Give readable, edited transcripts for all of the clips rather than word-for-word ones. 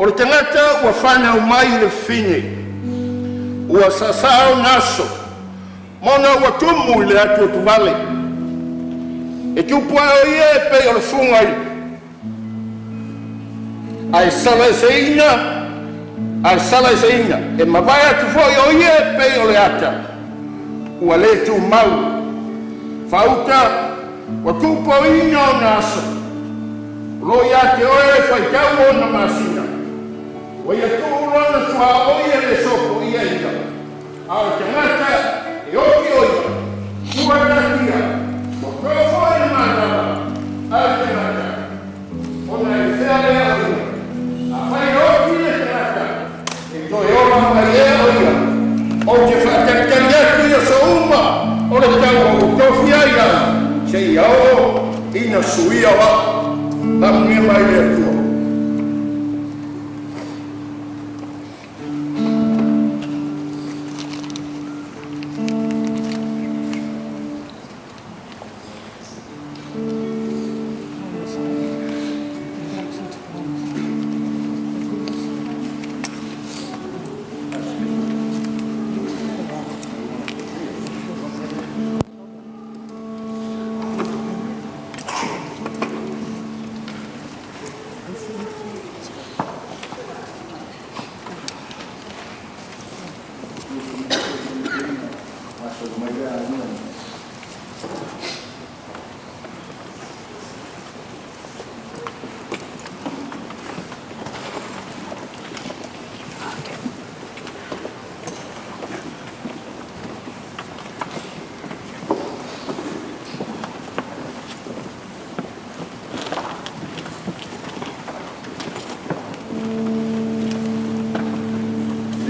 O le tangata ua whanau mai le whine, ua sasao naso, mona ua tumu i le atu o tuvale. E tupua o ia e pei o le fungai. Ai sala e se inga, e mawai atu foi o ia e pei o le ata. Ua le tu mau, whauta, ua tupua o inga o naso. Roi ate oe whaitau o na masina. Wa ia tūrona tua oia le soko ia ika. Ao te ngata e oki oia. Tua takia. O kofo e mātara. Ao te ngata. Ona e whea lea oia. A whai oki e te ngata. E toi ora mai e oia. O te whakakari atu ia sa uma. O le tau o tofi aia. Se ia o ina suia wa. Tamu mai le atua.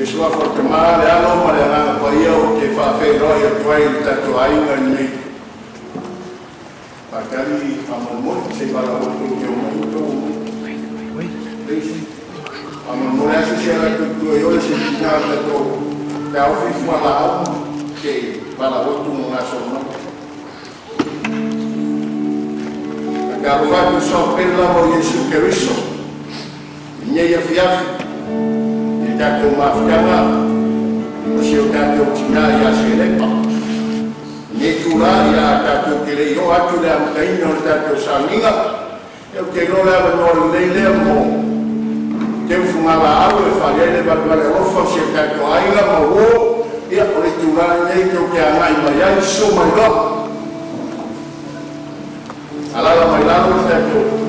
Sua forte male ano male ana ko io che fa fe roia tuai tatu ai ngani pakali amon se para o que eu muito amon essa se ela que eu se tinha to da ofi fala que para o tu na soma agora só pela o Jesus Cristo minha fiaf Tato mafkama, o seu tato tina ia Selepa. Netura ia tato kere yo atu le amkaino tato saminga. Eu que não leva no leile mo. Tem fumava água e falei para o ofa se tato ainda mo ia por netura nei que a mai mai so mai lá. Ala mai lá no tato.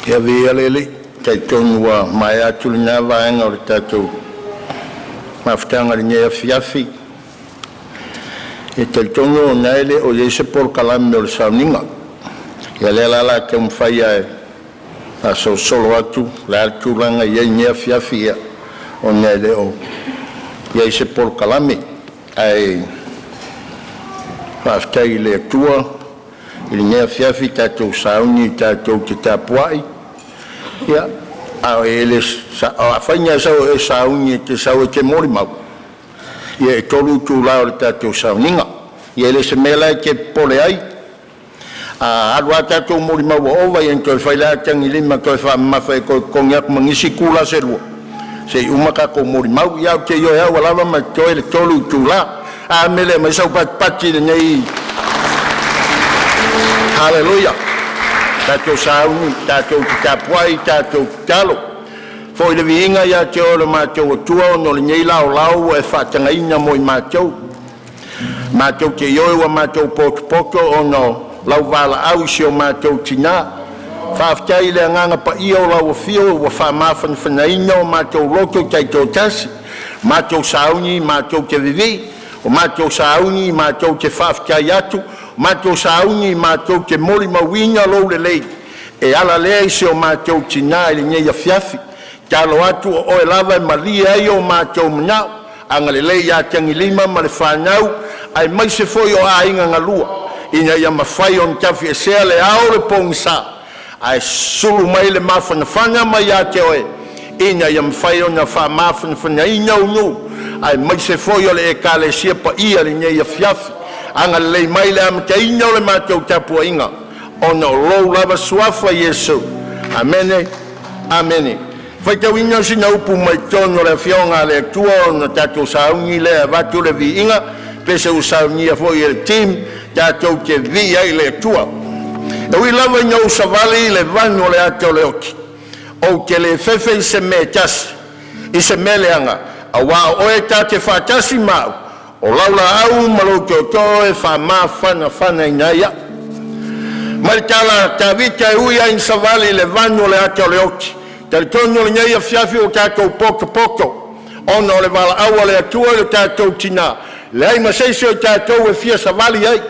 Ia vea lele, tai tonu wa mai atu lina vaenga o le tatou mafutanga le ngea fiafi. E tai tonu o naele o Yesu Paul Kalame o le sauninga. Ia le lala ke mwhai ai a solo atu, le atu langa ia ngea fiafi ia o naele o Yesu Paul Kalame. Ai whaftai le atua, ili ngea fiafi tatou sauni, tatou te tapuai. Ia, a ele a whainga sau e sauni te sau e te mori mau. Ia e tolu tu lao le tatou sauninga. Ia ele se mela e ke pole ai. A arwa tatou mori mau o ova i entoi whaila tangi lima toi wha mawha e koi kongiak mangisi kula se rua. Se umaka ko mori mau iau te io ea walawa ma toi le tolu tu lao. A mele mai sau pati le nei. Hallelujah. Tatou sauni, tatou tapuai, tatou talo. Foi le viinga ia te ora mātou atua no le nei lau lau e whatangaina mo i mātou. Mātou te ioi wa mātou poto o no lau wala au si o mātou tina. Whaftai le nganga pa ia o lau fio wa whamafan whanaina o mātou loto taito tasi. Mātou sauni, mātou te vivi. O mātou sauni, mātou te whaftai atu. Mātou sauni, mātou te mori mawinga lou le lei. E ala lea isi o mātou tina e le ngeia fiafi. Talo atu o e lava e malia e o mātou mnau. Anga le lei a tangi lima ma le whanau. Ai mai se foi o a inga ngalua. Ina ia mawhai on tafi e sea le ao le pongsa. Ai sulu mai le mawhanawhanga mai a te oe. Ina ia mawhai on a wha mawhanawhanga ina unu. Ai mai se foi o le e ka le sia pa ia le ngeia fiafi. Anga lei mai le amata ina o le mātou tapua inga. Ona o lou lava suafa Yesu. Amene, amene. Whaitau ina si na upu mai tono le fionga le tua o na tatou saungi le avatu le vi inga. Pese u saungi a foi el tim, tatou te vi ai le tua. E ui lava ina u savali le vano le ato le oki. O ke le fefe i se me tasi. I se me le anga. A wā oe ta te whatasi mau. O laula au malo to e fa ma fana ina ia. Maritala ta vita e uia in savali le vano le ato le oki. Tal tono le ngai fiafi o tatou poko. Ono le vala au le atua le tatou tina. Le ai masese o tatou e fia savali ai.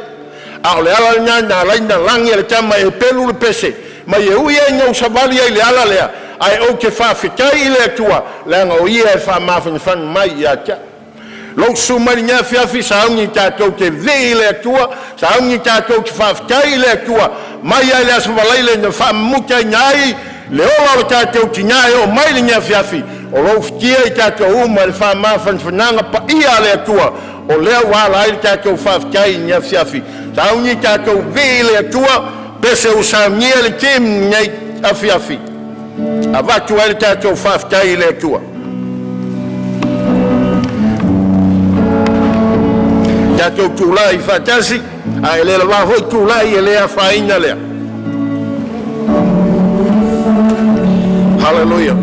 A le ala nya na laina langi le tama e pelu le pese. Ma e uia in savali ai le ala lea. Ai o ke fa fitai le atua. Le anga o ia e fa ma fana mai ia tia. Lo sumari nya fiafi saungi tatou te vei le atua. Saungi tatou te fa fitai le atua. Mai ai le asvalai le na fa muta nyai. Le ola o tātou tinai o mai le ngā fiafi. O lau fitia i tātou uma le whamawhan whananga pa ia le atua. O lea wala ai le tātou whawhitai i ngā fiafi. Taungi tātou vei le atua, pese o saungia le tem ngai a fiafi. A watu ai le tātou whawhitai i le atua. Tātou tūlai whatasi, a e le wahoi tūlai e lea whaina lea. Hallelujah.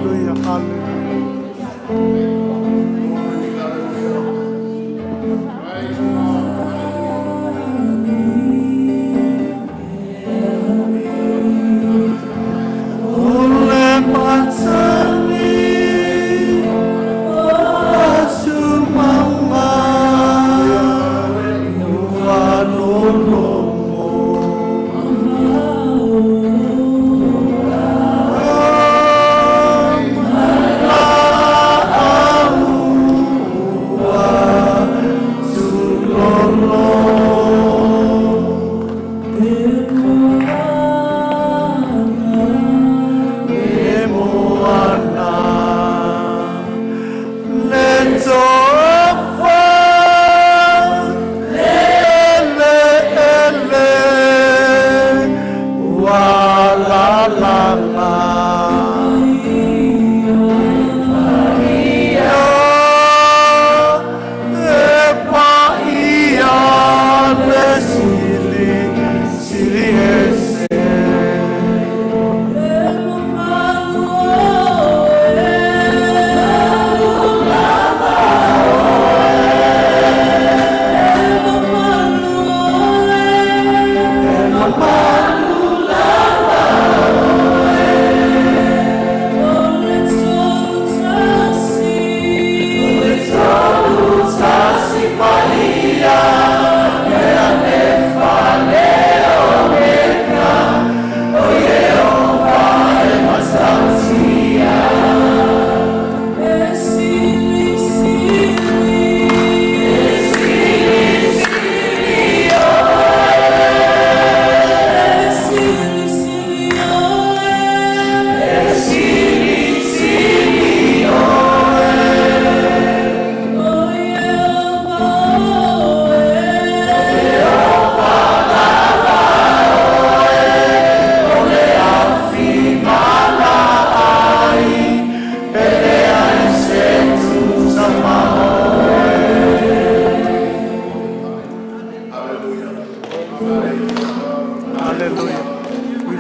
Hallelujah, hallelujah.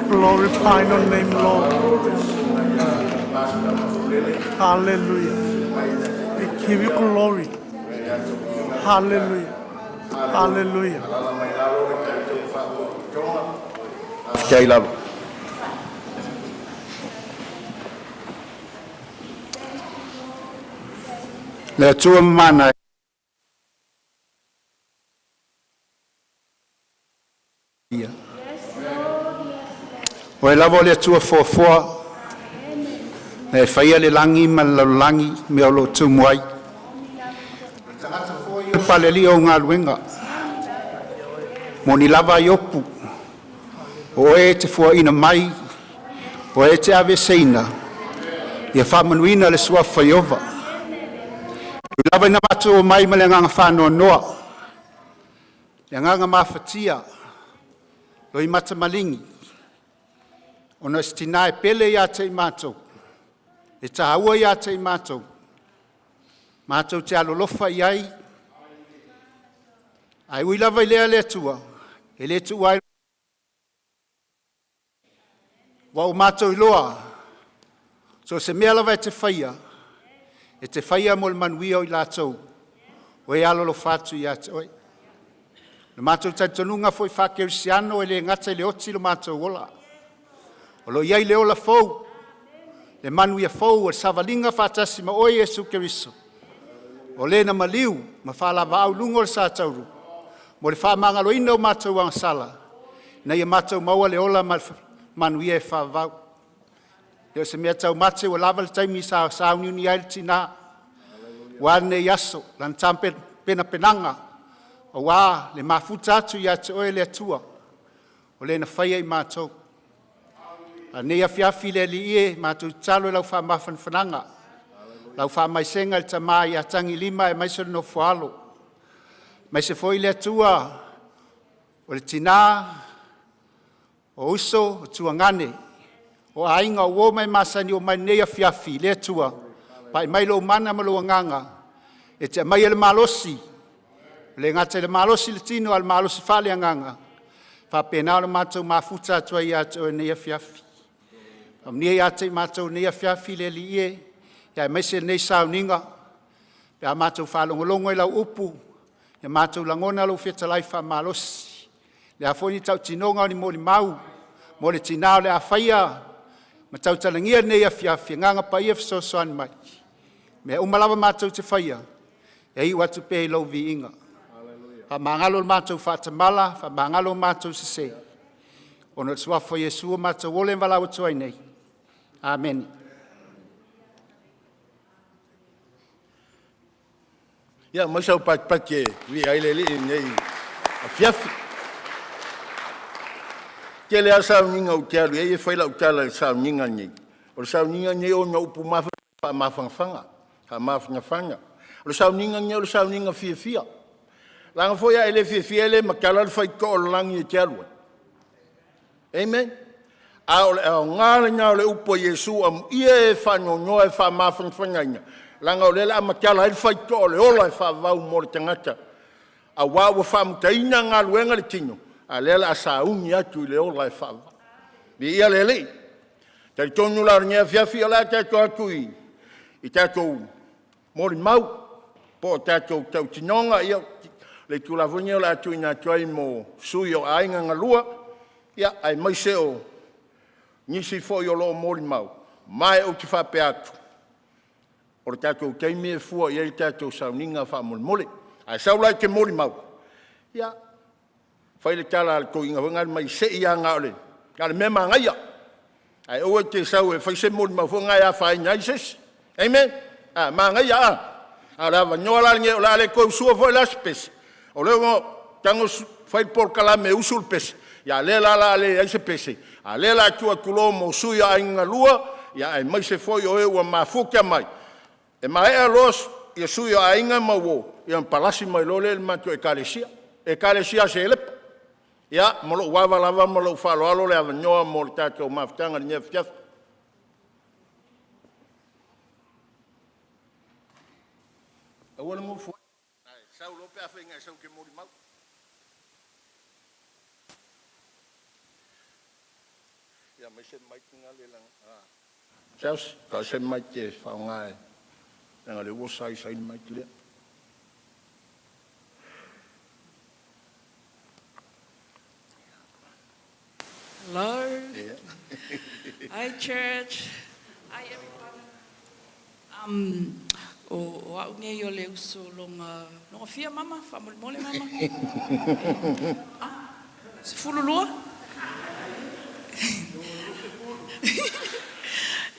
Glorify your name, Lord. Hallelujah. We give you glory. Hallelujah. Hallelujah. Caleb. Le tua mana o lavo le tua fofoa e faia le langi ma le langi me o lo tu moai o paleli o ngā luenga mo ni lava iopu o e te fua ina mai o e te ave seina ia whamanuina le sua whaiova i lava ina matu o mai ma le nganga whanoa noa le nganga mawhatia lo i mata malingi ona stina e pele ia te i mātou, e tahaua ia te i mātou. Mātou te alolofa iai, ai ui lava i lea le tua, e le tua ai. Wa o mātou i loa, so se mea lava e te whaia mo le manuia o i lātou, o e alolofa atu ia te oi. Le mātou taitonunga foi whakerisiano e le ngata i le oti lo mātou ola. O lo iai le ola fau, le manuia fau, o savalinga whātasi ma oi Jesu Keriso. O le na maliu, ma whālava au lungo le sātauru. Mo le whāmanga loina o mātou ang sala. Na ia mātou maua le ola manuia e whāvau. Leo se mea tau mate o lava le taimi sa sauni uni ai le tina. Wane yaso, lan tampe pena penanga. O wā, le mafuta atu ia te oe le atua. O le na whaia i mātou. Nei afiafi le li e, mātou talo e lau wha mawhanwhananga. Lau wha maisenga le tamā i atangi lima e maisoro no whaalo. Mai se foi le atua, o le tina, o uso, o tuangane, o ainga o mai masani o mai nei afiafi le atua, pa i mai lo mana ma lo anganga, e te mai le malosi, le ngata le malosi le tino al malosi fale anganga, fa pena le mātou mafuta atua i atua nei afiafi. Nia ia te mātou nia whiawhi le li e. Ia mese nei sauninga. Pea mātou whalongolongo i lau upu. Ia mātou langona lau whetalai wha malosi. Le a fwoni tau tinonga ni mori mau. Mori tinao le a whaia. Ma tau talangia nei a whiawhi. Nganga pa ia whasosoan mai. Mea umalawa mātou te whaia. Ia i watu pehe lau vi inga. Fa mangalo mātou whatamala. Fa mangalo mātou se. Ono suafo Yesu mātou ole walau tuai nei. Amen. Ia, masau pat-pat vi ailele nei. A fiafi. Ke le a sauninga u te alu, e whaila u tala sauninga nei. O sauninga nei o na upu mawhangwhanga. Ha mawhangwhanga. O sauninga nei o sauninga fia. Langa foia ele fia ele makala whai ko o langi e te alu. Amen. A o le ngāre ngā o le upo Yesu am ia e whanongoa e whamawhangwhangainga. Langa o le la makala e whai ko o le ola e whavau mo le tangata. A wawa whamutaina ngā luenga le tino. A lela a saungi atu i le ola e whava. Bi ia le lei. Tari tonu la ringa fiafi o la tato atu i tato mori mau. Po tato tau tinonga ia. Le tulavunga o la atu i nā tuai mo sui o ainga ngalua. Ia ai maise o nisi foi o lo mori mau. Mai o te whape atu. O le tato teimi e fua i e tato sauninga wha mole. Ai saulai ke mori mau. Ia. Whai le tala al ko inga wangari mai se ia ngā ole. Kare mema ngaia. Ai oe te sau e whai se mori mau fua ngai a whai naises. Amen. Ma ngaia a. A rawa nyoala nge o la ale kou sua fwoi las pes. O leo mo tango whai por kala me usul pes. Ia le la la le ai se pese. A le la tua kulo mo suia ai ngā lua. Ia ai mai se fwoi o e ua mafukia mai. E mai e los ia suia ai ngā mawo. Ia palasi mai lo le matu e kalesia. E kalesia se elepa. Ia molo wawa lava molo whalo alo le awa nyoa mo le tātou mawhtanga ni nea whiaf. A wala mo fwoi. Sau lope a whainga sau ke mori mau. Ia mai se mai tinga le lang. Saus, ka se mai te whaonga e. Nga le wosai sai mai te lea. Hello. Yeah. Hi, church. Hi, everyone. O au nge yo le uso longa fia mama, mole mama. Se fululua.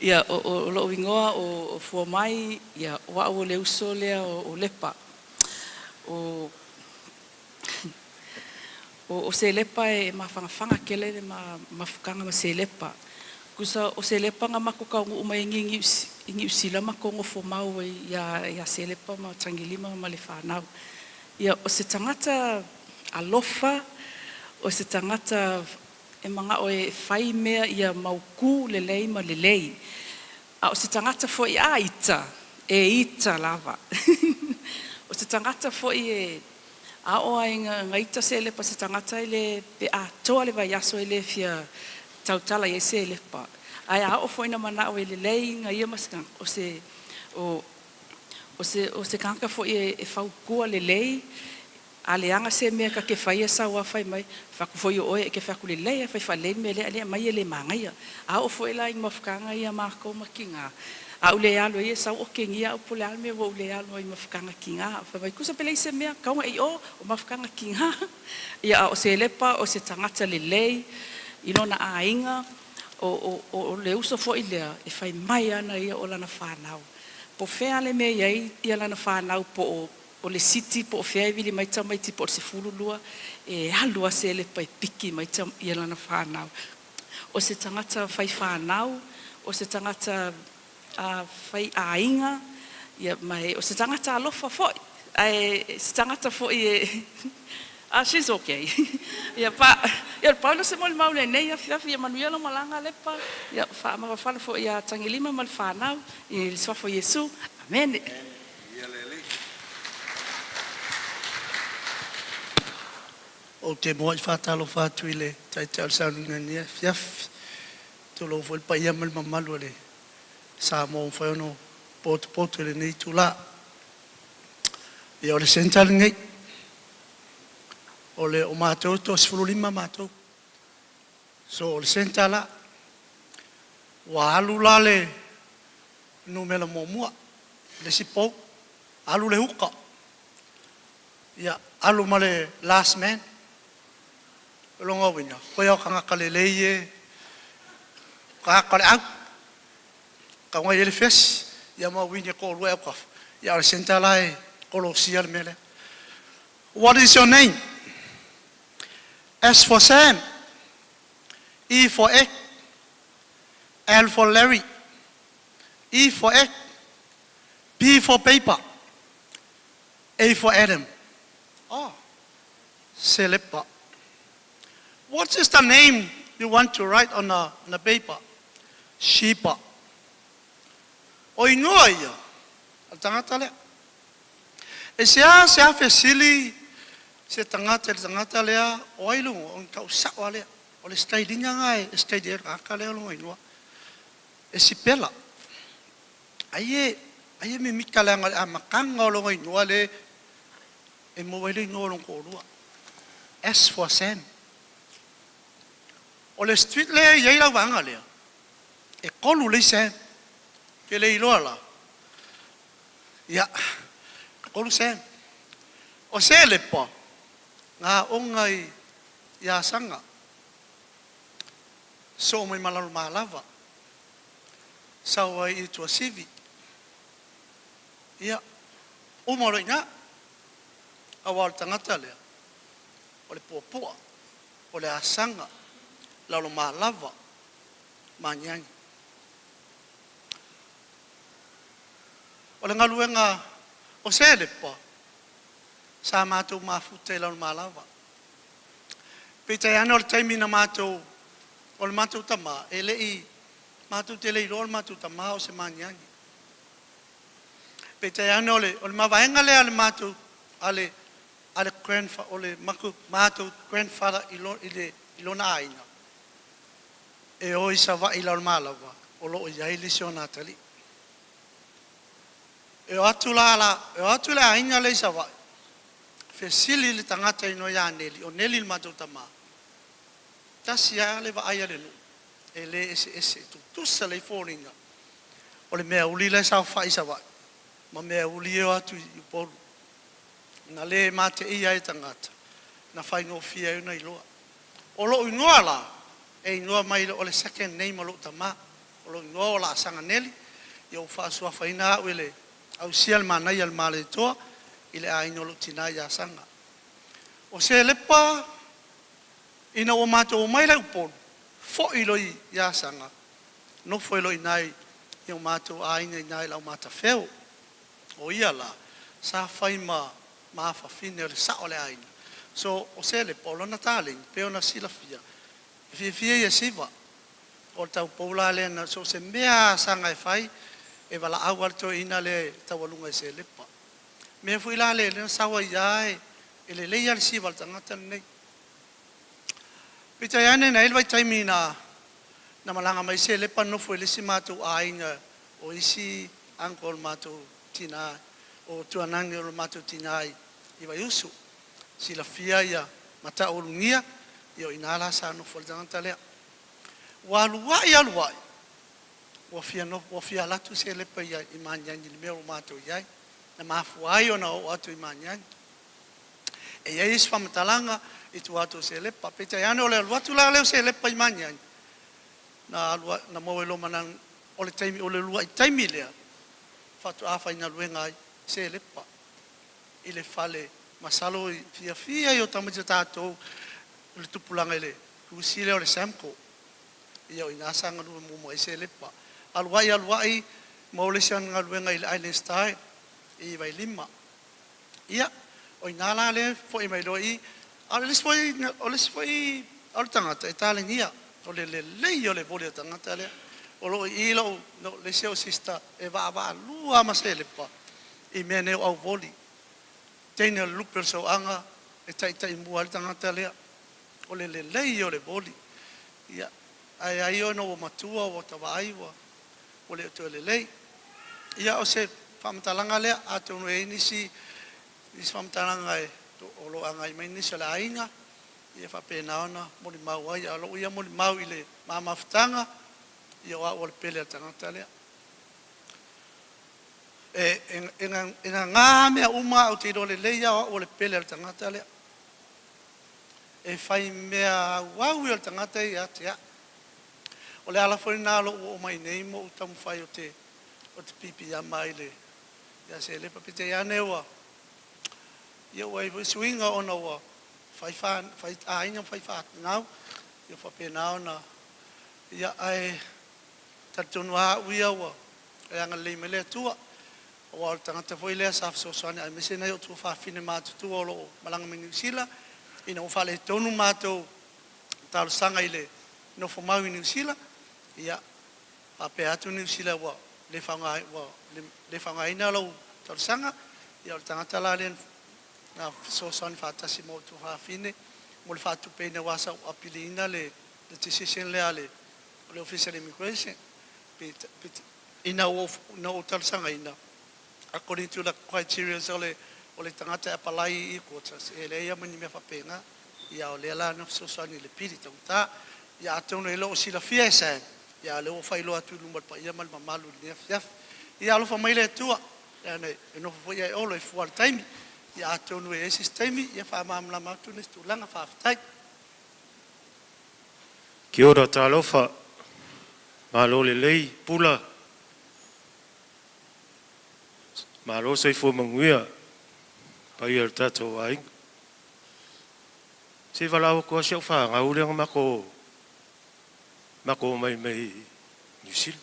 Ia o lo wingoa o fua mai ia wa o le uso le o lepa. O Selepa e mawhangawhanga kele de mawhukanga ma Selepa. Kusa o Selepa nga makuka umai ingi usila makongo fo mau ia Selepa ma tangilima ma le whanau. Ia o se tangata alofa, o se tangata e manga o e whai mea ia mauku lelei ma lelei. A o se tangata fo i a ita, e ita lava. O se tangata fo i e a o ai ngaita Selepa se tangata ile pe a toa le vai aso ile fia tautala i Selepa. Ai a o foi na mana o ile lei nga ia maskan o se kanka foi e fau kua le lei a le anga se mea ka ke fai sa wa fai mai fa ku foi o e ke fa ku le lei fa fa le me le mai le manga ia a o foi la i mafkanga ia ma ko makinga a ule alo ia sa o kengia o pole alme o ule alo i mafkanga kinga fa vai kusa pele se mea ka o o mafkanga kinga ia o Selepa o se tangata le lei ino na ainga o le uso fo ile e fai mai ana ia o lana whanau po fea le me ia lana whanau po o le siti po fea vili mai tamai tipo se fululua e halua Selepa e piki mai tam ia lana whanau o se tangata fai whanau o se tangata fai ainga ia mai o se tangata alofa foi ai se tangata foi she's okay. Ia Paula se mol maule nei ia Manuela malanga lepa ia fa ma fa fo ia tangilima mal fanau i so fo Yesu. Amen. O te moi whātalo whātuile tai tau sauninga nia fiaf. Tu lo foi pa ia mal mamalu le. Sa mo foi no pot le nei tula. Ia o le sental ngai. O le o mātou to sfululima mātou. So o le sentala. Wa alu la le numela momua. Le sipou. Alu le huka. Ia alu ma le last man. Longa wina. Koe au kanga kale leie. Kanga kale au. Ka ngai ele fes. Ia ma wini ko lua au kaf. Ia le sentala e kolo sia le mele. What is your name? S for Sam. E for egg. L for Larry. E for egg. P for paper. A for Adam. Oh. Selepa. What is the name you want to write on the paper? Sheepa. Oingoa ia. Al tangata lea. E sea fesili se tangata lea oilungo on kau sawa lea. O le stailinga ngai, stai de raka lea lungo inua. E si pela. Aie me mika lea ngai a makanga lungo inua le e moele inua lungo olua. S for Sam. O le street le iei lau wanga lea. E kolu le Sam. Ke le iloa la. Ia. Kolu Sam. O Selepa. Ngā ongai ia sanga. So mai malalu malava. Sawa i tua sivi. Ia. Umaro ina. Awal tangata lea. O le puapua. O le asanga. Lalu malava. Manyangi. O le ngaluenga o Selepa. Sa mātou mafute lalu malava. Peitai ana o le taimi na mātou o le mātou tama. E lei mātou te lei roa mātou tama o se manyangi. Peitai ana o le mawaenga lea le mātou ale grandfather, o le mātou grandfather ilona aina. E o isa wa ila o malava. O lo o iai lisi o natali. E o atu la aina le isa wa. Fesili le tangata ino ya neli. O neli le mātou tama. Tasi a le wa aia le nu. E le ese. Tusa le fōringa. O le mea uli le sao wha isa wa. Ma mea uli e o atu i poru. Na le mate ia e tangata. Na whai ngō fia e una iloa. O lo ingoa la. E ingoa mai o le second name o lo tama. O lo ingoa o la asanga neli. I o whaasua whaina au ele. Au sia le manai al male toa. Ile a inolo tina ya sanga. O Selepa. Ina o mato o mai lau pon. Fo iloi ya sanga. No fo iloi nai. I o mato a ina nai lau mata feo. O ia la. Sa whai ma fine o le sa o le aina. So o Selepa o lona taling. Peo na sila fia. Fia ia siva. O tau Paula le na so se mea sanga e whai. E wala awal to ina le tawalunga e Selepa. Me fui la le sawa iai. E le leia le siva le tangata nei. Pita iane na ilwai taimi na malanga mai Selepa no fui le si mātou aina. O isi anko o mātou tina. O tuanangi o mātou tina iwa yusu. Sila fia ia mata o lungia. Io inala sa no fui le tangata lea. Waluai aluai. Wafia latu Selepa ia imanyangi le mea o mātou iai. Na mafuai ona o atu i manyangi. E iai isi whamatalanga i tu atu Selepa. Peta iane o le aluatu la leo Selepa i manyangi. Na moe lo manang o le lua i taimi lea. Fatu awha ina luenga ai Selepa. I le fale masalo i fia i o tamita tātou le tupulanga i le kusi leo le Samko. I au inasanga lua mumo i Selepa. Aluai mo le sian ngaluenga i le Island Star. I vai lima. Ia, o inala le fo i mai loi. Ale les foi al tangata e tale nia. O le lei o le vole tangata le. O lo i lo le seo sista e va lua ma Selepa. I mene au voli. Tene luper so anga e tai mua al tangata le. O le lei o le voli. Ia, ai ono o matua o tawai o le to le lei ia o se famtalanga le atu no e nisi famtalanga e o lo anga i mai nisi la inga ia fa pena ona mo ni mau ai alo ia mo ni mau ile mama ftanga ia o le pele tangata le enga ngame uma o te le leia o le pele tangata le e fai mea wau o tangata ia te o le ala foi na lo o mai nei mo tam fai o te pipi ya mai le ya se le papite ya newa ia wai swinga ona wa fai ainga fai fa now ia fa pena ona ia ai tatunwa uia wa ia ngale mele tua o tangata foi le sa so so ai mese na yo tu fa fine ma tu o lo malanga me Sila ina o fa le tonu mato tal sanga ile no fo mau New Sila ia a pe atu New Sila wa le fanga ina lo tal sanga ia tangata la len na so son fa tasi mo tu fa fine mo le fa tu pe na wasa apilina le decision le ale le official immigration ina o no tal sanga ina according to the criteria o le tangata apalai i kotas e le ia mani me fa pena ia o le la no so son le piri tauta ia atu no lo sila fiesa ia le o fai lo atu lumba pa ia mal mamalu ni fiaf ia lo fa mai le tua ane no fo ia o lo full time ia atu no e system ia fa mamla matu ni stulanga fa tai Kia ora talofa malo le lei pula malo sei fo manguia pa ia tato ai se vala ko se fa nga ule mako mai New Zealand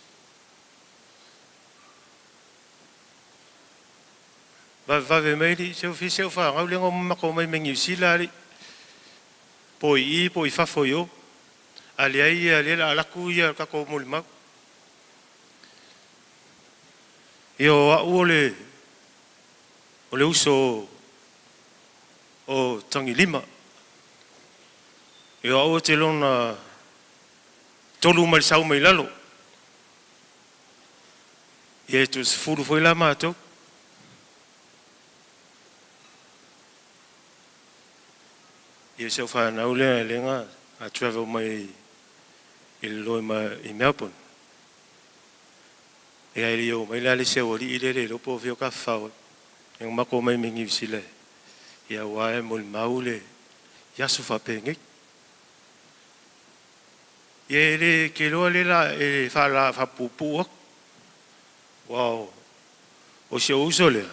va mai di se fa nga ule mako mai New Zealand poi fa fo yo ali la ku ia ka ko mulma yo ole uso o tangi lima yo o te lona tolu mai sau mai lalo ye tu furu foi la mato ye se fa na ule lenga a travel mai il lo mai in Melbourne e ai io mai la le se ori ile lo po fio ka fa e ma ko mai mingi sile ia wa mo maule ya su fa pengi ye le ke lo le la e fa la fa pupu wow o se uso le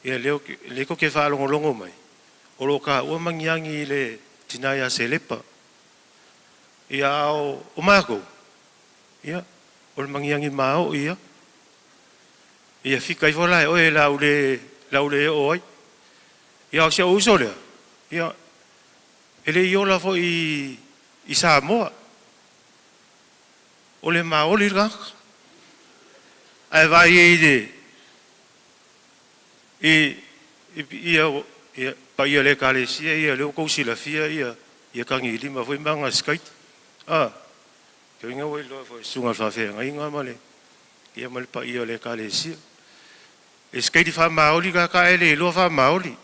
ye le ko ke fa longo mai o lo ka o mangiangi le tinaya Selepa ia o mako ia o mangiangi mao ia fika i vola o e laule oi ia se uso le ia ele io la fo i Samoa o le mao le ga ai vai ia pa ia le kalesia ia le ko sila fia ia kangi lima foi manga skate que inga wei lo foi sunga fa fe inga male ia mal pa ia le kalesia skate fa maoli ka ele lo fa maoli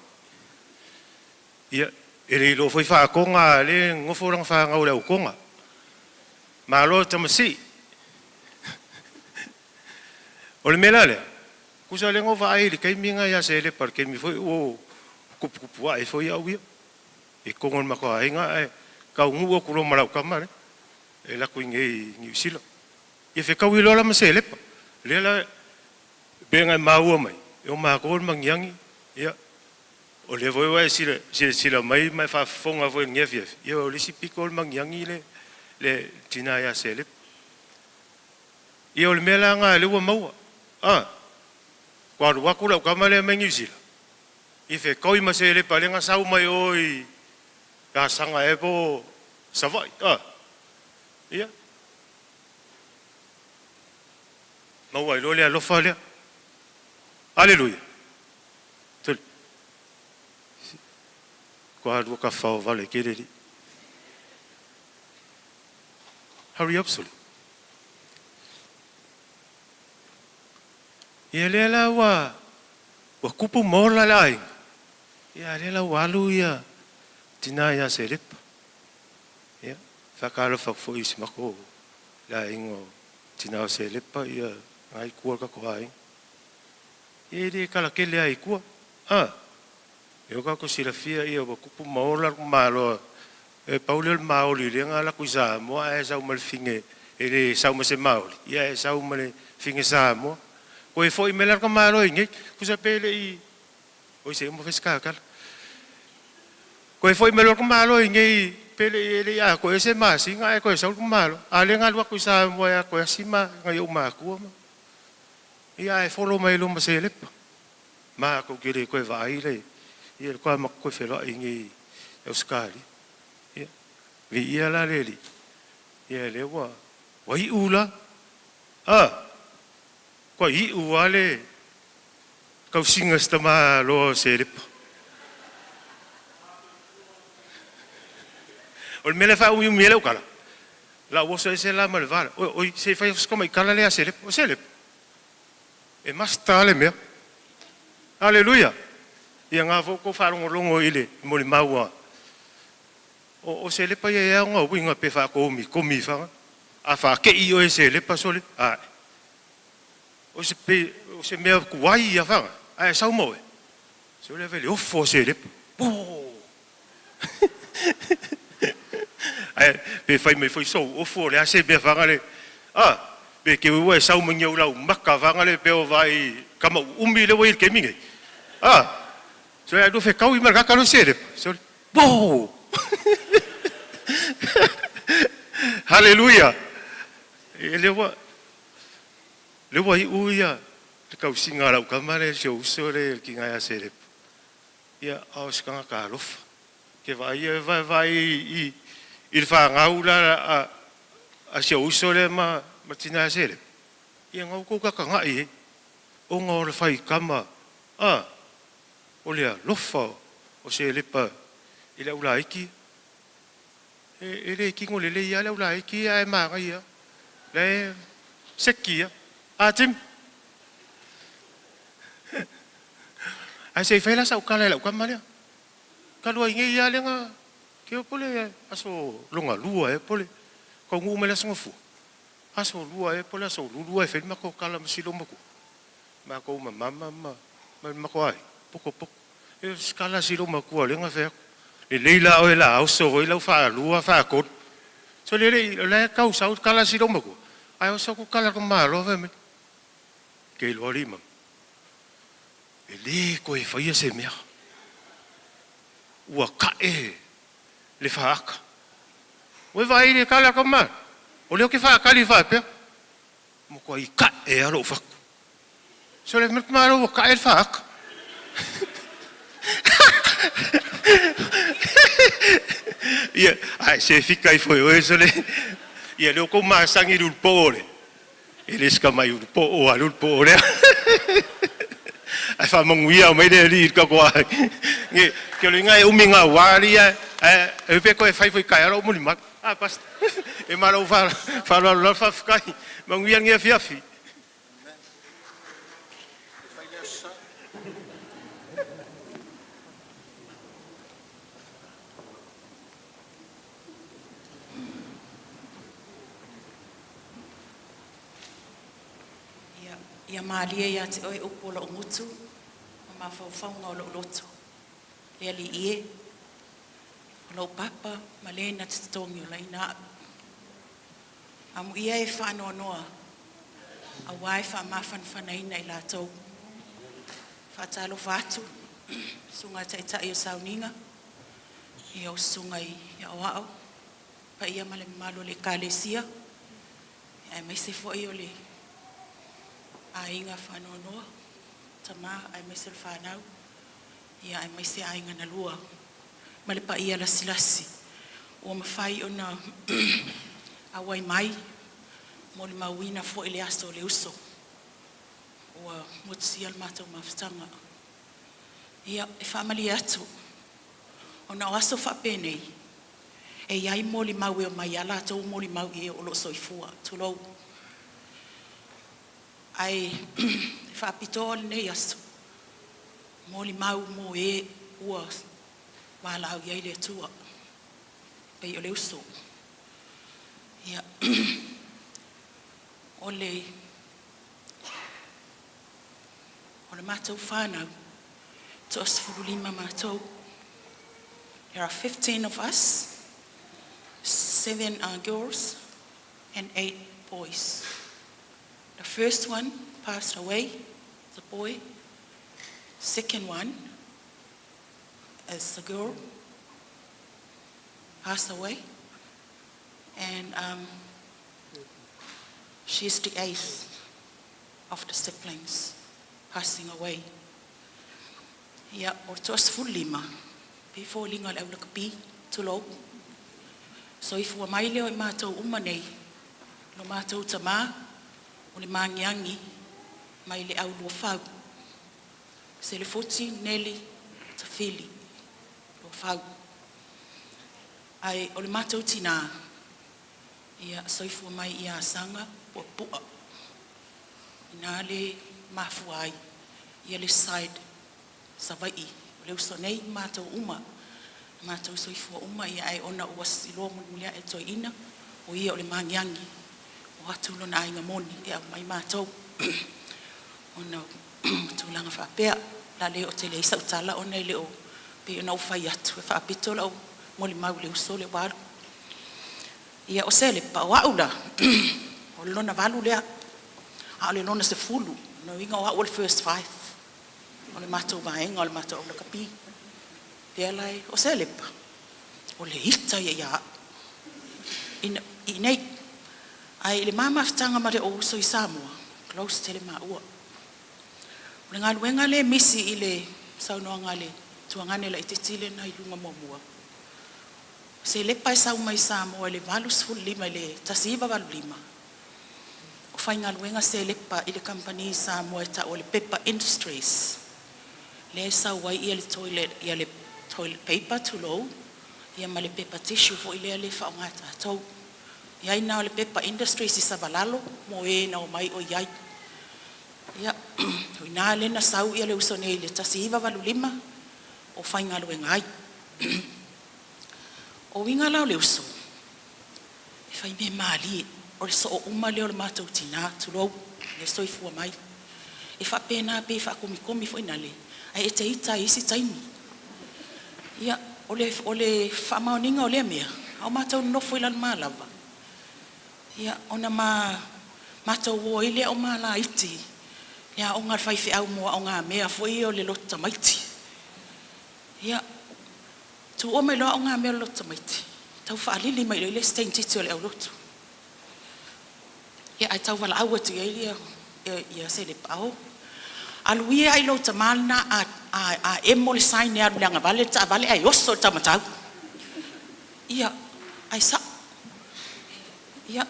ia ele lo foi fa konga le ngofo rang fa nga o konga malo tamasi o le melale kusa le ngova ai le kai minga ya se le porque mi foi o kupu ai foi au ia e kongon mako ai nga ka ngu o kulo mala kamare e la kuinge New Zealand e fe ka wilo la masele le la benga mau mai e o ma ko mangiangi ia o le voi sila mai fa fonga foi ngefie ia o le sipiko mangiangi le tina ya sele ia o le mela nga le wa mau kwa wa kula kamale New Zealand e fe koi masele palenga sau mai oi ya sanga ebo savai ia mau ai lo le lo fa le aleluia tul kwa do ka fa vale keleli Hurry up, soli. Ia lea la wa kupu mola lai. Ia lea la walu ia tina ia Selepa. Ia whakalo whakfo isi mako la ingo tina o Selepa ia ngai kua ka koai. Ia iri kala kele ai kua. Eo ka ko silafia ia wa kupu mola malo Paula le maoli le nga la kuisa mo e sa mal finge ele sa mo se maoli ia e sa mal finge sa mo ko e foi melar ka malo ngi kusa pele I o se mo feska kal ko e foi melar ka malo ngi pele ele ya ko e se ma singa e ko e sa ka malo ale nga lu kuisa mo ya ko sima nga yo ma ku ma ia e folo mai lo ma Selepa ma ko gere ko e vai le ia ko ma ko felo ngi e skali vi ia la leli ia le wa I ula ko I uale kau singa stama lo Selepa o mele fa u mele kala la wo se la mal val o se fa como I kala le Selepa o Selepa e mastale me aleluia ia nga vo ko fa longo ile mo le maua o Selepa ia nga winga pe fa ko mi fa a fa ke I o Selepa sole o se me kuai ia fa a sa mo se le vele o fo Selepa ai pe fa me foi so o fo le a se be fa le be ke o sa mo nyau la maka va le pe o vai kama umi le o ke minge so ya do fe kau I marka ka no Selepa sole Hallelujah. Le wa I uia te kau singa la kamare se usore ki nga Selepa. Ia au skanga ka lofa. Ke vai I fa ngaula a se usore ma tina Selepa. Ia ngau ko ka nga I o ngor fai kama o le lofa o Selepa ila ula iki ele kingo le ia la ula iki ai ma ia le sekia tim ai se fela sa ukala la ukama kalua inge ia le nga ke pole aso longa lua pole ko ngu mela sonfu aso lua pole aso lua fe ma ko kala masilo mako ma ko mama ma ko ai poko e skala silo mako le nga fe le leila o la o so o la fa lua fa ko so le kau sa kala silo mako ai o so ko kala ko malo ve me ke lo lima ele ko e fa ia se mea ua ka le fa aka o vai le kala ko ma o le ke fa kali fa pe mo ko I ka alo fa so le me malo ka e fa aka ia ai se fica I foi hoje le ia le ko ma sangi dul pole ele ska mai dul po o alul pole ai fa manguia mai de li ka ko ai nge ke le ngai uminga walia e pe ko e fai foi kai alo mo ma basta e malo fa lo fa kai manguia nge fiafi ia malia ia te oi upo lo ngutu ma faufaunga o lo loto le ali ie o lo papa ma le na te tongi o la ina amu ia e whanoa noa a wai wha mawhanwhana ina I la tau whatalo whatu sunga taitai o sauninga ia o sunga I a wao pa ia male malo le kalesia ia mai se fo I o le ainga whanoa noa tama ai mai se whanau ia ai mai se ainga na lua ma le pa ia lasilasi ua mawhai o na awai mai mo le mauina fo I le aso le uso ua mutsi al matau mawhtanga ia e whamali atu o na o aso whapenei E iai moli mau e o mai ala tau moli mau e o lo soifua tulou. Ai whaapito le nei asu. Moli mau mo e ua wala au iai le tua. Pei o le uso. Ia. O le mātou whānau. To os furulima mātou. There are 15 of us. 7 girls and 8 boys. The first one passed away, the boy. Second one, as the girl, passed away. And she's the 8th of the siblings passing away. Ia, o tos fulima, before linga le aula kapi, tulo. So if wa mai leo I mātou umanei, no mātou tamā, o le mangiangi, mai le au lua whau. Se le foti, neli, ta fili, lua whau. Ai, o le mātou tina, ia, so if wa mai ia sanga, pua pua. Ina le mafuai, ia le side, savai, o le usonei mātou uma. Mātou soifua uma ia ai ona ua siloa mulia e toi ina o ia o le mangiangi o atu lona ainga moni e au mai mātou ona tūlanga whapea la leo te le isa utala ona I leo pe ona ufai atu e whapito lau moli mau le uso le waru ia o Selepa o aula o le lona walu lea a o le lona se fulu no inga o au le first 5 o le mātou vaenga o le mātou au le kapi Pea lai o Selepa, o le hita ia. Inei, ai le mamafitanga ma le o uso I Samoa, close te le maua. O le ngaluenga le misi I le saunoanga le tuangane la ititile na I lunga mamua. Selepa e sau mai Samoa le valus fulima le tasiva valulima. O fai ngaluenga Selepa I le company Samoa e ta o le Paper Industries. Le sau wai ia le toilet, ia le toilet paper tulo ia ma le paper tissue fo ile le fa ngata tau ia ina le paper industry si savalalo mo e na o mai o iai ia ina le na sau ia le usone le tasiva valulima o fainga lo ngai o winga la le uso e fai me mali o so o uma le o matou tina tulo le soifu mai e fa pena pe fa komi fo ina le ai e te ita isi taimi Ia, ole whamaoninga o lea mea. Au mātou nofo ilan mālawa. Ia, ona mātou o ile o māla iti. Ia, o ngar whaiwhi au mua o ngā mea fwoi o le lota maiti. Ia, tu o me loa o ngā mea o lota maiti. Tau whaalili mai lo ile stein titi o le au lotu. Ia, ai tau wala au atu ia Selepa au. Aluia ai lo tamalna a emol sign ya langa vale ta vale ai oso tamatau ia ai sa ia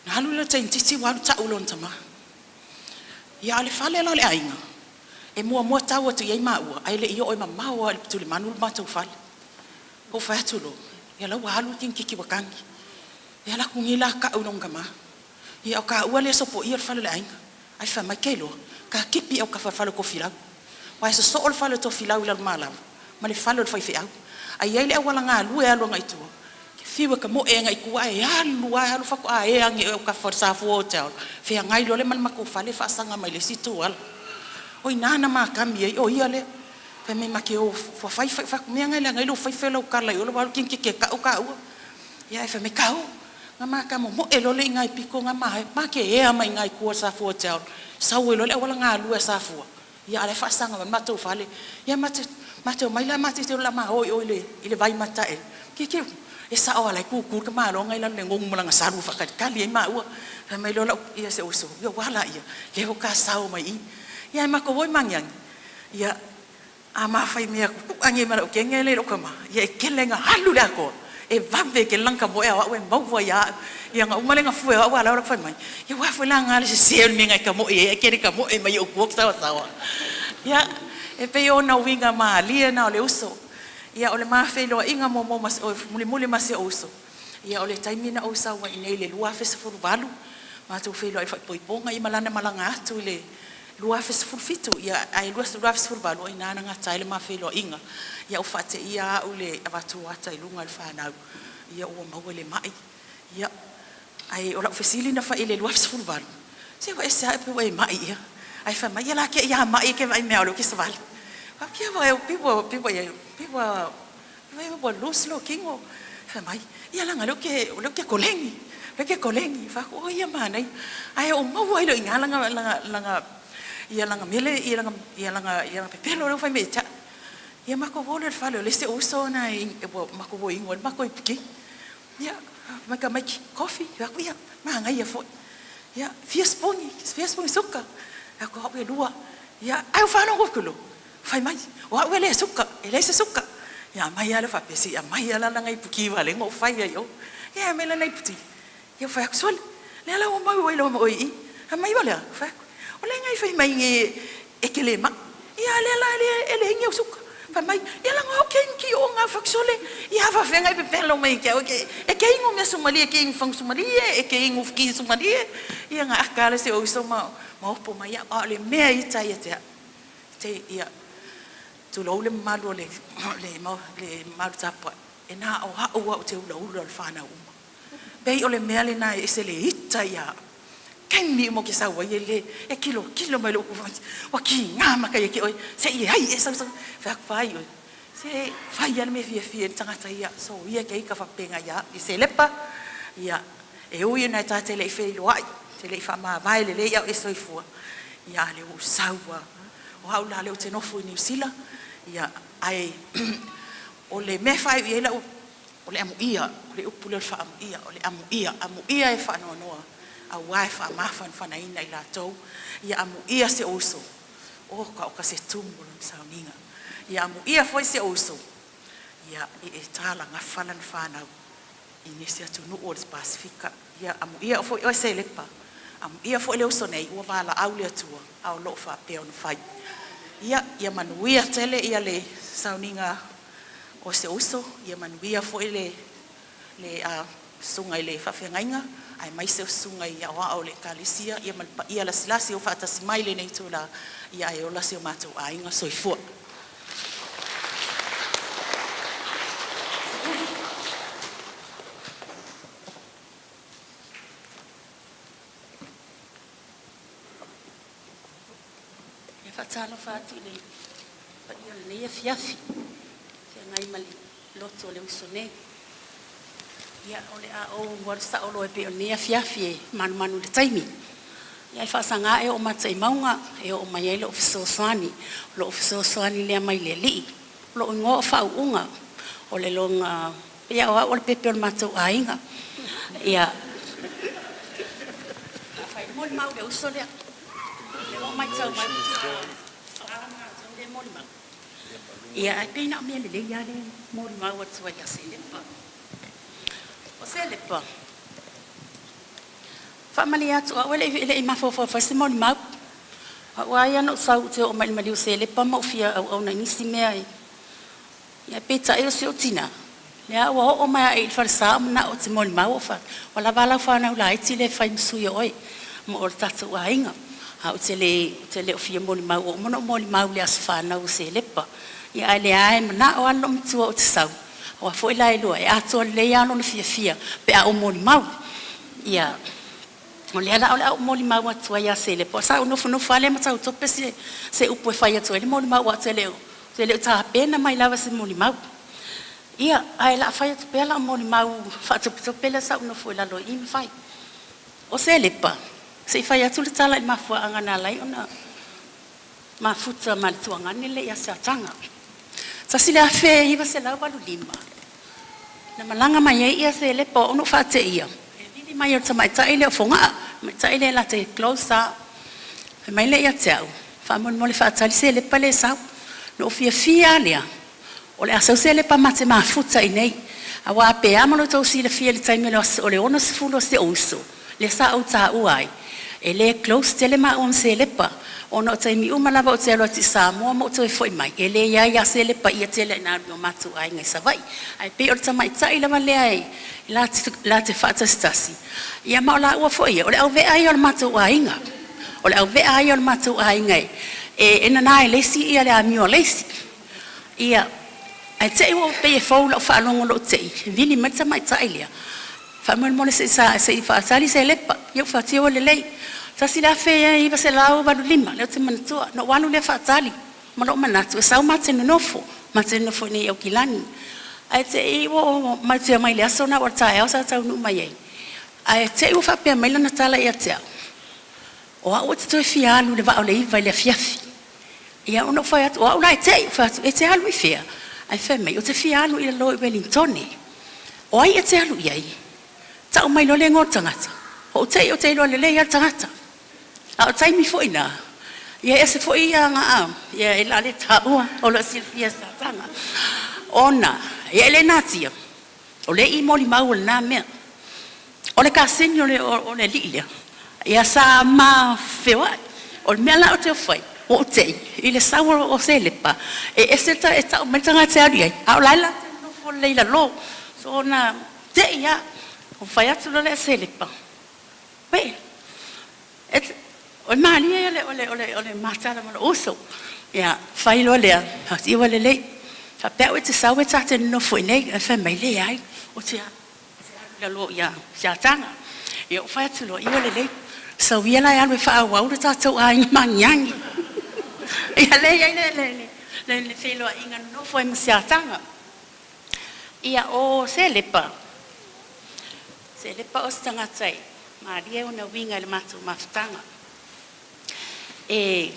nalu le tentisi wa ta ulon tama ia le fale la le ainga e mua tau tu ia maua ai le io o mama o tu le manul ma tu fale o fa tu lo ia la wa lu tin kiki wakangi ia la kungila ka ulong kama ia ka ua le sopo ia fale le ainga ai fa mai kelo ka kipi o ka fale ko filau Wai se so ol fale to filau ila malam. Ma le fale ol fai fiau. Ai ai le wala nga lu e alo ngai tu. Ke fiwa ka mo e ngai ku ai alu fa ko ai angi o ka forsa fo hotel. Fe ngai lo le mal ma ko fale fa sanga mai le situ al. Oi nana ma kam ye o ia le. Fe me ma ke o fa fa me ngai le ngai lo fai fe lo ka la yo lo wal kin ke ka o ka o. Ya fe me ka o. Nga ma ka mo e lo le ngai piko nga ma ke e mai ngai ku sa fo hotel. Sa o lo le wala nga lu sa fo. Ia ale fasanga man matou fale ia matou mai la mate te la ma oi ile vai mata e ke e sa o ala ku ka ma lo ngai la le ngong mala saru fa ka kali ma ua mai lo ia se uso ia wala ia le ho ka sa o mai ia ma ko voi mangyang ia a ma fai me ku ange ma o ke ngele ro kama ia ke lenga halu la ko e vave ke lanka mo e wa we mau wa ia nga umalenga fu e wa la fai mai ia wa foi la ngale se se me ngai ka mo e ke ka mo e mai o ku sa ya e pe ona winga ma lia na le uso Ia ole mafelo inga mo mas o muli mas o uso. Ia ole taimina o sa wa inei le lua fesifuru valu. Ma tu felo ai foi ponga I malana malanga atu le lua fesifuru fitu. Ia ai lua fesifuru valu ina nga taile mafelo inga. Ia o fate ia ule avatu ata ilunga le fanau. Ia o mawele mai. Ia ai ora fesili na fa ile lua fesifuru valu. Se wa esa pe wa mai ia. Ai fa mai la ke ia mai ke vai me alo ke saval. Pa kia wa people lose looking o fa mai ia langa lo ke kolengi fa o ia mana ai o mau ai lo inga langa ia langa mele ia langa pepelo lo fa me cha ia mako vole fa lo leste uso na e mako vo ingo mako ipiki ia maka mai coffee fa ia manga ia fo ia fiaspongi suka ako hape dua ia ai fa no kulo fa mai wa wele suka ele se suka ya mai ala fa pesi ya mai ala nga ipuki vale ngo fa ya yo ya mela na iputi ya fa aksol le ala o mai wele o mai mai vale fa o le ngai fa mai ekelema ya le ala ele ngi suka fa mai ya la ngo kenki o nga fa aksol ya fa venga pe pelo mai ke okay e ke ngo me sumali e ke ngo sumali e ke ngo fki sumali ya nga akala se o so ma po mai ya ale me ita ya te ya tu lo le malu le malu tapa e na o ha o te lo le fana uma bei o le mele na e se le ita ya ken mi mo ke sa wa ye le e kilo mai lo wa ki nga ma ka ye ke o se ye ai e sa fa fai o se fai ya me fie tanga ta ya so ye ke ka fa penga ya I Selepa ya e o ye na ta te le fe lo ai te le fa ma vai le ya e so fu ya le o sawa o ha la le o te no fu ni sila ia ai o le me fai ia la o le amu ia o le upule fa amu ia e fa no a wai fa ma fa na ina ila to ia amu ia se oso o ka se tumbo sa ninga ia amu ia foi se oso ia e tala nga falan fa na inisia tu no os pacifica ia amu ia foi o Selepa amu ia foi le oso nei o vala au le tua au lo fa pe on fai ia manuia tele ia le sauninga o se uso ia manuia fo le sunga le fafengainga ai mai se sunga ia wa o le kalisia ia la silasi o fata smile nei tula ia e o la se mato ainga soifo fatalo fatu le paia le fiafi ke ngai mali loto le usone ia ole a o warsa o lo e pe ne fiafi manu le taimi ia fa sanga e o matai maunga e o mai le ofiso swani le mai le li lo ngo fa unga o le longa ia o le pepe o matou ainga ia fa mo mau le usole mai tau mai ia ai pena me le ia le mo ma wa tswa ya Selepa o Selepa family atu wele le ma fo se mo ma wa ya no sa te o mai o Selepa mo fia au na nisi me ai ia peta e se otina le a o mai ai fa sa na o te mo ma o fa wala vala fa na la iti le fa msu yo oi mo o tatu wa inga au tele o fia moli mau o mono moli mau le asfana o Selepa ia ale ai na o alo mtu o tsau o foi la ilo e ato le ia no fia pe a o moli mau ia o le ala o moli mau atu ia Selepa sa no fale mata o tope se upo fai atu le moli mau tele ta pena mai lava se moli mau ia ai la fai atu pela moli mau fa to pela sa no foi la lo in fai o Selepa se fai atu le tala ma fua angana lai ona ma futa mal tuanga nele ya satanga sa sila fe iba se la balu lima na malanga mai ia Selepa ono fa te ia ni mai o tama ta ile fonga ta ile la te closer mai le ia tau fa mon mo le fa ta Selepa le sa no fia le o le asa Selepa ma te ma futa inei awa pe amalo to si le fia le taimi o le ono se fulo se uso le sa o ta uai ele close tele ma on Selepa ono te mi uma lava o te alo ti Samoa mo te foi mai ele ia Selepa ia tele na no matu ai ngai savai ai pe o tama tai lava le ai la te fata stasi ia ma la o foi o le au ve ai o matu ai nga o le au ve ai o matu ai ngai ena nai lesi ia le amio lesi ia ai te o pe fo lo fa longo lo te vini mata mai tai le Samuelu mo se fa sali Selepa yo fa ti o le lei sa sila fe i va se la o va lima le te mantua no wanu le fa sali mo no manatu sa ma te no fo ni o kilani ai te i o ma te mai le aso na o tai o sa tau nu mai ai te o fa pe mai na tala ia te o te fi alu le va o le i va le fiafi ia ono fa atu o na te fa e te alu fia ai fe mai o te fi alu i lo Wellington o ai te alu ia tau mai lo le ngotangata o te lo le ia tangata a tai mi foi na ia ese foi nga ia ela le taua o la Silvia Satanga ona ia le natia o le I moli mau na me o le kasenyo le o le lilia ia sa ma fewa o me la o te foi o te I le sawa o Selepa ese ta esta o metanga te ari a laila no fo leila lo so na te ia o fai atu le Selepa we o mali ole matala mo oso ya fai lo le ha I wale le fa pe o te sawe ta te no foi nei fa mai le ai o te la lo ya ya tanga e o fai tu lo I wale le so ia la ya me fa wa o ta to ai manyangi ya le fe lo inga no foi mo ya tanga ia o Selepa o stanga tai Maria o na winga le matu maftanga e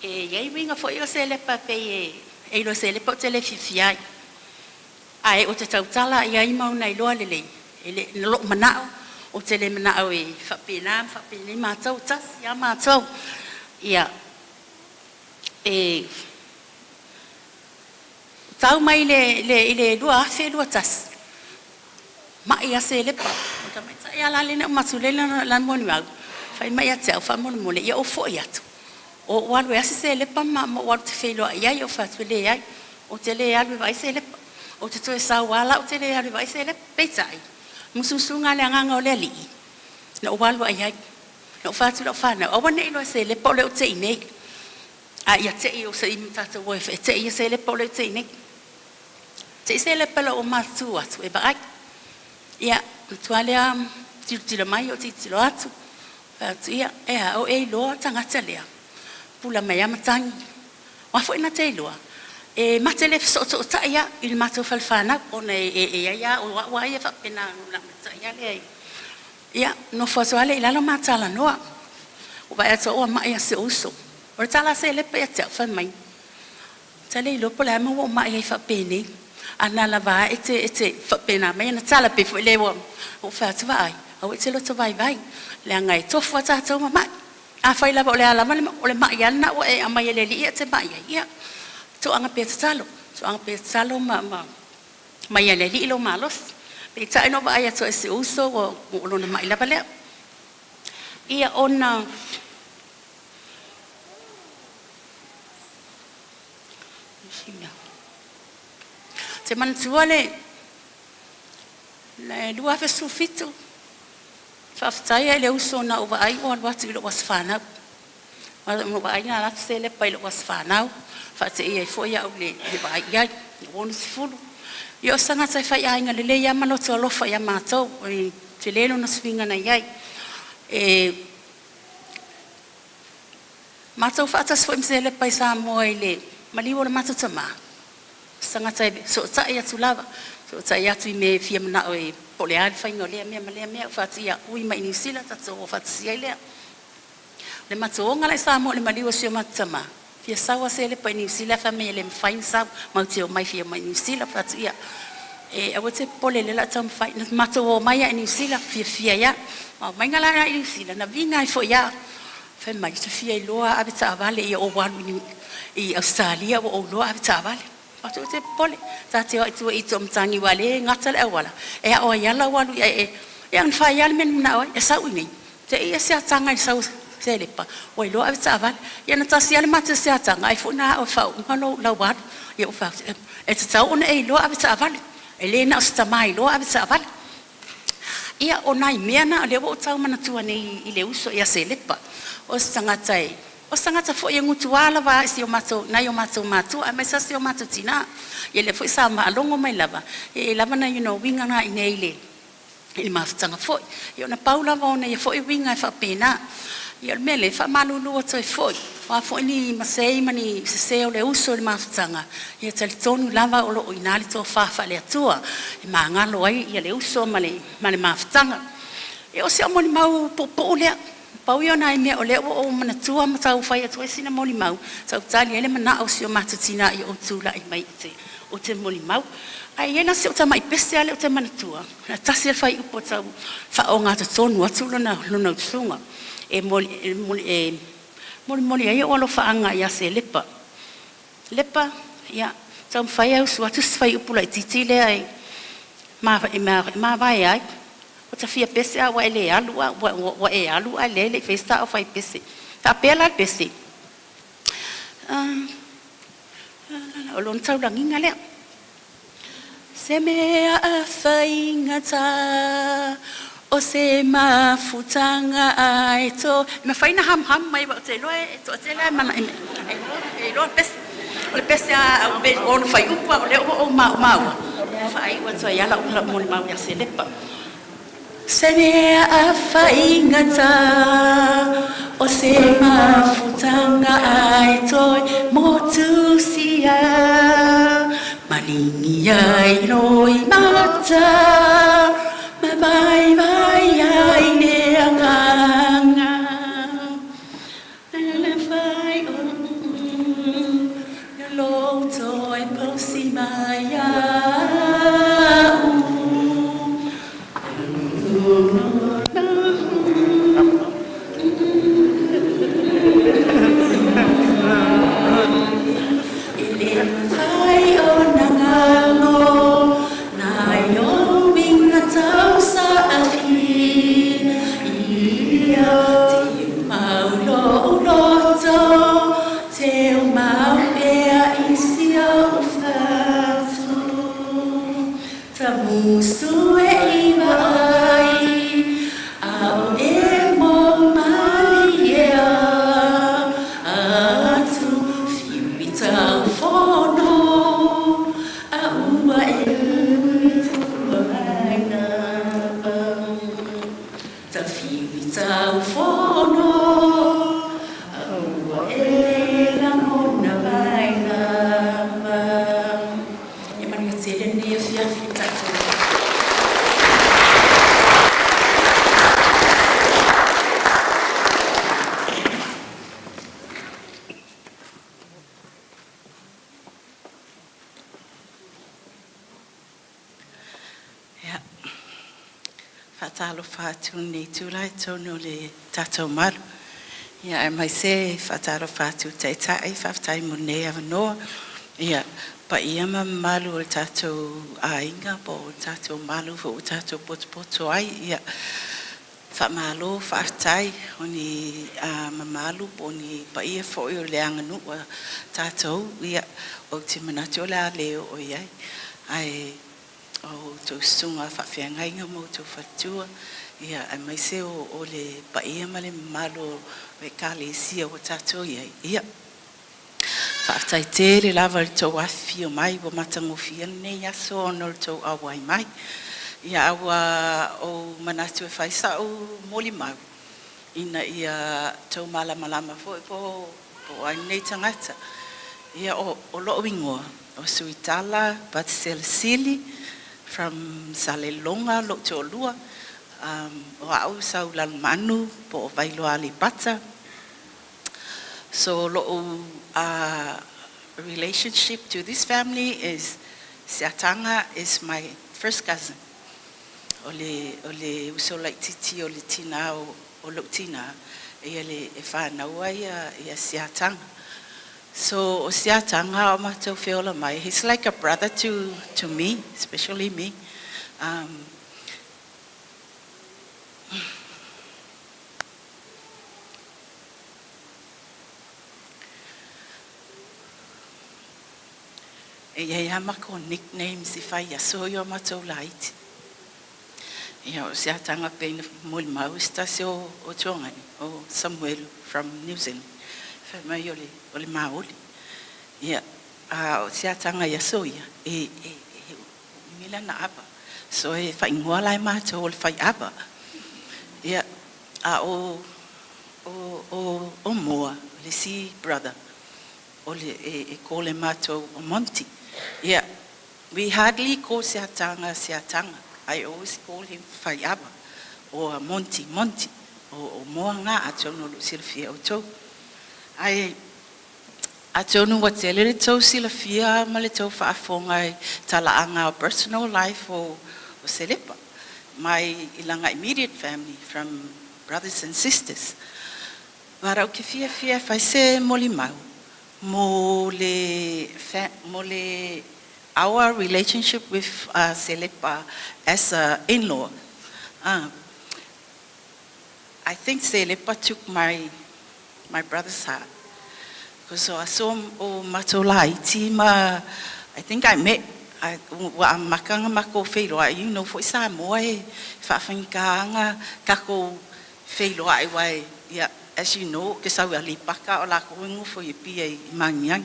yai winga foi o Selepa pe e lo Selepa tele fifiai ai o te tautala ia I mau nei loa lele ele lo manao o tele manao e fa pena matau tas ia matau ia tau mai le dua fe dua tas ma ia Selepa o ta mai ia la le na masulela la moni ma fai mai ia tau fa moni mole ia o fo ia tu o walu ia Selepa ma o te fe lo ia o fa tu le ia o te le ia vai Selepa o te toe sa wala o te le ia vai Selepa petai mususunga le nganga o le li no walu ia no fa tu lo fa na o wane lo Selepa o le o te nei a ia te I o se imita te wo fe te ia Selepa o le te nei te Selepa lo o matu atu e ba ia tuale tila mai o tilo atu ia o lo tangata lea pula mai amatangi wa foi na te loa matele so ta ia il mato falfana ona ia o wa ia fa pena na ia le ia no fasuale ila lo matala noa o vai ato o mai se uso o tala Selepa ia te fa mai tale lo pula mo mai ia fa pene ana la va ete fa pena mai na tala pe foi le o fa tu vai o te lo tu vai le ngai to fa ta to ma a fai la le ala o le mai ana o e mai le li te mai ia to anga pe talo ma mai le li lo malos pe ta no vai to ese uso o lo na mai la vale ia ona te man tuale le dua fe sufitu fa ftai le uso na o vai o watu lo was fana mo vai na la Selepa lo was fana fa te ia fo ia o le vai ia o sifulu yo sanga sai fa ia nga le ia malo to lo fa ia mato te le no swinga na ia mato fa ta so Selepa sa mo ile maliwo mato tama sanga tai so ta ia tu lava so ta ia tu me fia na o pole al fa ngo le me fa tia ui mai ni sila ta so fa tia le le mato ngala sa mo le maliwo sio matama fia sawa Selepa ni sila fa me le fine sa ma tio mai fia mai ni sila fa tia a wote pole le la tam fa mato o mai ni sila fia ya ma mai ngala ni sila na vinga fo ya fa mai tu fia loa abita vale e o walu ni I Australia o loa abita vale Atu te pole ta te o tu I tom tangi wale ngata le wala o yala walu Yang fai al men na e sau ngai. Te ia se atanga I sau Selepa. Oi lo ave tavan. Ia na tasi al mate se atanga ai funa o fau ngalo lawat. Ia o fau. E te tau ona e lo ave tavan. Elena sta mai lo ave tavan. Ia o nai mea na le o tau mana tua nei I le uso ia Selepa. O sangata e. O sangata fo ia ngutu ala va si o mato na o mato mato a mai sa si o mato tina. Ia le fo sa ma longo mai lava. E lava na winga na nei le. Ele mafutanga foi. Ia na Paula va ona ia foi winga fa pena. Ia mele fa malulu o toi foi. Wa foi ni masei mani se o le uso le mafutanga. Ia tali tonu lava o lo inali to fa le atua. E mangalo ai ia le uso male mafutanga. E o se amoni mau popo le pau ia na me o le o mana tua matau fai atu sina moli mau. Sau tali ele mana o se o matatina I o tula I mai te o te moli mau. Ai ena se o ta mai pese ale o te mana tua. Na tasi al fai upo tau fa o ngata tonu atu lona usunga. E moli ai o alo fa anga ia Selepa. Lepa ia tau fai au su atu fai upo lai titile ai ma vai ai. O ta fia pese a wa ele alu wa e alu a le festa o fai pese. Ta pela pese. O lon tau langinga lea. Se mea a whaingata o se mafutanga ai to. Me whaina ham mai wa te loe to te loe mana e loe pese. O le pese a o le whai upa o le o maua. Whai wa to iala o la moni mau ia Selepa. Se mea a whaingata o se mafutanga ai to motu sia. Malingi ai roi mata, ma vai ai ne anganga. Le fai lo toi posi mai Fatalo fatu nei tulai tono le tato maru. Ia mai se fatalo fatu te tai fatai mone avanoa. Ia pa ia malu le tato ainga po tato malu fo tato poto ai ia fa malo fatai oni mamalu poni pa ia fo o le anganu tato ia o te manato la le o ia ai o to sunga fa fianga mo to fatua ia mai se o le paia male malo ve kale sia o tato ia fa tai te le lava to afi o mai o matango fia ne ya so no to awai mai ia awa o manatu fa sa o moli mau ina ia to mala malama po ai nei tangata ia o lo wingoa o suitala but sili from Salelonga lo to lua o au sau lan manu po vailo ali pata so lo relationship to this family is Siatanga is my first cousin ole uso like titi ole tina o lo tina ele e fa na ia Siatanga so Siatanga o mato feola mai he's like a brother to me especially me E ia mako nickname si fai a soyo matou laiti. Ia o se atanga peina Moimoi stasi o tongani, o Samuelu from New Zealand. Fai mai ole maoli. Ia o se atanga ia soya mila na apa. So e fai ngoa lai matou ole fai apa. Ia o moa, le si brother. Ole e kole matou o Monty. Yeah, we hardly call Siatanga. I always call him Fayaba or Monty, or Moanga Atono Silfia Oto. I don't know what's a little Silfia, Malito Fafonga, Talaanga, personal life or Selepa. My ilanga immediate family from brothers and sisters. But okay, if I say Molimau. Our relationship with Selepa as an in-law. I think Selepa took my brother's heart. Because I saw Matolai Tima. I think I met Makanga Mako Feiloa. You know, for Samoa, Fafinkanga, Kako Feiloa. Yeah. As you know, because I will paka o la kuingu for your PA mangyang.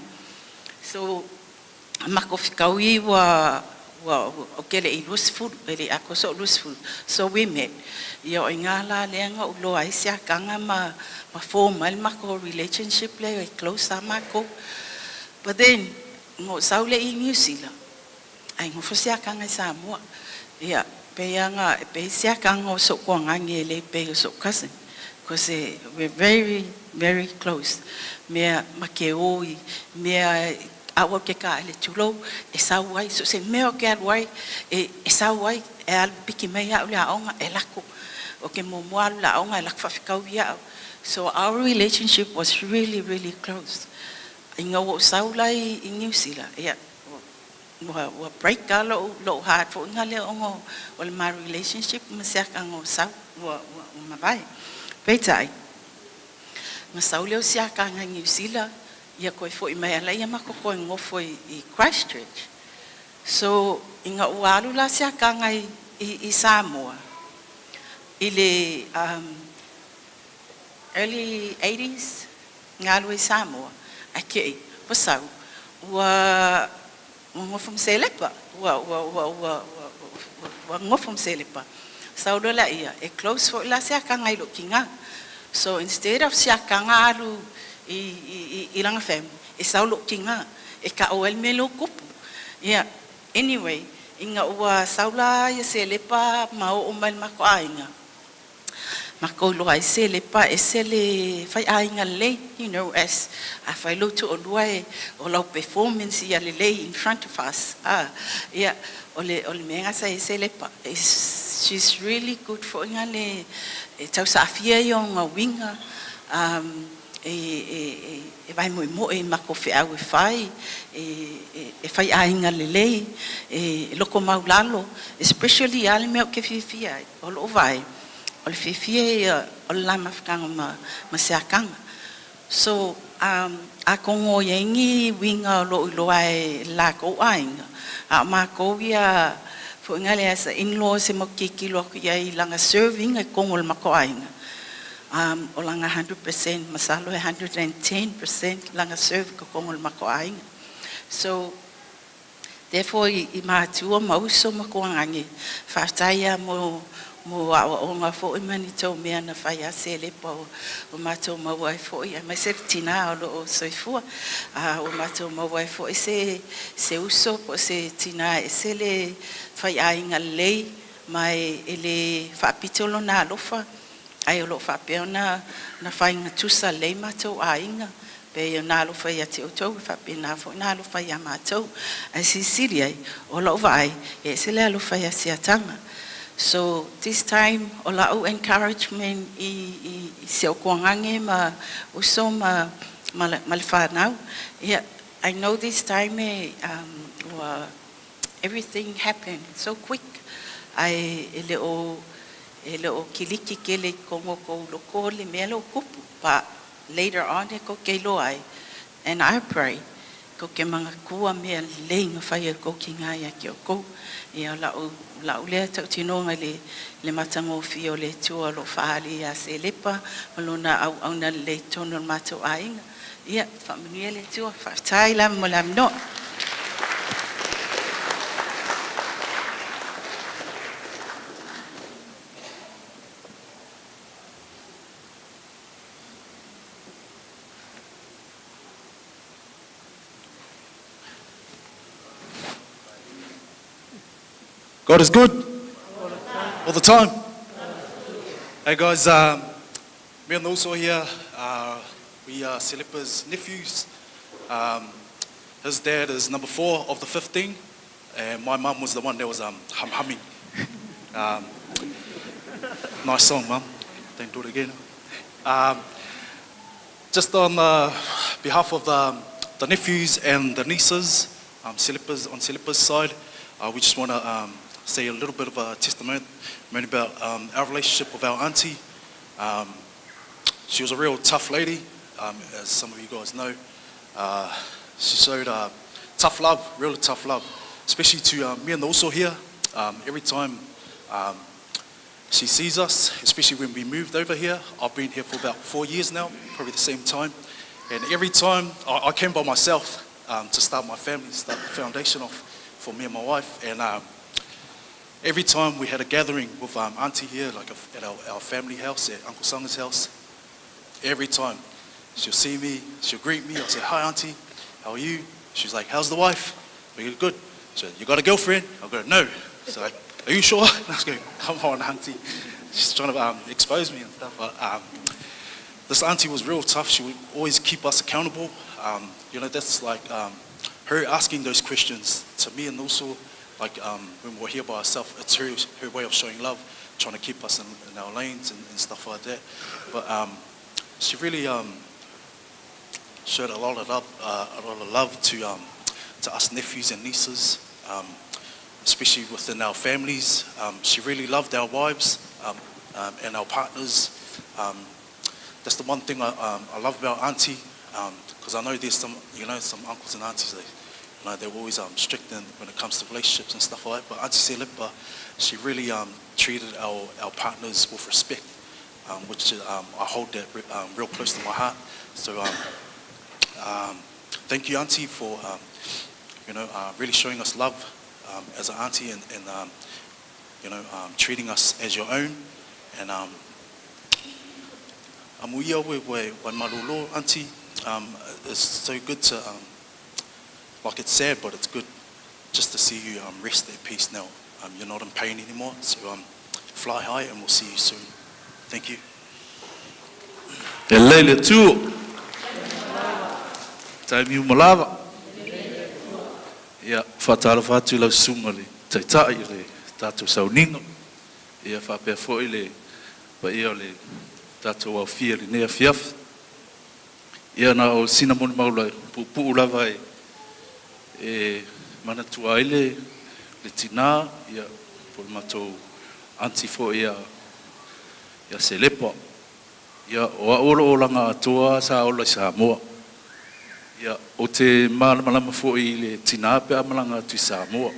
So, makofikawi wa okele useful, very akoso useful. So we met. Yo ingala lenga ulo aisia kanga ma formal mako relationship le close mako. But then ngo saule I New Zealand. Ai ngo fosia kanga Samoa. Yeah, peyanga pesia kanga so kwangangi le pe so cousin. Because we're very, very close. Mea makeoi, mea awa ke ka ele tulo, e sawai, so se meo ke alwai, e sawai, e al piki mea ule aonga e lako. O ke momoa ule aonga e lakfa fikau ia. So our relationship was really, really close. Inga wo saulai I New Zealand, yeah. Wa break ka lo hard for inga le ongo, wal my relationship, masiaka ngo sau, wa mabai. Peitai. Nga sauleo siaka nga New Zealand, ia koe fo I mea lai ama ko ngofo I Christchurch. So, inga ualu la siaka nga I Samoa. I le early 80s, ngalu I Samoa. Ake, pasau, wa ngofo Selepa, wa ngofo Selepa. Saudo la ia, e close for la siaka nga I lookinga. So instead of siaka nga alu ilang family, e sau lookinga, e ka oel melo kupu. Yeah, anyway, inga ua saula ia Selepa mau umal mako ainga. Mako loa I Selepa e sele fai ainga le, you know, as a fai lotu o luai o lau performance ia le in front of us. Yeah, ole menga sa I Selepa. She's really good for ngale tau sa afia yo nga winga e vai Moimoi mako fe au fai e fai ainga lele e loko maulalo especially ale me ke fifia o lo vai o le fifia o la mafkanga ma seakanga. So a kongo yengi winga lo ai la ko ainga a ma ko ia for ngale as in-law se mo kikilo ko ia langa serving e kongol mako ainga. O langa 100%, masalo 110% langa serve ko kongol mako ainga. So therefore I matua mauso mako angi. Fataya mo o nga fo imani to me na faya Selepa o mato mo wai fo ia mai se tina o soifua o mato mo wai fo se uso po se tina se le faya inga lei mai ele fa pitolo na lofa ai lo fa peona na fa inga tusa lei mato ainga pe na lo fa ia te o fa pe na fo na lo fa ia mato ai Sicilia o lo vai e se le lo fa ia siatanga. So this time, ola o encouragement I se o kuangange ma uso ma malfanau. Yeah, I know this time everything happened so quick. Ele o kiliki kele kongo ko loko le melo kupu, but later on ko kelo ai, and I pray ko ke manga kua mea leinga whai ko ki ngāia ki o kou. Ia lau lea tau tino ngai le matango fi o le tua lo whaali a Selepa, malona au na le tono mato ainga. Ia, whamanuia le tua, whaftai la mo la mno. God is good all the time. Hey guys, me and also here, we are Selepa's nephews. His dad is number 4 of the 15, and my mum was the one that was humming. Nice song, mum. Don't do it again. Just on behalf of the nephews and the nieces, on Selepa's side, we just want to say a little bit of a testimony about our relationship with our auntie. She was a real tough lady, as some of you guys know. She showed tough love, really tough love, especially to me and also here. Every time she sees us, especially when we moved over here. I've been here for about 4 years now, probably the same time. And every time I came by myself to start my family, start the foundation off for me and my wife. And every time we had a gathering with auntie here, like at our family house, at Uncle Sanga's house, every time she'll see me, she'll greet me. I'll say, "Hi auntie, how are you?" She's like, "How's the wife?" "We're good." So, "You got a girlfriend?" I'll go, "No." So like, "Are you sure?" I was going, "Come on auntie." She's trying to expose me and stuff. But this auntie was real tough. She would always keep us accountable. That's like her asking those questions to me, and also like when we're here by ourselves, it's her way of showing love, trying to keep us in our lanes and stuff like that. But she really showed a lot of love to us nephews and nieces, especially within our families. She really loved our wives and our partners. That's the one thing I love about auntie, because I know there's some uncles and aunties they're always strict when it comes to relationships and stuff like that. But Auntie Selepa, she really treated our partners with respect, which I hold that real close to my heart. So thank you, Auntie, for really showing us love as an auntie and treating us as your own. And amuia we malolo, Auntie. It's so good to like, it's sad, but it's good just to see you rest at peace now. You're not in pain anymore, so fly high and we'll see you soon. Thank you. Latu. Time you malava. Yeah, fatala fatu la sumali. Tai le tatu sauningo. Yeah, fa pe fo ile ba ia le tatu wa fia ne fiaf. Yeah, na o sinamon maula pu lava mana tua ile le tina ia por matou anti fo ia Selepa ia o langa tua sa o la Samoa ia o te malama fo ile tina pe malanga tu Samoa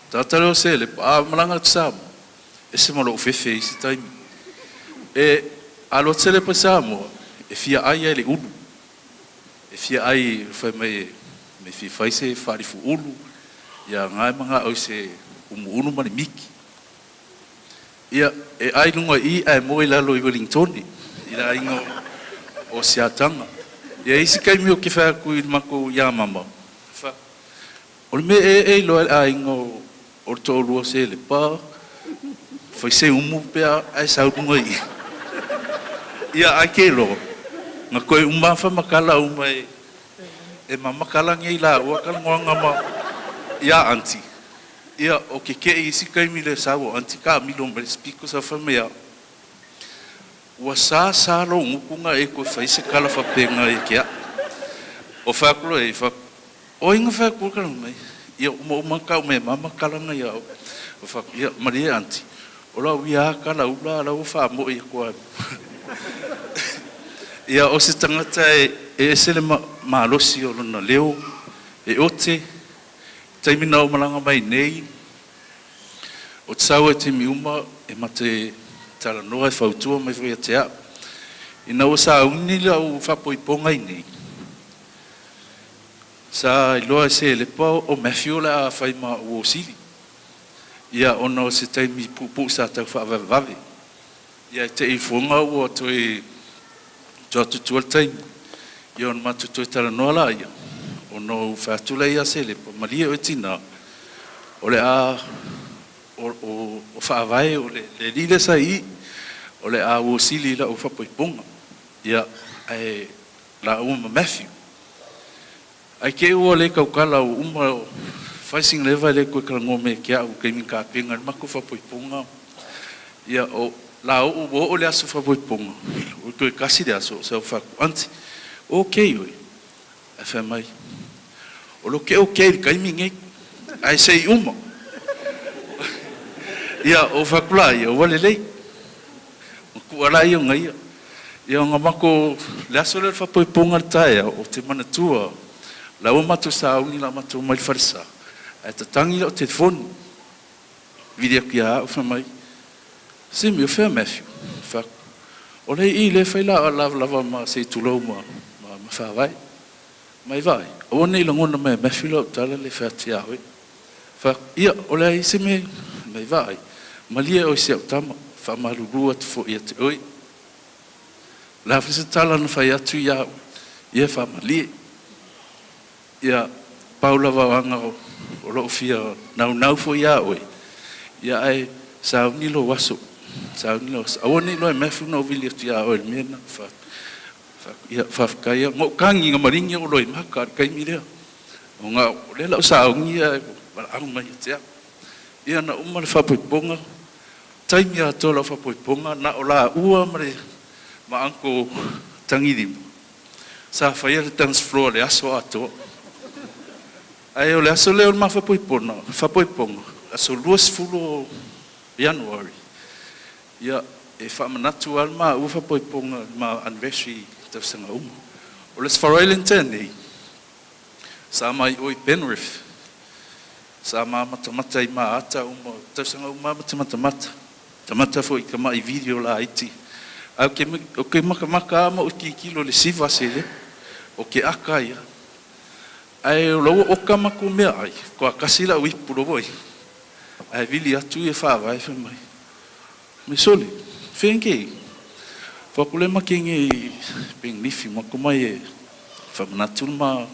tatalo Selepa malanga tu Samoa ese malo fefe ese time alo Selepa Samoa fia ai ele ulu fia ai foi mai me fi faise fari fu ulu ya ngai manga o se unu mani miki ia ai lunga ai mo ila lo i Wellington ila ingo o siatanga ia isi kai mi o ke fa ku mako ya mama fa o me lo ai ingo o to lo Selepa foi se pe ai sa lunga ia ai ke lo ngako umma fa makala umai mama kala ngai la o kala ngonga ma ia auntie ia o ke isi kai mi le sawo auntie ka mi lo me speak sa famia wa sa lo ngukunga ko fa se kala fa penga kia o fa klo fa o inga fa ko kala mai ia mo ka me mama kala ngai o fa ia maria auntie o la wia kala ula la o fa mo ko Ia o se tangata e sele malosi o lona leo e ote taimina o malanga mai nei o tsau e te miuma e mate tala noa e fautua mai fwea te a ina o sa unila o whapoiponga i nei sa iloa e Selepa o Matthew la a whaima o sili ia ona o se taimi pupu sa tau whaavavave ia te i whonga o toi Jotu tual taim, ia on matu toi tala noa la ia, o no whaatula ia Selepa, malia o tina, o le a, o whaavai, o le lile sa i, o le a o sili la o whapoiponga, ia ai la uma Matthew. Ai ke ua le kaukala o uma o whaising lewa le koe kalango me kia o keimi ka penga, mako whapoiponga, ia o la o le aso whapoiponga, o koe kasi le aso, sa o whaku anti, o kei oi, a wha mai, o lo ke o kei kaimi ngei, ai sei uma, ia o whakula ia, o wale lei, o kuara ia ngai ia o ngamako le aso le whapoiponga taia, o te mana tua, la o matu sa auni la matu mai wharisa, ai ta tangi o te telefonu, videa kia o wha mai, Simi o whea Matthew, whak. O le I le whaila a lava ma se tulou ma whawai. Mai vai. O nei langona me Matthew lau tala le whea te awe. Whak. Ia, o le I se me, mai vai. Malia o se au tama, whamarurua te fo ia te oi. La whisa tala na whai atu ia, ia whamalie. Ia, Paula wawanga o lo fia nau fo ia oi. Ia ai, sa ni lo waso. Sa ni lo awoni lo me fu no vili tu ya o mena fa kaya mo kangi ngamaringi o lo ma ka kai mi le o nga le la sa ngi ya ang mai te ia na umma fa poiponga taimi a to la fa poiponga na o la ua mare ma anko tangidi sa fa ia dance floor le aso ato ai o le aso le ma fa poiponga aso luas fulo January. Ia, e whamanatu alma ufa poiponga ma anniversary tau sanga umu. O les wharoilenten nei. Sa mai oi Penrith. Sa ma matamata I ma ata umu. Tau sanga umu matamata. Tamata fo I kama I video la iti. Au ke maka ama o ki kilo le siva se le. O ke aka ia. Ai o lau o kama ko mea ai. Ko a kasila ui puro voi. Ai vili atu e whaawai whi mai. Me soli, whenke. Whakule makinge ping nifi, mako mai e whamanatu ma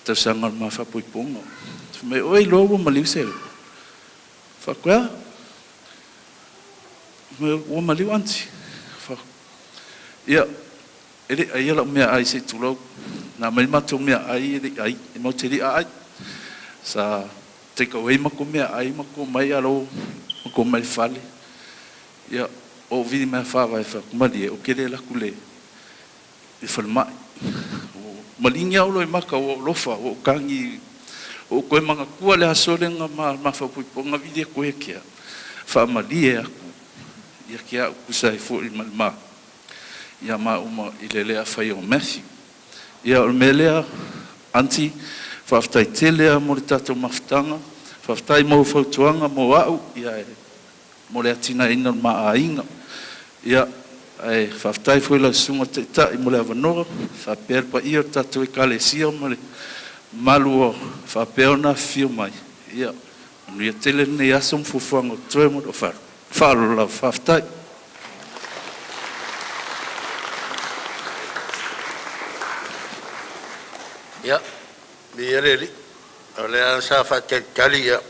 tau sangal ma whapoiponga. Me oi loa ma liu sere. Whakuea. Me ua ma liu anti. Ia, ere ai ala mea ai se tulau. Nā mai mato mea ai, ai, e mau te ria ai. Sa te kawai mako mea ai, mako mai alo, mako mai whale. Ia, o vini mea whawai whakumari e, o kere laku le, e whalemai. Malingi aulo e maka o lofa, o kangi, o koe manga kua le hasorenga ma whapuiponga vidi e koe kia. Whaamali e aku, ia kia kusa e fōi malima. Ia ma uma I le lea whai o Matthew. Ia o me lea, anti, whaftai te lea mo le tatou mawhitanga, whaftai mo whautuanga mo au, ia e, mo le atina ina ma a inga. Ia, e, whaftai whuila sunga te ta I mo le avanoa, whapea pa ia tatou e kalesia mo le malu o whapea na whio mai. Ia, anu ia tele nei asom fufuanga toe mo do wharu. Wharu la whaftai. Ia, mi ereli. O le ansa whakekali ia.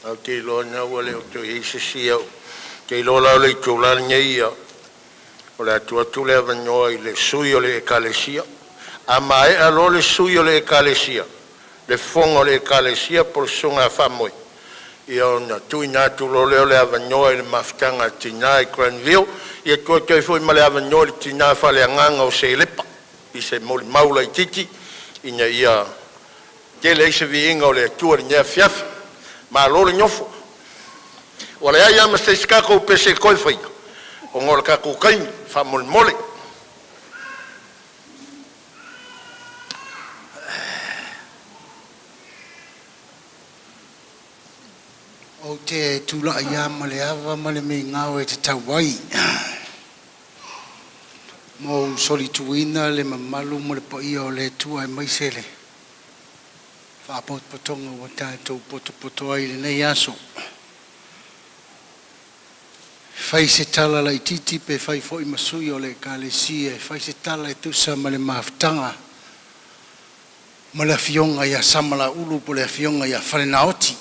Au te ilo na ua leo to Iisisi au. Te ilo lau le tūlani ngai ia. O le atua tule avanyoa I le sui o le ekalesia. A mae alo le sui o le ekalesia. Le fongo le ekalesia por sunga whamoi. Ia o na tui nā tulo leo le avanyoa I le mafutanga tina I Granville. Ia koe koe fui ma le avanyoa le tina whale anganga o Selepa. I se moli maula I titi. Ina ia ke le se viinga o le atua rinea fiafi. Ma alo le nyofo. O le aia ma se skako pese koe whaia. O ngora kako kaimi, whamole mole. te tula ia ma le ava ma le mei ngau e te tauai. Mo soli tuina le mamalu mo le paia o le tua e maisele. Whapot potonga wa tātou poto ai le nei aso. Fai se tala la ititi pe fai foi masui o le kalesia. Fai se tala e tusa ma le maftanga. Ma le fionga ia samala ulu po le fionga ia wharenaoti.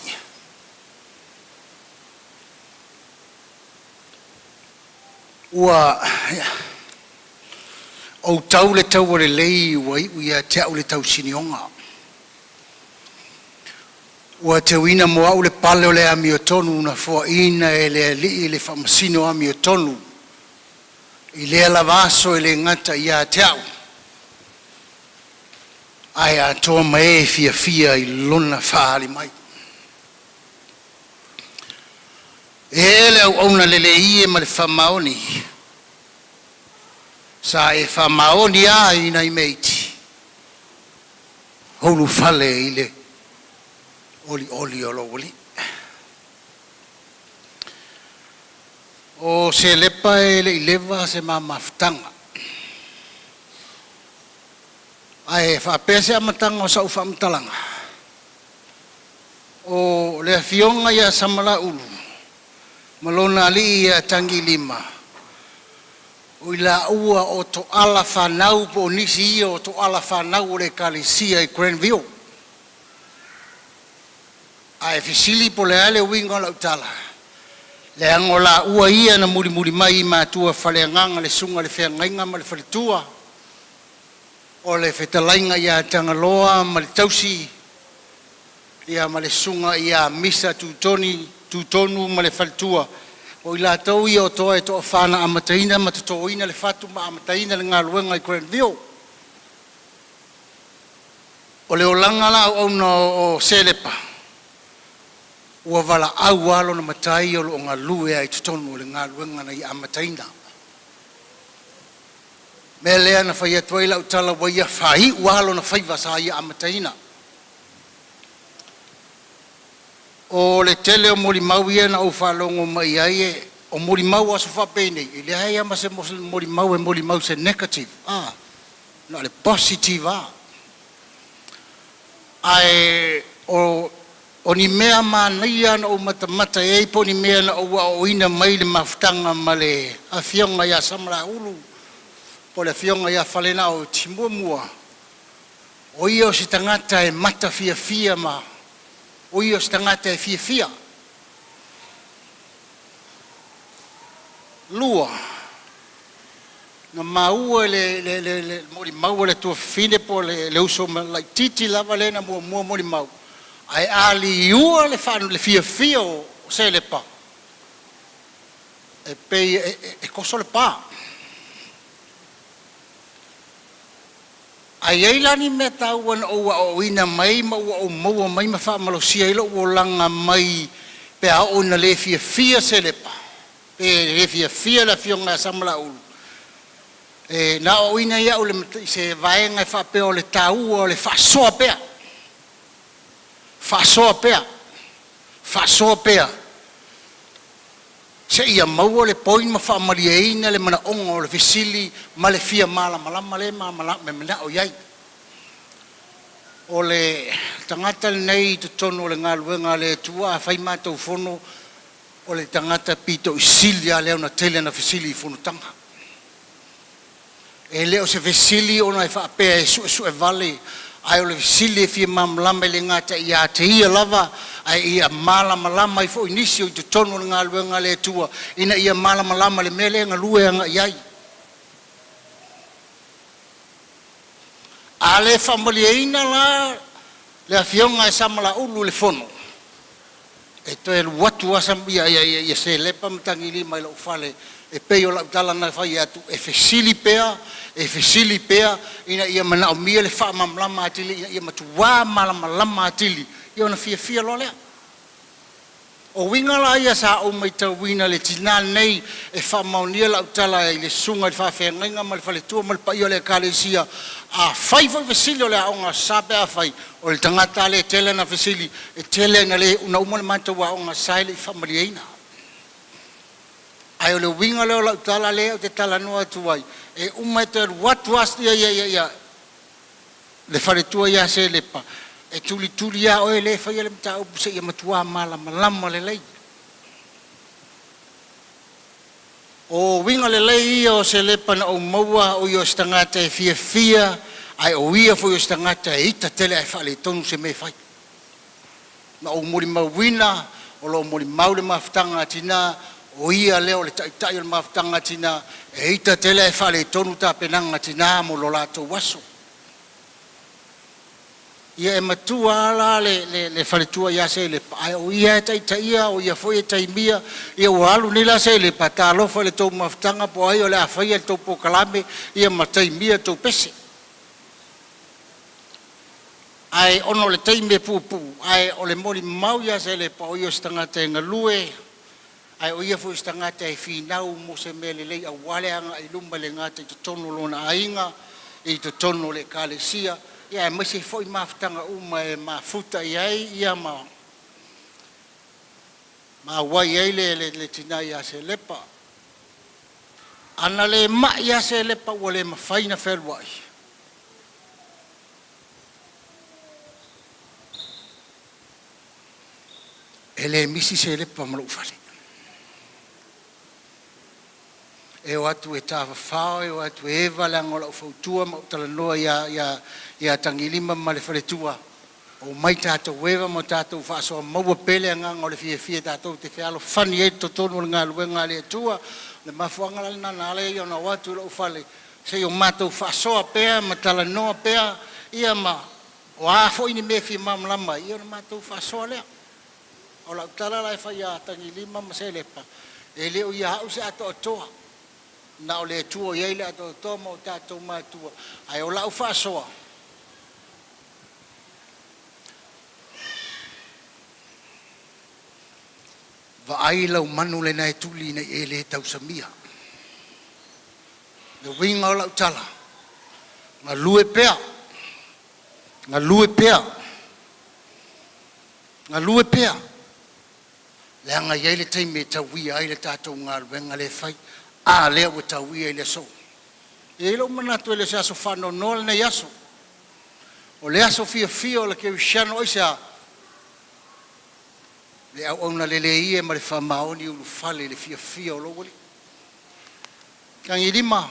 Ua o tau le tau o le lei wai ia te au le tau sinionga. Ua te wina mo au le pale o le ami o tonu na fua ina e le li le whamasino ami o tonu. I le ala vaso e le ngata ia te au. Ai a toa mai fia i lona whaari mai. E le au auna le ie ma le whamaoni. Sa e whamaoni a ina i meiti. Holu whale i le oli o lowoli. O Selepa e le ilewa se mamaftanga. Ai whapese amatanga o sau whamtalanga. O le fionga ia samala ulu. Malona li ia tangi lima. O ila ua o to ala whanau po nisi ia o to ala whanau le kalisia i Granville. Ai fisili po le ale winga la utala. Le angola ua ia na muri mai matua whaleanganga le sunga le whengainga ma le whaletua. O le whetalainga ia tangaloa ma le tausi. Ia ma le sunga ia misa tutonu ma le whaletua. O ila tau ia o toa e toa whana amataina ma tutoina le whatu ma amataina le ngā luenga i Granville. O le olanga la au na o Selepa. Ua wala au alo na matai o lo ngā lue ai tutonu o le ngā luenga na i amataina. Me lea na whai atuai lau tala waia whahi walo na whaiva sa i amataina. O le tele o mori mau ia na o whalongo mai ai e o mori mau aso whapene. I le hai ama se mori mau e mori mau se negative. Na le positive Ai o ni mea mānaia na o matamata e po ni mea na o ina mai le maftanga ma le a fionga ia samara ulu. Po le fionga ia whalena o timuamua. O ia o si tangata e mata fia ma. O ia o si tangata e fia. Lua. Na maua le mori mau le tua fine po le uso la titi lava le na mua mori mau. Ai ali ua le whanu le fia o Selepa. E pei e koso le pā. Ai eilani me tau an o ina mai ma o maua mai ma wha malosia ilo o langa mai pe a o na le fia Selepa. Pe le fia la fionga samala ulu. Na o ina ia o le se vaenga e wha pe o le tau o le wha soa pea. Whasoa pea. Se ia maua le poin ma whaamaria eina le mana onga o le fisili ma le fia malama le me mena o iai. O le tangata nei to tono o le ngā luenga le tua a whai mātou fono o le tangata pito i silia leo na tele na fisili i fono tanga. E leo se fisili o na e whaapea e su e vale ai o le fisili e fia mamlama le ngata i a te ia lava ai ia malama i fo inisi o i te tono ngā luenga le tua ina ia malama le mele ngā luenga iai. A le whamalia ina la le afionga e samala ulu le fono. E toi lu watu asam ia Selepa mtangi li mai la ufale e pei o la utala na whai atu e fisili pea ina ia mana o mia le wha mamlama atili ia matuwa malama atili ia ona fia lo lea O winga la ia sa o mai tau wina le tina nei e whamaunia la utala e le sunga le whawhenga ma le whaletua ma le pai o le kalesia a whai fai vesili o le aonga sape a whai o le tangata le tele na vesili e tele na le una umale mata wa aonga sai le whamari eina ai o le winga leo la utala le o te tala noa tuai e umai te watu asti ia le whaletua ia Selepa e tuli ia o e le whai le mta upu se ia matua malama le lei. O winga le lei ia o Selepa na o maua o i o stangata e fia ai o ia fo i o stangata e ita tele ai whale tonu se me whai. Na o mori mawina o lo mori maule mawhtanga tina o ia leo le tai o le mawhtanga tina e ita tele ai whale tonu ta penanga tina mo lo lato waso. Ia e matua ala le whaletua ia Selepa. Ai o ia e taitaia, o ia foi e taimia, ia o alu nila Selepa, ta alofa le tau mawhtanga po ai o le awhaia le tau pokalame, ia ma taimia tau pese. Ai ono le taime pupu, ai o le mori mau ia Selepa, o ia stangata e ngalue, ai o ia foi stangata e whinau mo se mele lei a waleanga i lumba le ngata i to tono lona ainga, i to tono le kalesia, ia mai se foi mafutanga uma e mafuta ia ma wai ai le tina ia Selepa ana le ma ia Selepa o le mawhaina wherwai e le misi Selepa ma lau whale e o atu e tawa whao, e o atu e ewa lango lau whautua, ma utala noa ia tangilima ma le whaletua. O mai tātou ewa mo tātou whaasoa maua pele ngang o le fia tātou te whialo whani e to tonu ngā luenga le atua, le mafuanga la nana ale i ona watu lau whale, se o mātou whaasoa pea, ma tala noa pea, ia ma, o afo ini me fia mamlama, i ona mātou whaasoa lea. O lau tala lai whai a tangilima ma Selepa, e leo ia hau se ato atoa. Na o le tuo iei le ato toma o tātou mātua. Ai o lau whaasoa. Wa ai lau manu le nai tuli nei e le tau samia. Le winga o lau tala. Nga lue pea. Nga lue pea. Nga lue pea. Le anga iei le teime tau wia ai le tātou ngā luenga le whai. A lea o tau ia i le so. E ilo manatu e le se aso whano noa nei aso. O le aso fia o le keu shano oisea. Le au auna le ie ma le whamaoni ulu whale le fia o lowoli. Kangi lima.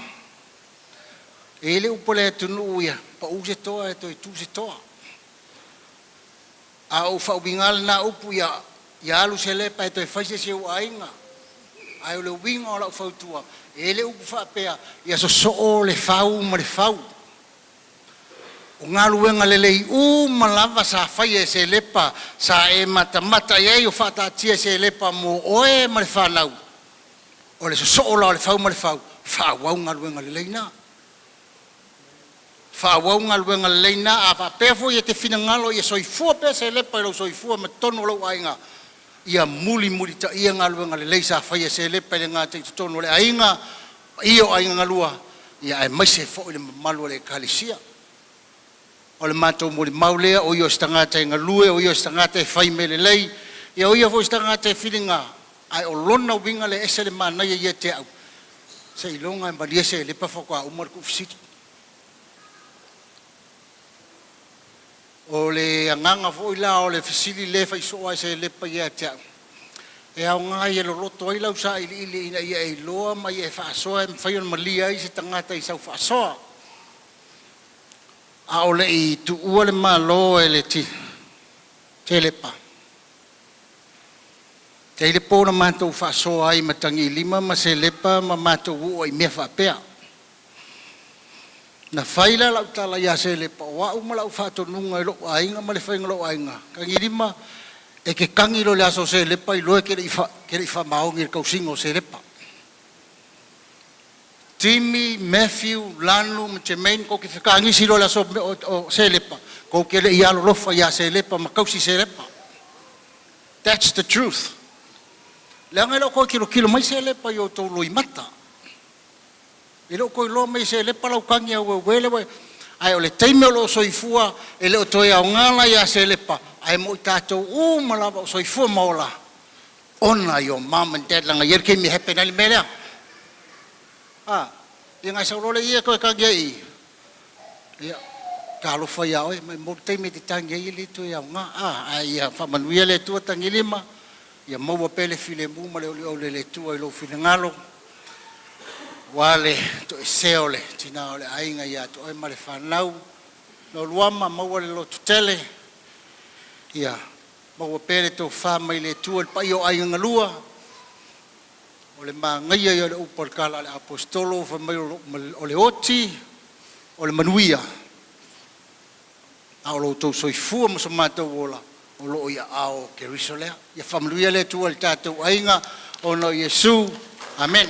E le upole tunu ia. Pa use toa e toi tu se toa. A o whaubingal na upu ia. Ia alu Selepa e toi whaise se u ainga. Ai o le winga o lau whautua, e le upu whapea, ia so o le whau ma le whau. O ngā luenga le lei malawa sa whai e Selepa, sa e mata iei o whatatia Selepa mo oe ma le whanau. O le so o lau le whau ma le whau, whawau ngā luenga le lei nā. Whawau ngā luenga le lei nā, a whapea fo i te whina ngalo, ia soifua pea Selepa, i lau soifua ma tono lau ainga. Ia muli ta ia ngā luenga le leisa whaia Selepa le ngā te tono le ainga, ia o ainga ngalua, ia e maise fo i le malua le kalesia. O le mātou mori maulea, o ia o stangata e ngalue, o ia o stangata e whaime le lei, ia o ia fo stangata e whiringa, ai o lona winga le ese le mānaia ia te au. Se ilonga e maria Selepa whakua umar kufisiki. O le anganga fo ila o le fisili le fa iso ai Selepa ia te au. E au ngā i e loroto ai lau sa ili ina ia e loa mai e whaasoa e mwhai on malia i se tangata i sau whaasoa. A o le i tu ua le malo e le ti. Selepa. Te ile pōna mātou whaasoa ai matangi lima ma Selepa ma mātou ua i mea whaapea. Na whaila lau tala ia Selepa, wa uma lau whātonunga i loo ainga, ma le whainga loo ainga. Kangi rima, e ke kangi lo le aso Selepa, i loe kere i whamaongi i kausingo Selepa. Timmy, Matthew, Lanu, Jermaine, ko ke whakangi si lo le aso o Selepa. Ko ke le i alo lofa ia Selepa, ma kausi Selepa. That's the truth. Le ngai lo ko kilo mai Selepa yo to loi mata. Ilo ko lo mai Selepa lo kangia wele we. Ai ole taime lo soifua ele o toe au ngala ya Selepa. Ai mo tatou malava soifua maola. Ona yo mom and dad langa yer ke mi happen ali mele. Inga sa role ia ko kangia I. Ya. Kalau faya oi mo taime te tangia I le to ya nga. Ai ya fa manuia le tu tangilima. Ya mau pele file mu male ole le tu ai lo file ngalo. Wale to seole tina ole ainga ya to ai male fanau no luama mau le lo tutele ya mau pele to fa mai le tu al paio ainga lua ole ma ngai ya le upor kala le apostolo fa mai ole oti ole manuia aulo to soifua mo somato wola olo ya ao ke risolea ya familia le tu al tato ainga ono Yesu amen.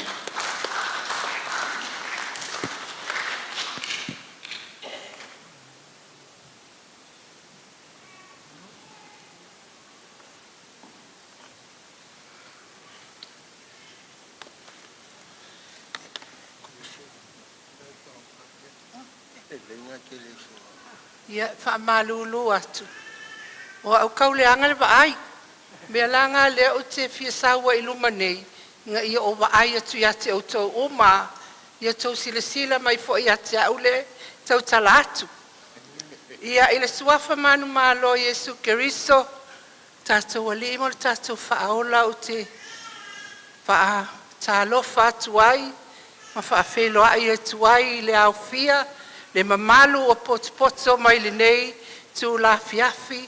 Ia whaamalulu atu. O au kauleanga le vaai. Mea langa le o te fiasawa I luma nei. Nga ia o vaai atu ia te autou o maa. Ia tau sila mai fo ia te aule tau tala atu. Ia ile suafa manu malo Yesu Keriso. Tātou alimo le tātou whaaola o te wha tālofa atu ai. Ma whaafeloa ai atu ai le au fia. Le mamalu o poto mai le nei tu la fiafi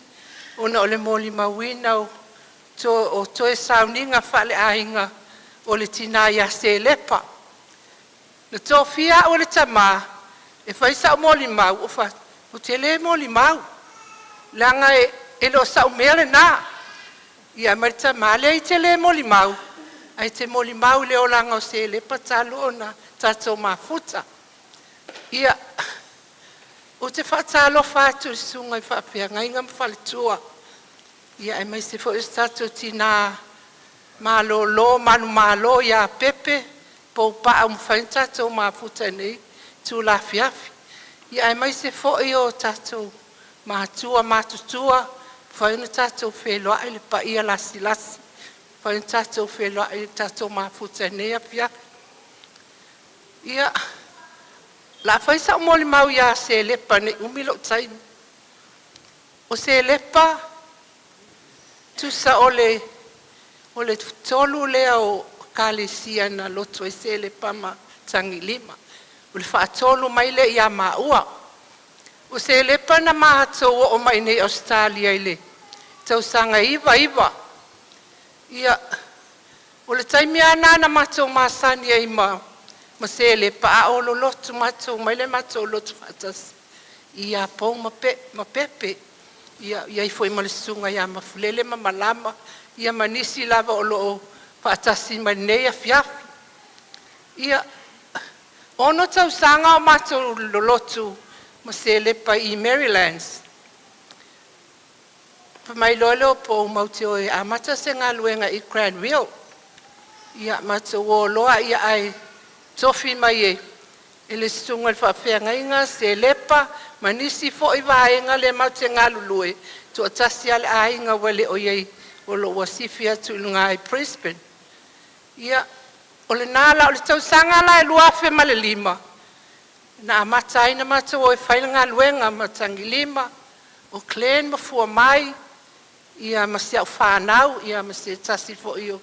ona o le moli mawina o toe sauninga whale ainga o le tina ia Selepa. Le tō fia o le tama e whaisa o moli mau o te le moli mau. Langa e lo sau mea le nā. Ia marita male I te le moli mau. Ai te moli mau le o langa o Selepa talo ona tato mafuta. Ia o te whaatalo whātu sunga I whapea ngai ngam whaletua. Ia e mai se fo istatu tina malo manu malo ia pepe po pa um whaintato mafuta nei tu la fiafi. Ia e mai se fo I o tato matua matutua whaina tato wheloa I le pa ia lasi. Whaina tato wheloa I tato mafuta nei a fiafi. Ia la faisa o moli mau ia Selepa ne umilo taim. O Selepa tu sa ole tolu lea o kalesia na loto e Selepa ma tangilima. O le whaatolu mai le ia maua. O Selepa na mahato o mai nei Australia ile. Tau sanga iwa. Ia o le taimi ana na mato masani ai ma Selepa a olo lotu mato mai le mato lotu fatas. Ia pau ma pepe. Ia I foi ma le sunga ia ma fulele ma malama. Ia manisi lava o loo fatasi ma nei a fiafi. Ia ono tau sanga o mato lotu ma Selepa I Marylands. Pa mai lolo po mauti o e amata se ngā luenga I Cranville. Ia mato o loa ia ai tofi mai e le sunga le whawhea ngainga Selepa manisi fo I vaenga le mau te ngā lulue tu atasi ale ainga wale o iei o lo wasifia tu ilunga I Brisbane. Ia o le nala o le tau sanga la e luafe ma le lima. Na amata aina mata o e whaila ngā luenga ma tangilima o Clan ma fua mai ia ma se au whanau ia ma se tasi fo io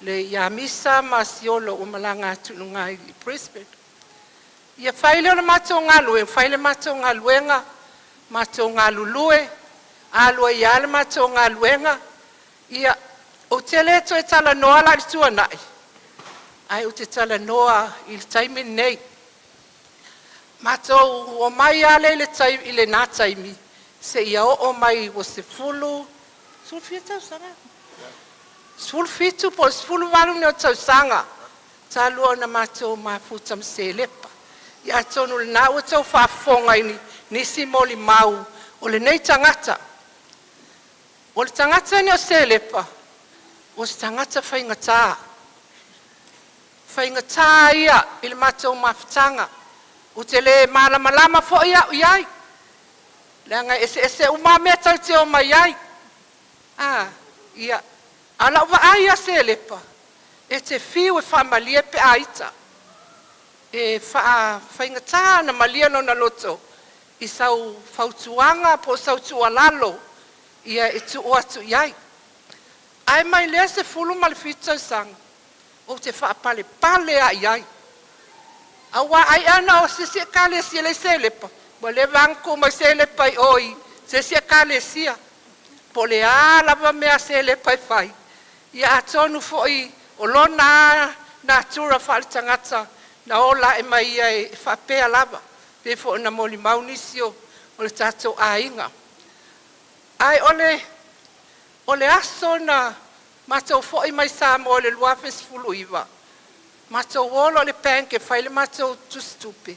le ia misa ma siolo o malanga tulunga I Brisbane. Ia whaile o na mato ngā lue, whaile mato ngā luenga, mato ngā lulue, alua ia le mato ngā luenga. Ia o te leto e tala noa la I tua nai. Ai o te tala noa I le taimi nei. Mato o mai ale I le taimi, I le nā taimi, se ia o mai o se fulu, sulfita sana. Sulfitu po fulu walu ne o tausanga. Talua na mato mafuta Selepa. Ia tonu le nā ua tau whaafonga ini nisi moli mau o le nei tangata. O le tangata ni o Selepa. o se tangata whaingatā. Whaingatā ia i le mātou mawhitanga. O te le malama fo ia iai. Langa ese uma mea tau te o mai ai. Ia. Ala uwa ai a Selepa. E te whiu e whamalia pe aita. E whaingatā na malia no na loto. I sau whautuanga po sau tualalo. Ia e tu o atu iai. Ai mai lea se fulu malifitau sang. O te whaapale pale a iai. Awa ai ana o se kale sia le Selepa. Mo le vanko mai Selepa i oi. Se kale sia. Po le alava mea Selepa i whai. Ia atonu foi o lona na tura whale tangata. Na ola e mai ia e whapea lava. Pe fo na moli maunisio o le tatou ainga. Ai ole aso na matou foi mai sa mo le lua fesfulu iwa. Matou olo le penke fai le matou tustupe.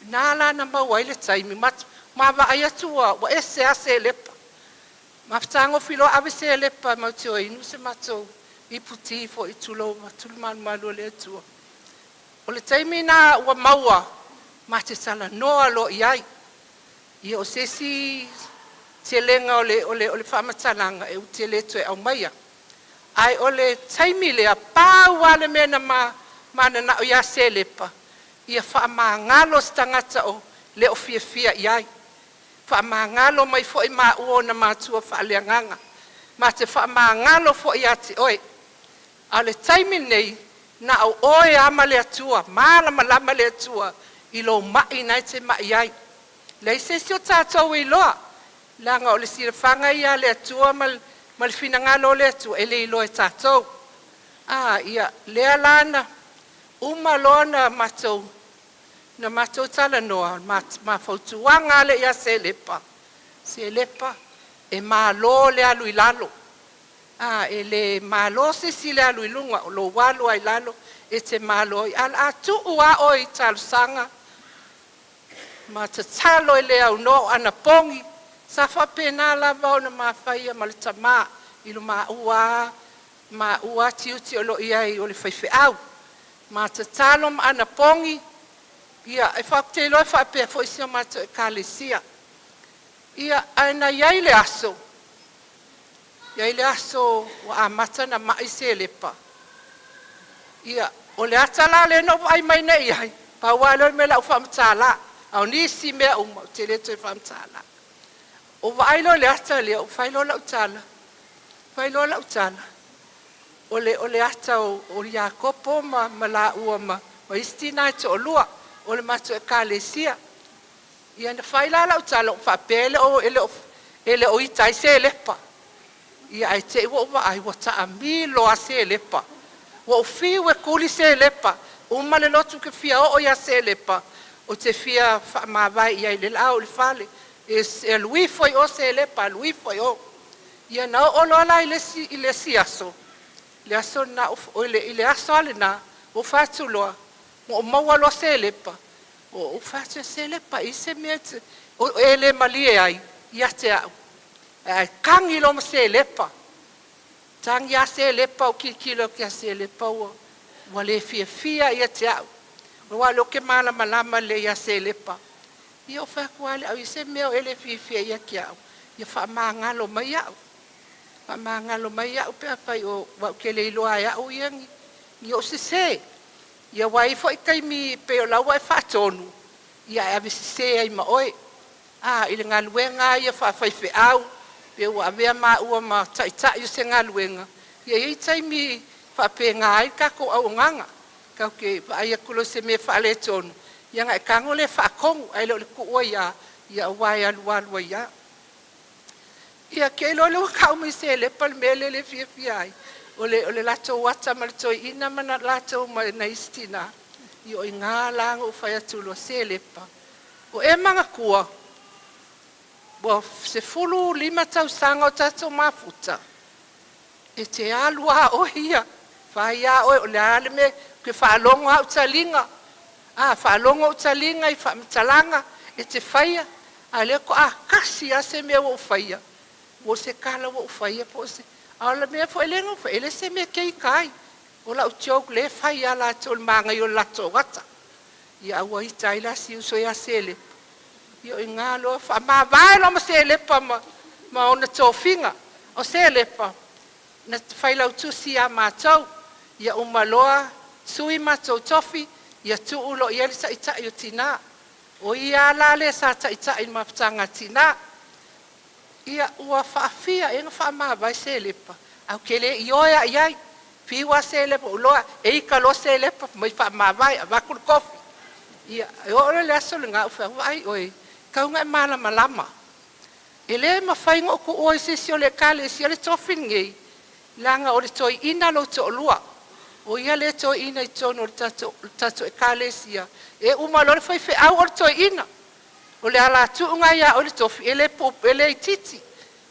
Nala na mawai le taimi ma va ai atua wa ese a Selepa. Ma ftango filo ave Selepa matou inu se matou i puti fo i tulo malu le atua. O le taimi na ua maua ma te sala noa lo iai. I o sesi te lenga o le whamatalanga e ute le tue au maia. Ai o le taimi lea pāua le mena mana na o ia Selepa. Ia whaamangalo stangata o le o fia iai. Whaamangalo mai fo i maa uo na mātua whaaleanganga. Ma te whaamangalo fo i ati oe. A le taimi nei na au oe ama le atua, malama le atua, i lo mai nai te mai ai. Lei se sio tātou i loa. Langa o le sirafanga ia le atua mal finangalo le atua, e le i loa e tātou. Ia lea lana, uma loa matou, na matou tala noa, ma fautuanga le ia Selepa. Selepa, e malo le alu i lalo. E le malo se si le alu i lunga, o lo walu ai lalo, e te malo i ala atu ua o i talusanga. Ma te talo i le au no ana pongi, sa whapena lava o na mawhaia ma le tamā, i lo ma ua tiuti o lo iai o le whaiwhi au. Ma te talo ma ana pongi, ia e whaptelo e whapea fo isi o mato e kālesia. Ia aina iai le aso. Iai le aso wa amata na mai Selepa. Ia o le atala le no ai mai nei iai. Pa walo me la u whamtala. Au nisi mea uma te le to e whamtala. O vailo le ata le o failo la utala. Failo la utala. O le ata o Iakopo ma la ua ma istina te o lua. O le mato e kālesia. Ia na faila la utala o whapele o ele o itai Selepa. Ia ai te iwa uwa ai wata a milo a Selepa. Wa o fiu e kuli Selepa. Uma le lotu ke fia o ia Selepa. O te fia mawai ia le lao le fale. E lui foi o Selepa, lui foi o. Ia na o lola i le siaso. Le aso na o le aso ale na o fatu loa. Mo o maua lo Selepa. O fatu Selepa i se mea te. O ele malie ai. Ia te au. Kangi lo ma Selepa. Tangi a Selepa o kilo ki a Selepa o. Wa le fia ia te au. Wa lo ke malama le ia Selepa. Ia o whakuale au i se mea ele fia ia ki au. Ia whaamangalo mai au. Whaamangalo mai au pia whai o wau ke le iloa ia au iangi. Ia o se. Ia wai fo i kaimi pe o lau ai whaatonu. Ia e avisi se ai ma oe. I le ngaluenga ia whawhaiwhi au. Pe ua avea ma ua ma taitai o se ngaluenga. Ia i taimi whapenga ai kako au nganga. Kau ke aia kulo se me whaale tonu. Ia ngai kango le whaakongu ai lo le kuua ia wai alualua ia. Ia ke lo le wakau mi Selepa le mele le fia ai. O le lato wata ma le toi ina mana lato ma na istina. I o ngā langa u whai atulo Selepa. O e manga kua. Bo se fulu 5 tausanga o tato mafuta. E te alua o hia. Whai a o le ale me ke whaalongo au talinga. Whaalongo au talinga i whaamtalanga. E te whaia. A le ko kasi a se mea o whaia. O se kala o whaia po se. Ala mea fo elenga fo ele se me kei kai. O la uchiok le fai ala tol manga yo la to wata. Ia awa i taila si uso ya sele. Ia i ngā loa fa ma vai lo ma sele pa ma ona tō finga. O sele pa. Na fai lau tusi a ma tau. Ia umaloa sui ma tō tofi. Ia tu ulo ia li sa ita yo tina. O ia la le sa ta ita in ma ptanga tina. Ia ua faafia e nga faama vai selepa. Au kele ioia iai. Fiwa selepa uloa e ika lo selepa mai faama vai a vakul kofi. Ia e ora le aso le ngā ufa vai oi. Kau ngai mala malama. E le mawhai ngō ku oi se sio le kale sio le tofin ngei. Langa o le toi ina lo to olua. O ia le toi ina i tono le tato e kale sia. E umalo le whai au o le toi ina. O le ala tuunga ia o le tofi, ele pop, ele titi.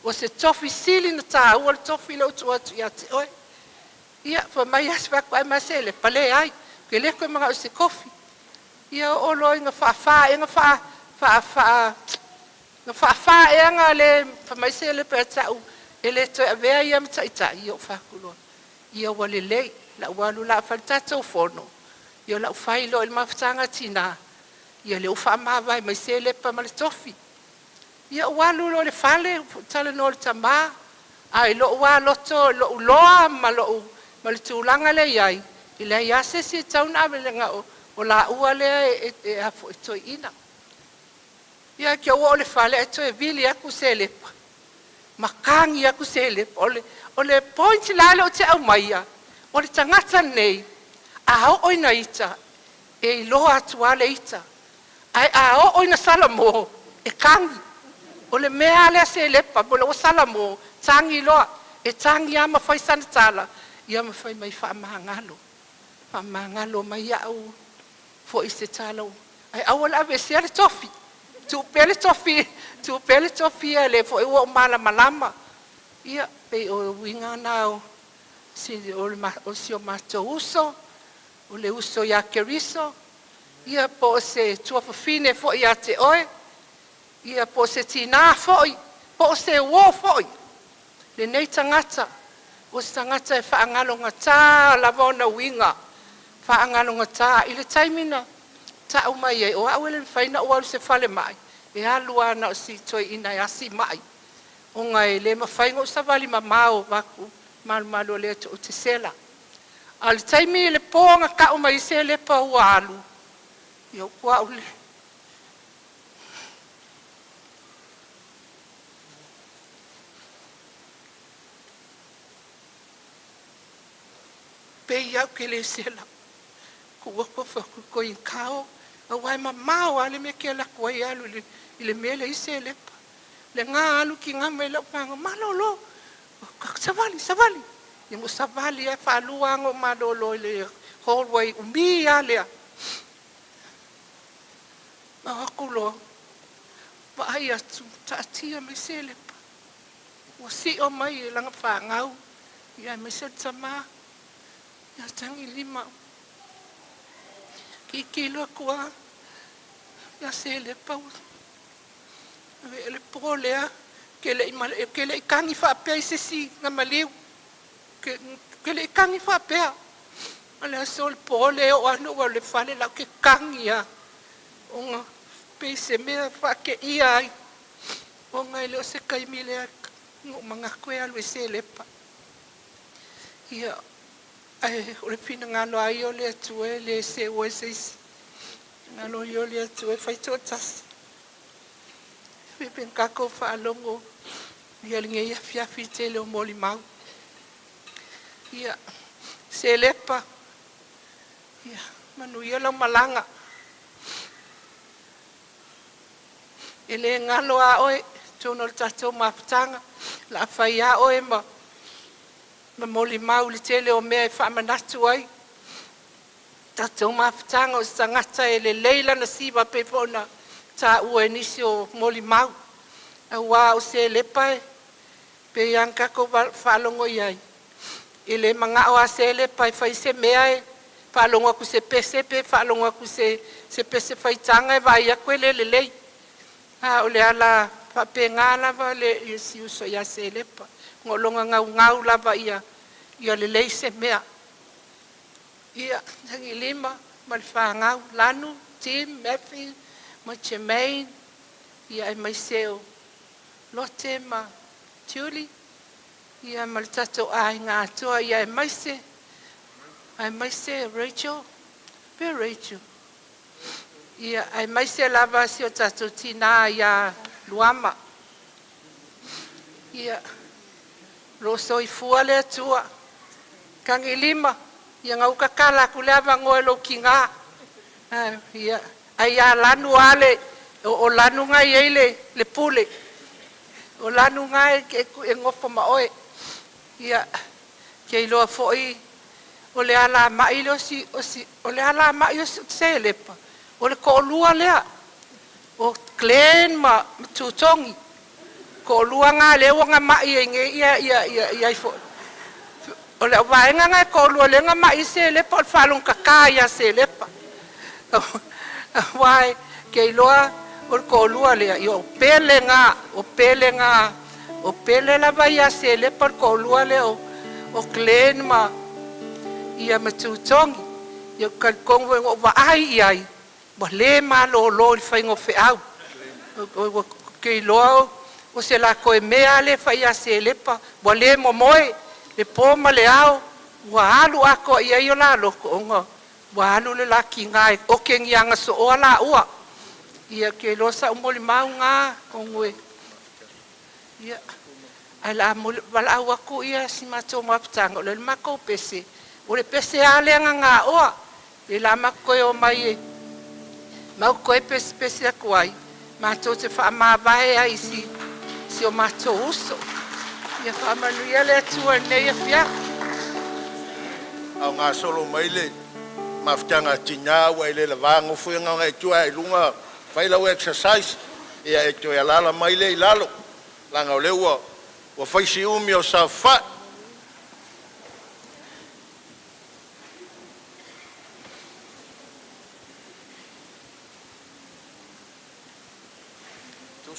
O se tofi sili na tā, o le tofi le utu atu ia te oe. Ia, fa mai aswa kwa e masele, pale ai, ke le koe mga o se kofi. Ia o lo inga wha, inga wha, inga le, fa mai sele pe tau, ele toi a vea ia mta ita, ia o whakuloa. Ia wale lei, la walu la whalitato fono. Ia la uwhailo il mawhtanga tina. Ia le ufa mawai mai Selepa ma le tofi. Ia walu lo le fale, tala no le tama. Ai lo wa loto, lo uloa ma le tūlanga le iai. I le iase si tauna le nga o la ua le e hafo e toi ina. Ia kia ua o le fale e toi vili aku Selepa. Makangi aku Selepa. O le point lale o te au maia. O le tangata nei. A o oina ita. E iloa atua le ita. Ai a o ina salamo e kangi o le mea le Selepa mo le o salamo tangi loa e tangi ama fai sanatala ia ma fai mai fa mangalo mai au fo i se talo ai au la ve se le tofi tu pele tofi le fo o mala malama ia pe o winga nao si o si o mato uso o le uso ya keriso ia po se tua fine fo ia te oe. Ia po se tina foi. Po se wo foi. Le nei tangata. O se tangata e whaangalo ngata la vona winga. Whaangalo ngata. I le taimina. Ta umai e o awele whaina o au se fale mai. E alua na o si toi ina e asi mai. O ngai le mawhaingo sa vali mamao waku. Malu le o te sela. A le taimi le poanga ka umai Selepa ua alu. Ia kua ule. Pei au ke le sela. Kua kua whakuko in kao. A wai mamao ale me ke la kua i alu le mele i Selepa. Le ngā alu ki ngā me lau panga. Malolo. Savali. Ia mo savali e whaaluango malolo le hallway umi alea. Akulo, vai atu, taatia me Selepa. Ua si o mai e langa whaangau. Ia me se tama. Ia tangi lima. Ki kilo kua. Ia Selepa. Ele polea. Ke le ikangi whaapea i sesi nga maliu. Ke le ikangi whaapea. Ale asol pole o anu wa le fale lau ke kangi ia. Onga pese mea whake ia ai. Onga ele o se kaimile ngō mga koe alu e Selepa. Ia, o le pina ngalo ai o le atue le se oe seisi. Ngalo i o le atue whaito tasi. Pepen kako whaalongo. Ia linge ia fiafi te leo moli mau. Ia, Selepa. Ia, manu ia lau malanga. Ele ngalo a oe, tono le tatou mawhatanga, la whai a oe ma moli mau li tele o mea e whaamanatu ai. Tatou mawhatanga o tangata e le leila na siwa pe pona ta ua nisi o moli mau. A wā o Selepa e, pe ianka ko whaalongo iai. Ele mga o a Selepa e whai se mea e, whaalongo aku se pese pe, whaalongo aku se pese whaitanga e vai a kwele le lei. O le ala papenga lava le Yesu so ya Selepa. Ngolonga ngau lava ia le leise mea. Ia tangi lima malwhangau Lanu, Tim, Matthew, ma Chemaine, ia ai maiseo Lotte ma Julie, ia maltato ai ngā atua, ia ai maise Rachel, pe Rachel. Ia ai maise lava si o tato tina ia luama. Ia roso i fuale atua, kangi lima, ia ngau kakala kuleva ngoe lo kinga. Ia ai a Lanu ale, o Lanu ngai eile le pule. O Lanu ngai e ngofo maoe. Ia kei loa foi, o le ala mai lo si, o le ala mai o Selepa. O le ko lua lea, o Glenn ma tutongi. Ko lua ngā lewa ngā mai e nge ia fo. O le vaenga ngai ko lua le ngā mai Selepa, o whalong kaka ia Selepa. Wai, kei loa, o ko lua lea, i o pele lava ia Selepa, o ko lua lea, o Glenn ma ia matutongi. Ia kalkongo o vaai iai. Wa le ma lo i whaingo whiau. Kei loa o se la koe mea le whaia Selepa. Wa le Moimoi, le pōma le au. Wa alu ako ia i o la loko onga. Wa alu le la ki ngai. O ke ngianga so o la ua. Ia kei loa sa umoli mau ngā ongwe. Ia. Ai la wala au ako ia si mato mapatanga. O le mako pese. O le pese ale ngā oa. Le la mako o mai e. Mau koe pesi a kuai, mātou te whaamāwae a isi, si o mātou uso. Ia whaamanuia le atua nei a whiaku. Au ngā solo maile, mawhitanga tina wa ile la vango fuenga ngai tua e lunga, whailau exercise, ia e tue alala maile i lalo. Langa o leua, wa whaisi umi o sa wha.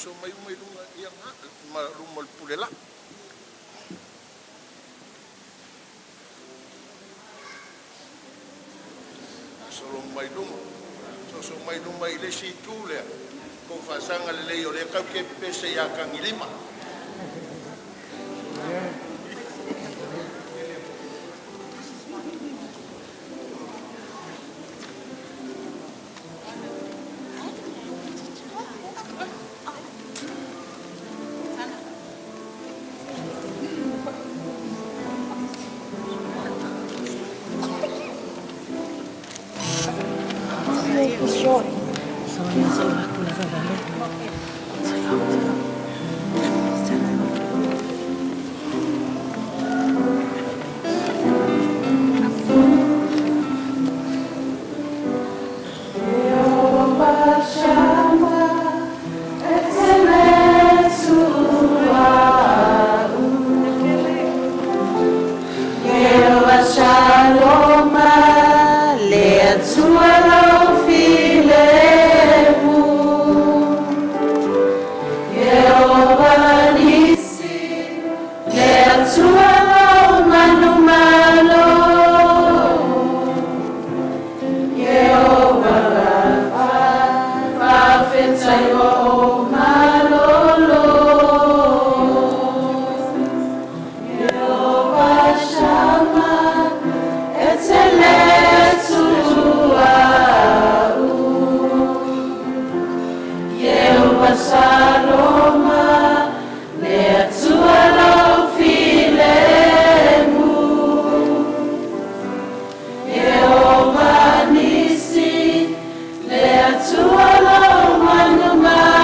So mai lunga ia ma rumol pulela so mai lunga ile si tule ko fasanga le o le ka ke pese ya kangilima Tua lo manu ma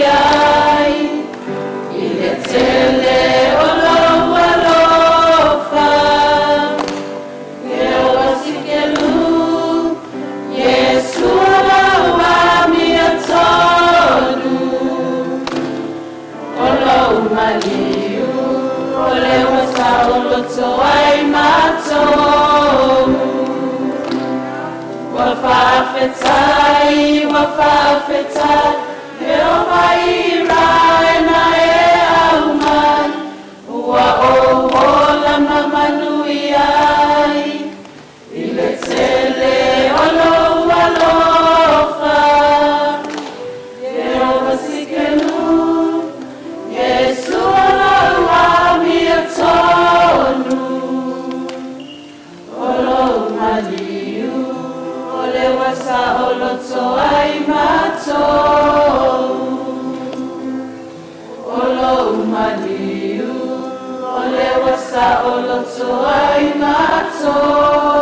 ai, i le tele o lau alofa, e o asikelu, Yesu lau ami atonu, o lau maliu, o le wasa o loto ai matou. Wafafetai, e o mai rai na e auman, ua o la mamanui ai, i le tele o lo alofa, e o vasikelu, Yesu o lo ami atonu, o lo maliu, le wasa o loto ai matou, o lo umaliu, o le wasa o loto ai matou.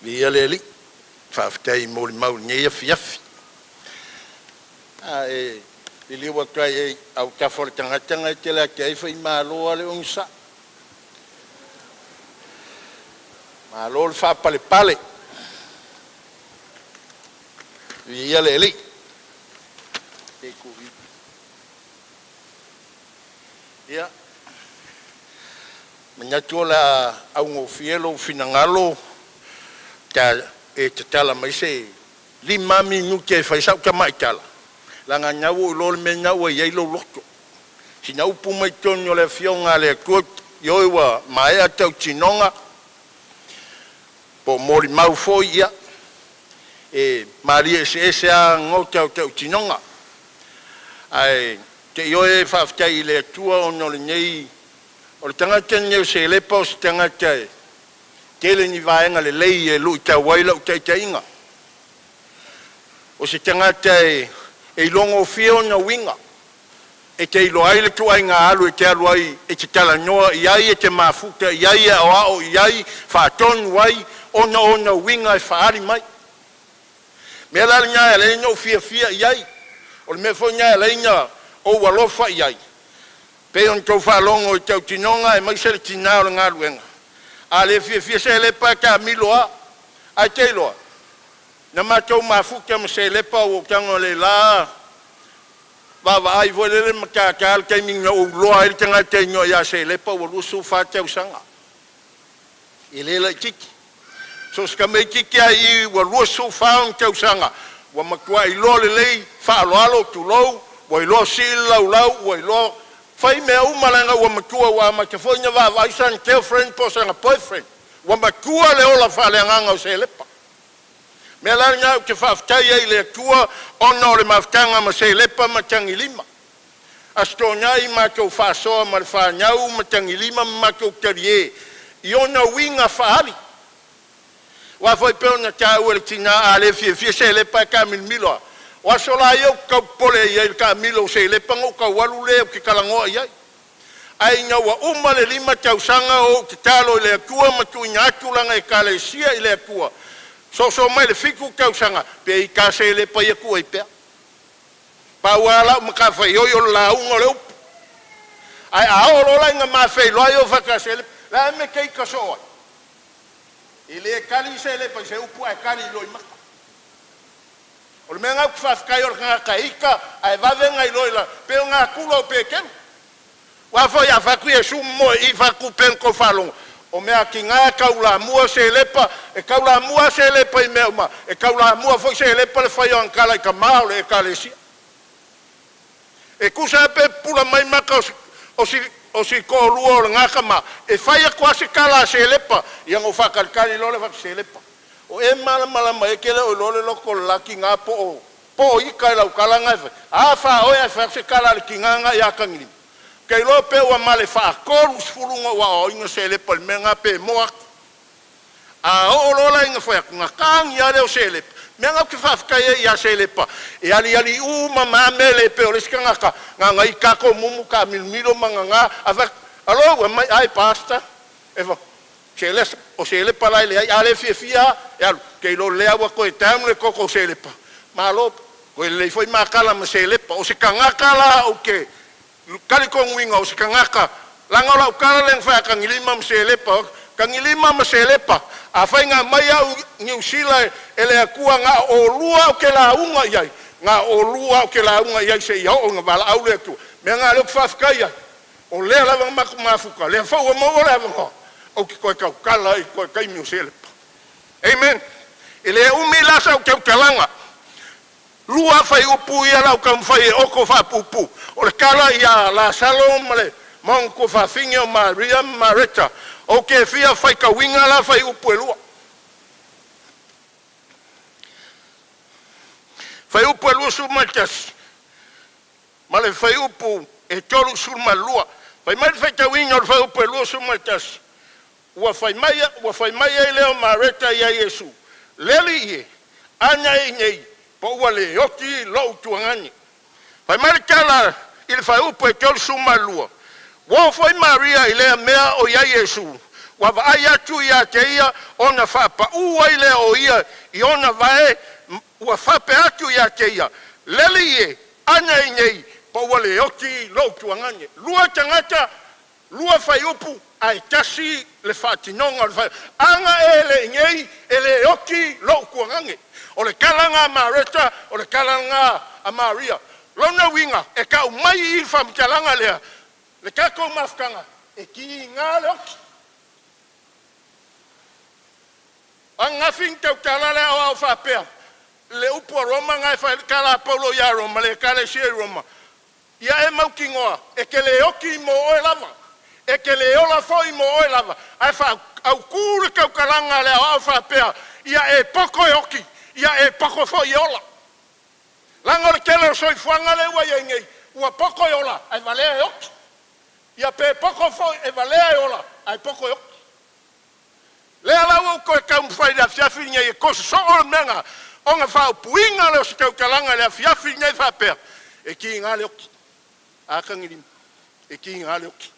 Via leli, whaafitai mōri mau ngea fiafi. I liwa kai e au kawhore tangatanga e te lea ki ai whai māloa le ongsa. Māloa le whaapale pale. Via leli. E kuhi. Ia. Manyatua la au ngofielo finangalo. E te tala mai se 5 minuti e whaisau ka mai tala. Langa nyau o lor me nyau e yeilo loko. Si nyau pumai tonyo le fionga le kot, yoiwa maea tau tinonga. Po mori mau foi ia. E maria se ese a ngotau tau tinonga. Ai, te yoe whaftai le tua o nore nei. O le tangata neu Selepa o se tangata e. Tele ni vaenga le lei e lui ta waila o ta inga. O se tangata e longo fio na winga. E te ilo aile tu ai ngā alu e te alu ai e te tala noa i ai e te mafuta i ai e ao i ai whaatonu wai ona winga e whaari mai. Mea lari ngā e leina o fia i ai. O le mea fo ngā e leina o walofa i ai. Pe on tau whaalongo i tau tinonga e maisere tinao ngā luenga. A le fia Selepa ka miloa, ai te iloa. Na mātou mafuka ma Selepa o tango le la, wawa ai volele ma kākāl kei minga o loa ili tanga te ingo ia Selepa o lusu whātau sanga. I lela i kiki. So ska mei kiki ai wa lusu whaong tau sanga. Wa makua i lo le lei, whaaloalo tu lou, wa i lo sil lau, wa i lo fai mea umalanga wa makua wa makafoina wa waisan girlfriend po sanga boyfriend. Wa makua le ola whaaleanganga o Selepa. Mea lari ngau ke whaftai ei le tua ona o le maftanga ma Selepa ma tangilima. Asto ngai mātou whasoa ma le whanyau ma tangilima ma mātou tarie. I ona winga whaari. Wa foi peo na tau ele tina a le fia Selepa ka milmiloa. Wa sola yo ka pole ye ka milo Selepa ngo ka walu le ki kalango ai ai nga wa uma le 5 tau sanga o ki talo le tua ma tu nyatu langa e kalesia ile tua so mai le fiku tau sanga pe i ka Selepa ye ku ai pe pa wala ma ka fa yo la ungo le ai a o la nga ma fe lo yo fa ka Selepa la me ke ka so ile kali Selepa se upu ai kali lo ma o le mea ngau kwhafkai o ngā kaika, ai wawenga i loila, peo ngā kula o pekenu. Wafo ia whaku e sumo i whaku penko whalonga. O mea ki ngā kaula mua Selepa, e kaula mua Selepa i mea uma, e kaula mua foi Selepa le whai o ankala i ka mao le e ka lesia. E kusa pe pula mai maka o si ko lua o ngā kama, e whai a kua se kala Selepa, i ango whakarikari lole whaku Selepa. O e mala mai kele o lole loko laki ngā po i kai lau kalanga e whai. A wha oe e whakse kala le ki nganga i akangiri. Kei lo pe ua male wha akoru sfurunga wa o inga Selepa le mea ngā pe moak. A o lola inga foi nga kang ya le o Selepa. Me nga ke fa ka ya Selepa. E ali uma mamele pe o le skanga ka nga ika ko mumu ka milo manga nga ava alo mai ai pasta. Eva Selepa o Selepa lai le ale fia ya ke lo le awa ko tam le ko Selepa. Malo ko le foi makala ma Selepa o se kanga kala o ke kali ko winga o se kanga ka langa la kala leng fa ka ngilima ma Selepa kangilima ma Selepa a fai nga mai au New Zealand ele akua nga o lua o ke la unga iai nga o lua o ke la unga iai se ia o nga bala au le tu me nga le fafka iai o le la ma mafuka le fa o mo le va o ki ko ka kala i ko kai New Zealand amen ele umila sa o ke kalanga lua fai upu ia la ka fai o ko fa pupu o le kala ia la salom le mon ko fa finga Maria Marita o ke fia fai ka winga la fai upu e lua. Fai upu e lua su matas. Ma le fai upu e tolu su malua. Fai mai fai ka winga o fai upu e lua su matas. Ua fai mai e leo mareta ia Yesu. Leli ie, anya e ngei, po ua le oki lo tuangani. Fai mai kala il fai upu e tolu su malua. Wa foi Maria ile mea o ya Yesu. Wa vai atu ya teia ona fa pa ua ile o ia I ona vai wa fa pe atu ya teia. Lelie ana ngei po wale oki lo tuangane. Lua tangata lua fai upu ai tasi le fatinonga le anga ele ngei ele oki lo tuangane. O le kalanga Marita o le kalanga a Maria. Lona winga e ka mai I fam kalanga lea. Le kako mafkanga e ki ngā le oki. Anga fin tau kalale au whapea. Le upo Roma ngai whai kala Paula ya Roma, le kale sie Roma. Ia e mau ki ngoa, e ke le oki mo oe lava. E ke le ola foi mo oe lava. Ai wha au kūre kau kalanga le au whapea. Ia e poko e oki, ia e poko foi ola. Langa le kele soi fuanga le ua ngei, ua poko e ola, ai valea e oki. Ia pe poko foi e valea e ola, ai poko e oki. Lea lau ko e kau mwhai la fiafinya e kosa so o menga, o nga whao puinga leo se kau kalanga le fiafinya e whapea. E ki ngā le oki, a kangirim, e ki ngā le oki.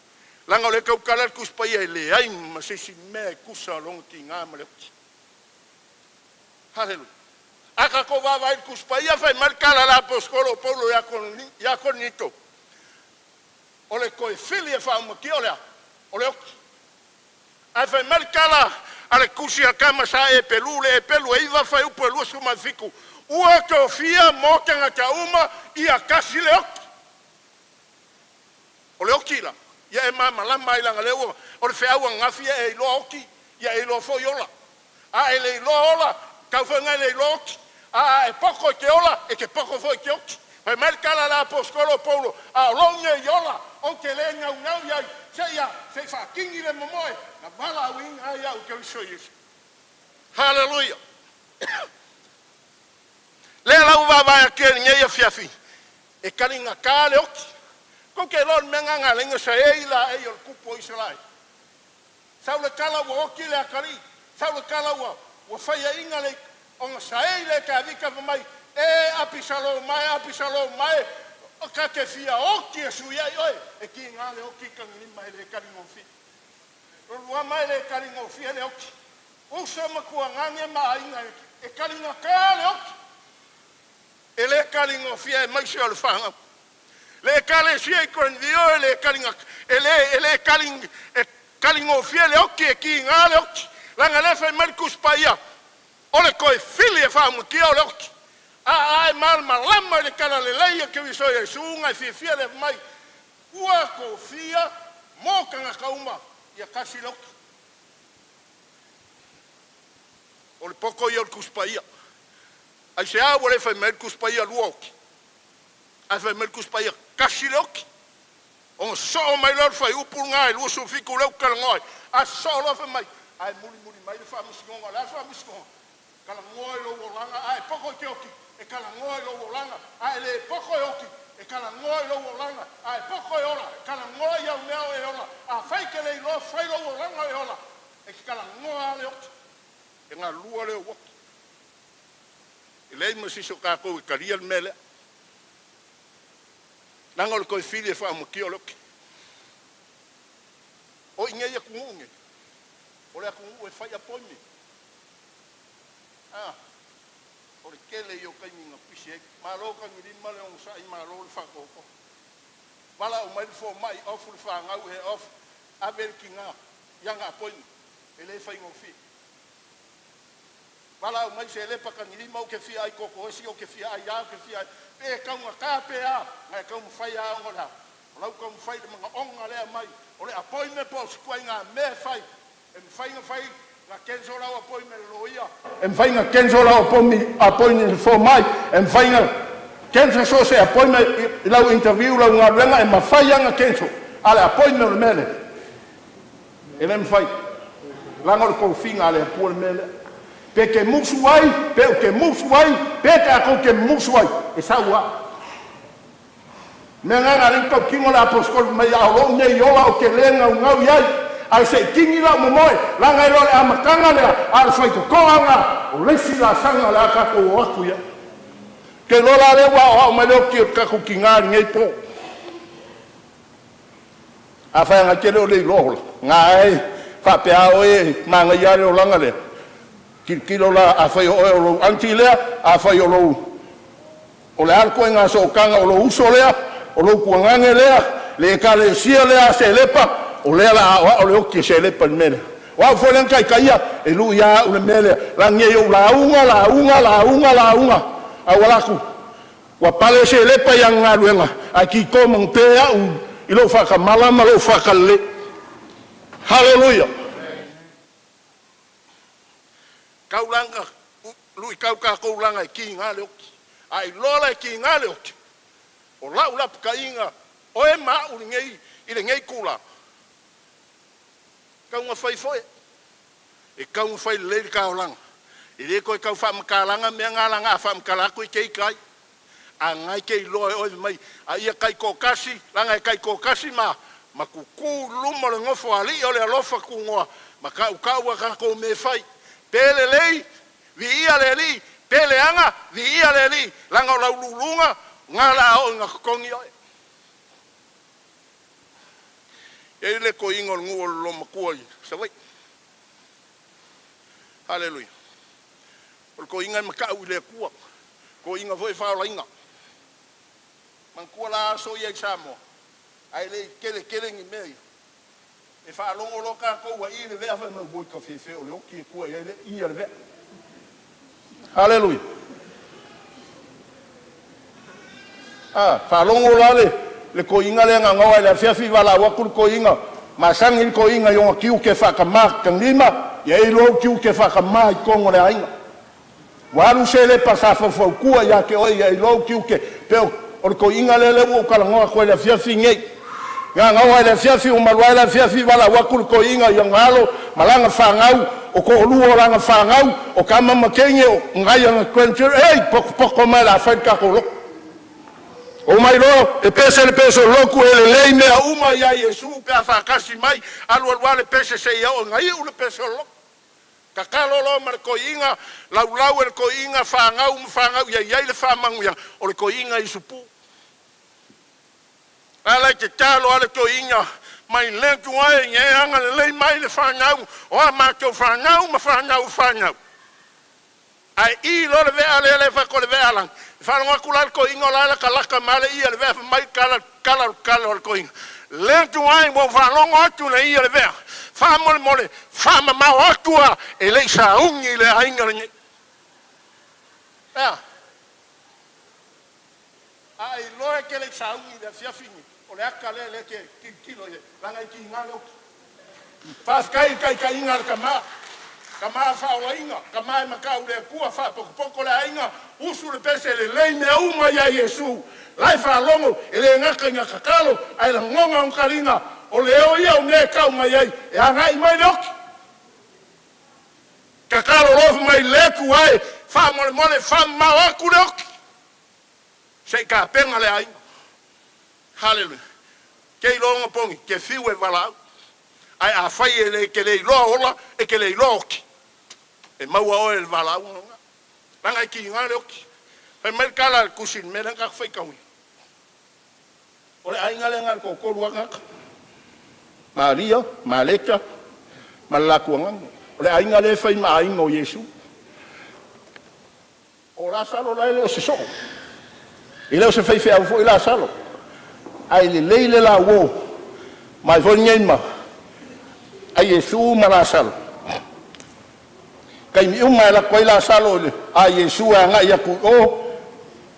Langa le kau kalal kuspai e le ai ma se si mea kusa longa ki ngā ma le oki. Hallelujah. Aka ko wawai kuspai a whai markala la poskolo Paulo ya kon nito. O le koe fili e whao maki o lea, o le oki. Ai whai markala ale kusi a kama sa e pelu le e pelu e iwa whai upo e lua suma fiku. Ua ke o fia mo ke ngata uma I a kasi le oki. O le oki la. Ia e mama lama ilanga le ua. O le whiaua ngafia e ilo oki. Ia e ilo fo yola. A e le ilo ola. Kau whenga le ilo oki. A e poko ke ola e ke poko fo ke oki. Pai merkala la poskolo Paulo. A longe yola. O ke le ngau ngau iai. Se ia, se whakingi le momoe. Na wala wing ai au ke iso Yesu. Hallelujah. Le lau wawai a kere ngei a fiafi. E karinga ka le oki. Ko ke lon menga ngā lenga sa e ila e o kupo Israel. Sau le kala wa oki le akari. Sau le kala wa whaya inga le o ngā sa e le ka vika mai. E apisalo mai. O ka ke fia oki e suia I oe. E ki ngā le oki kangini mai le karingo fi. Rua mai le karingo fi le oki. Usa makua ngange maa inga e karinga ka le oki. E le karingo fi e maisi o le whanga. Le kale sia I kon dio e le karinga. E le karingo fi le oki e ki ngā le oki. Langa le whai marikus paia. O le koe fili e whamukia o le oki. Ai malama le kala le leia ke wiso e sunga fia le mai. Ua ko fia mo kanga kauma ia kasi loki. O le poko ia o kuspaia. Ai se awa le fai mer kuspaia luoki. Ai fai mer kuspaia kasi loki. O so mai lor fai upul ngai lu so fiku leu kala ngoi. A so lo fai mai. Ai muri mai le fa miskonga la fa miskonga. Kala ngoi lo wolanga ai poko ke oki. E kala ngoi lo wolanga, ai le poko e oki, e kala ngoi lo wolanga, ai poko e ola, e kala ngoi au meo e ola, a fai ke le ilo fai lo wolanga e ola, e kala ngoi le oki. ngā lua leo waki. I lei masiso kākou I karia mele. Nanga o le koe whiri e whaamaki o loki. O inga ia kungunge. O le akungu e whai apoimi. O le kele I o kaimi ngā pisi eki. Mālo ka ngiri male o sa I mālo le whakoko. Wala o mai fo mai ofu le whangau he ofu. Abel ki ngā. Yanga apoimi. E le whai ngofi. Wala o mai Selepa ka ngiri mau ke fia ai koko osi o ke fia ai au ke fia ai. Pe kaunga kāpe a. Ngai kaunga whai a ongo la. O lau kaunga whai de mga onga lea mai. O le apoime po sikuai ngā me whai. E mwhai ngā whai ngā kenso lau apoime loia. E mwhai ngā kenso lau apoime le fo mai. E mwhai ngā kenso so se apoime I lau interview lau ngā renga. E mwhai ngā kenso. Ale apoime le mele. E le mwhai. Lango le kouwhinga le apua le mele. Pe ke musu ai, pe o ke musu ai, pe te ako ke musu ai. E saua. Me nganga rinko kingo la aposkol mai aolo nei ola o ke lenga o ngau iai. Ai se kingi la Moimoi, langa I lole amakanga lea, al fai ko koanga, o lesi la sanga la kako o aku ia. Ke lola lewa o hao mai leo ki o kako ki ngāri ngei po. A whai ngā kere o lei lohola. Ngā ei, whapea o e, manga iare o langa lea. Kilo la a whai o lo anti lea, a whai o lo o le arko ngā so kanga o lo uso lea, o lo kuangange lea, le ka le sia lea Selepa, o lea la o le oki Selepa ni mele. Wa fo len kai kaia, e lu ia o le mele, la nge o la unga, a walaku. Wa pale Selepa yang ngā ruenga, a ki ko mong pea u I lo whaka malama lo whaka le. Hallelujah. Kaulanga, lui kau kaulanga I ki ngā leoki. Ai lola I ki ngā leoki. O lau lapu ka inga, o e maa uri ngei, I le ngei kula. Kau ngā whai foe. E kau ngā whai leiri kaulanga. I le koe kau whamakalanga, mea ngā langa a whamakalako I kei kai. A ngai kei loe oi mai, a ia kai kokasi, langa e kai kokasi ma kuku luma le ngofo ali, o le alofa ku ngoa, ma ka ukaua kako me whai. Pele lei, vi ia le li, pele anga, vi ia le li, langa o lau lulunga, ngā la o ngā kongi oi. E le ko ingo ngu o loma kuai, sa wai. Hallelujah. O ko inga makau I le kua, ko inga voi whaola inga. Man kua la aso I Samoa, ai le kele ngi mei. E whaalongo loka koua I le vea whai mau boi ka whewhe o le oki e kua I le vea. Hallelujah. Whaalongo la le ko inga le ngā le whiawhi wala wakuru ko inga. Ma sangi ko inga I onga kiu ke whakamā ka ngima, I e lo kiu ke whakamā I kongo le ainga. Waru Selepa sa whawhau kua ia ke oi I lo kiu ke peo o ko inga le o kalangoa ko le whiawhi ngei. Ngā ngawa le whiawhi o marua le whiawhi wala wakuru ko inga I ngalo malanga whangau o ko olua langa whangau o kama makenge o ngai anga kwenture ei poko mai la whai kako loko. O mai lo e pese le peso loku e le lei mea uma ia Yesu pe a whakasi mai alua le pese se ia o ngai u le peso loko. Ka kalolo ma le ko inga lau le ko inga whangau ia le whamangu ia o le ko inga I supu. Ala ke talo ale ko inga mai lentu ai nge anga le lei mai le whangau o a mātou whangau. Ai I lo le vea le whako le vea lang. Whanonga kula ko inga la ka laka male I le vea mai kala le ko inga. Lentu ai mo whanongo atu le I le vea. Whamole mole, whama mau atua e lei sa ungi le ainga le nge. Ai loe ke le sa ungi le fiafingi. O le aka le ke kilo ye, langa I ki ngā leoki. Whas kai inga le kama. Kama whaola inga, kama e makau le kua whapokopoko le ainga. Usu le pese le lei mea uma ia Yesu. Lai whalongo, e le ngaka inga kakalo, ai la ngonga unkaringa. O leo ia o ne kau mai ai, e angai mai leoki. Kakalo lofu mai leku ai, whamole, whamau aku leoki. Sei ka penga le ainga. Hallelujah. Kei longa pongi, ke fiu e walau. Ai a whai e le ke le iloa ola, e ke le iloa oki. e maua o e valau nga langa ki nga le oki pe mer kala kusin me nga fai ka wi ole ai nga le nga ko ko nga Maria Maleka malaku nga ole ai nga le fai mai ngo Yesu o la salo la le se so ile se fai fa fo ila salo ai le la wo mai vo nyema ai Yesu mala salo kai mi uma la ko ila salo le ai Yesu nga ia ku o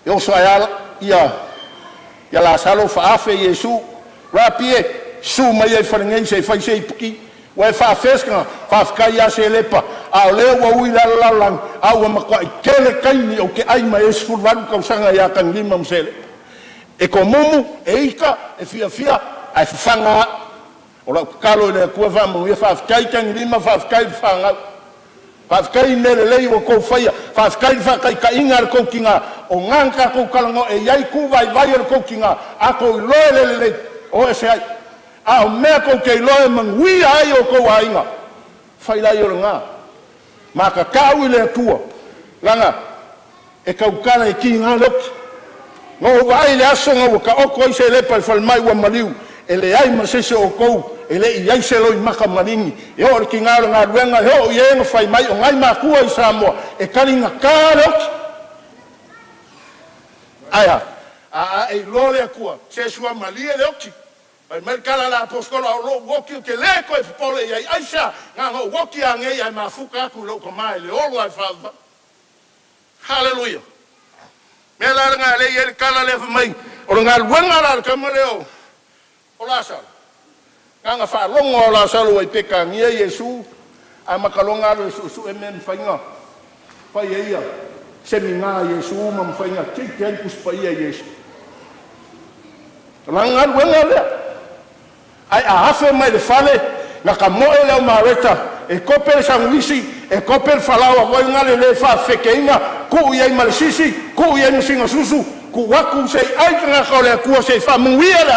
yo so ia la salo fa fe Yesu rapie su mai e faringai se fai se piki wa fa fesca fa kai ya Selepa a le wa uila la lang a wa ma ko kele kai ni o ke ai mai es furvan ko sanga ya kan lima msele e ko mumu e ika e fia ai fanga ora kalo le ko va mo fa kai kan lima fa kai fanga fa kai ne le o ko fa kai fa kai ka ingar ko kinga o nganga ko kalango e yai ku vai ko kinga a ko le o e se ai a me ko ke loe mangui ai o ko ainga fai la yo nga ma ka kau le tua langa e ka ukana e ki nga lok no vai le aso nga ka o ko se le pa fal mai wa maliu ele ai ma se o ko ele i se lo maka maringi e o ki nga nga wenga ho ye nga fai mai o ngai ma ku i Samoa e kalinga ka lok aya e lo le ku se sua malia le oki ai merkala la apostola o lo woki ke le ko e pole ai aisha nga ho woki ange ai mafuka ku lo ko mai le olo ai falva hallelujah me la nga le ye kala le mai o nga wenga la kamale o la sal nga fa longo la sal o peka ngi Yesu a makalonga lo su emen fainga fa ye ia seminga Yesu mam fainga tiken kus pa ye Yesu langa wenga le ai a hafe mai le fale na ka moe le mareta e kopel sanguisi e kopel falawa voi ngale le fa fekeinga ku ye mal sisi ku ye singa susu ku waku sei ai nga ka le ku sei fa muia le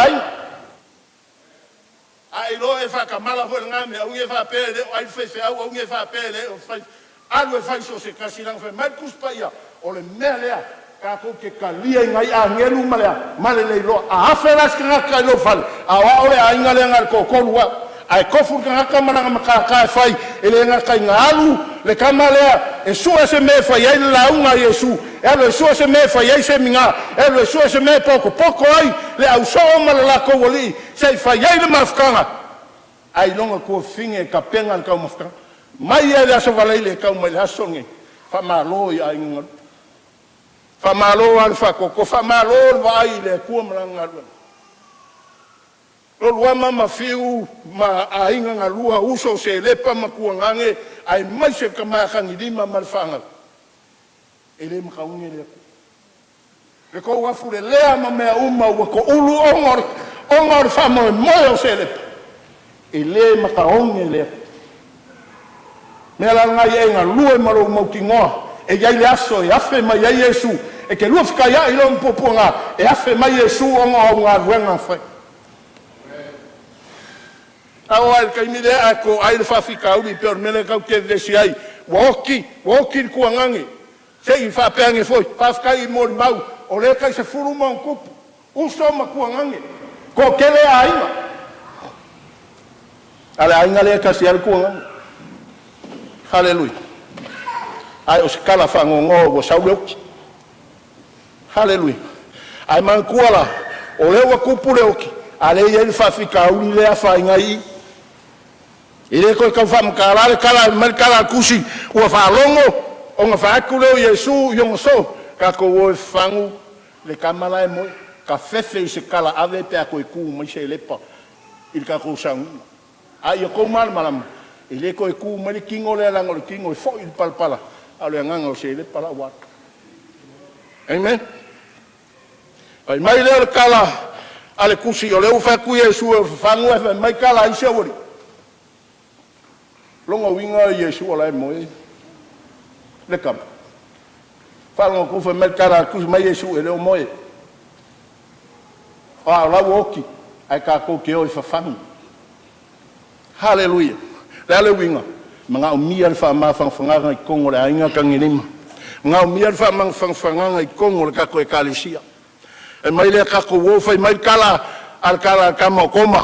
ai lo e fa ka mala ho ngame au ye fa pele ai fe au ye fa pele o fa alwe fa so se kasilang fe markus pa ia o le melea ka ko ke kalia ngai a ngelu malea male le lo a aferas ka lo fal a wa ole a ngale ngal ko ko wa ai ko fu ka mana ka fai ele nga ka ngalu le kamalea e so se me fai ai la unga Yesu e lo so se me fai ai se minga e lo so se me poko ai le au so mala la ko woli se fai ai le mafkanga ai longa ko finge ka penga ka mafkanga mai ele so vale le ka mai la songe fa malo ai ngal fa malo al fa ko fa malo vai le ku mlanga lo lua mama fiu ma ainga nga lua uso Selepa ma kuangange ai mai se kama kangi lima malfanga ele mkaunge le ko wa fu le ma me uma wa ko ulu ongor fa mo Selepa ele makaunge le me la nga ye nga lua malo mo kingoa e ya le aso e afe ma ya Yesu e ke lua fika ya ilo mpoponga e afe ma Yesu nga wenga fa awal kai mi de ako ai fa fika uli per mele ka ke vesi ai woki ku ngangi sei fa pengi foi fa kai mo mau o le kai se furu mon kup uso ma ku ngangi ko kele ai ma ala ai ngale ka si al ku ngangi haleluya ai os kala fa ngo bo sauloki haleluya ai man kuala o le wa kupu le oki ale ye fa fika uli le fa ngai ile ko ka fam kala mer kala kusi o fa longo o nga fa ku le Yesu yong so ka ko o fangu le kamala e mo ka fefe se kala ave pe ko ku mo Selepa il ka ko sang ai ko mal malam ile ko ku mo le kingo le la ngol kingo fo il palpala ale nga ngol Selepa la wat amen ai mai le kala ale kusi o le fa ku Yesu fangu e mai kala i se wori longa winga Yesu ola moi le kam falon ko fa merkara ku mai Yesu ele o moi la woki ai ka ko ke o fa fami haleluya le winga mga umia le whaamawhangwhanganga I kongo le ainga kangilima. Mga umia le whaamawhangwhanganga I kongo le kako e kalisia. E mai le kako wofa I mai kala al kala kama koma.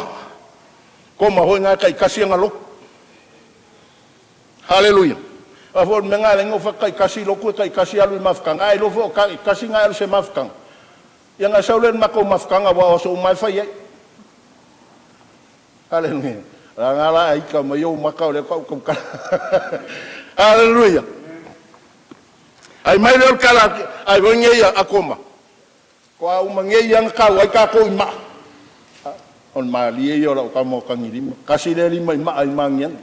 Koma hoi ngā kai kasi anga loko. Hallelujah. A fo menga le ngofa kai kasi loko kai kasi alu mafkanga. Ai lofo kai kasi nga alu se mafkanga. Yang nga saulen mako mafkanga wa so mai fai. Hallelujah. Ngala ai ka mayo makau le kau ka. Hallelujah. Ai mai le kala ai vonye ya akoma. Ko au mangi yang ka wai ka ko ma. On ma lie yo la ka mo kangiri. Kasi le lima ma ai mangian.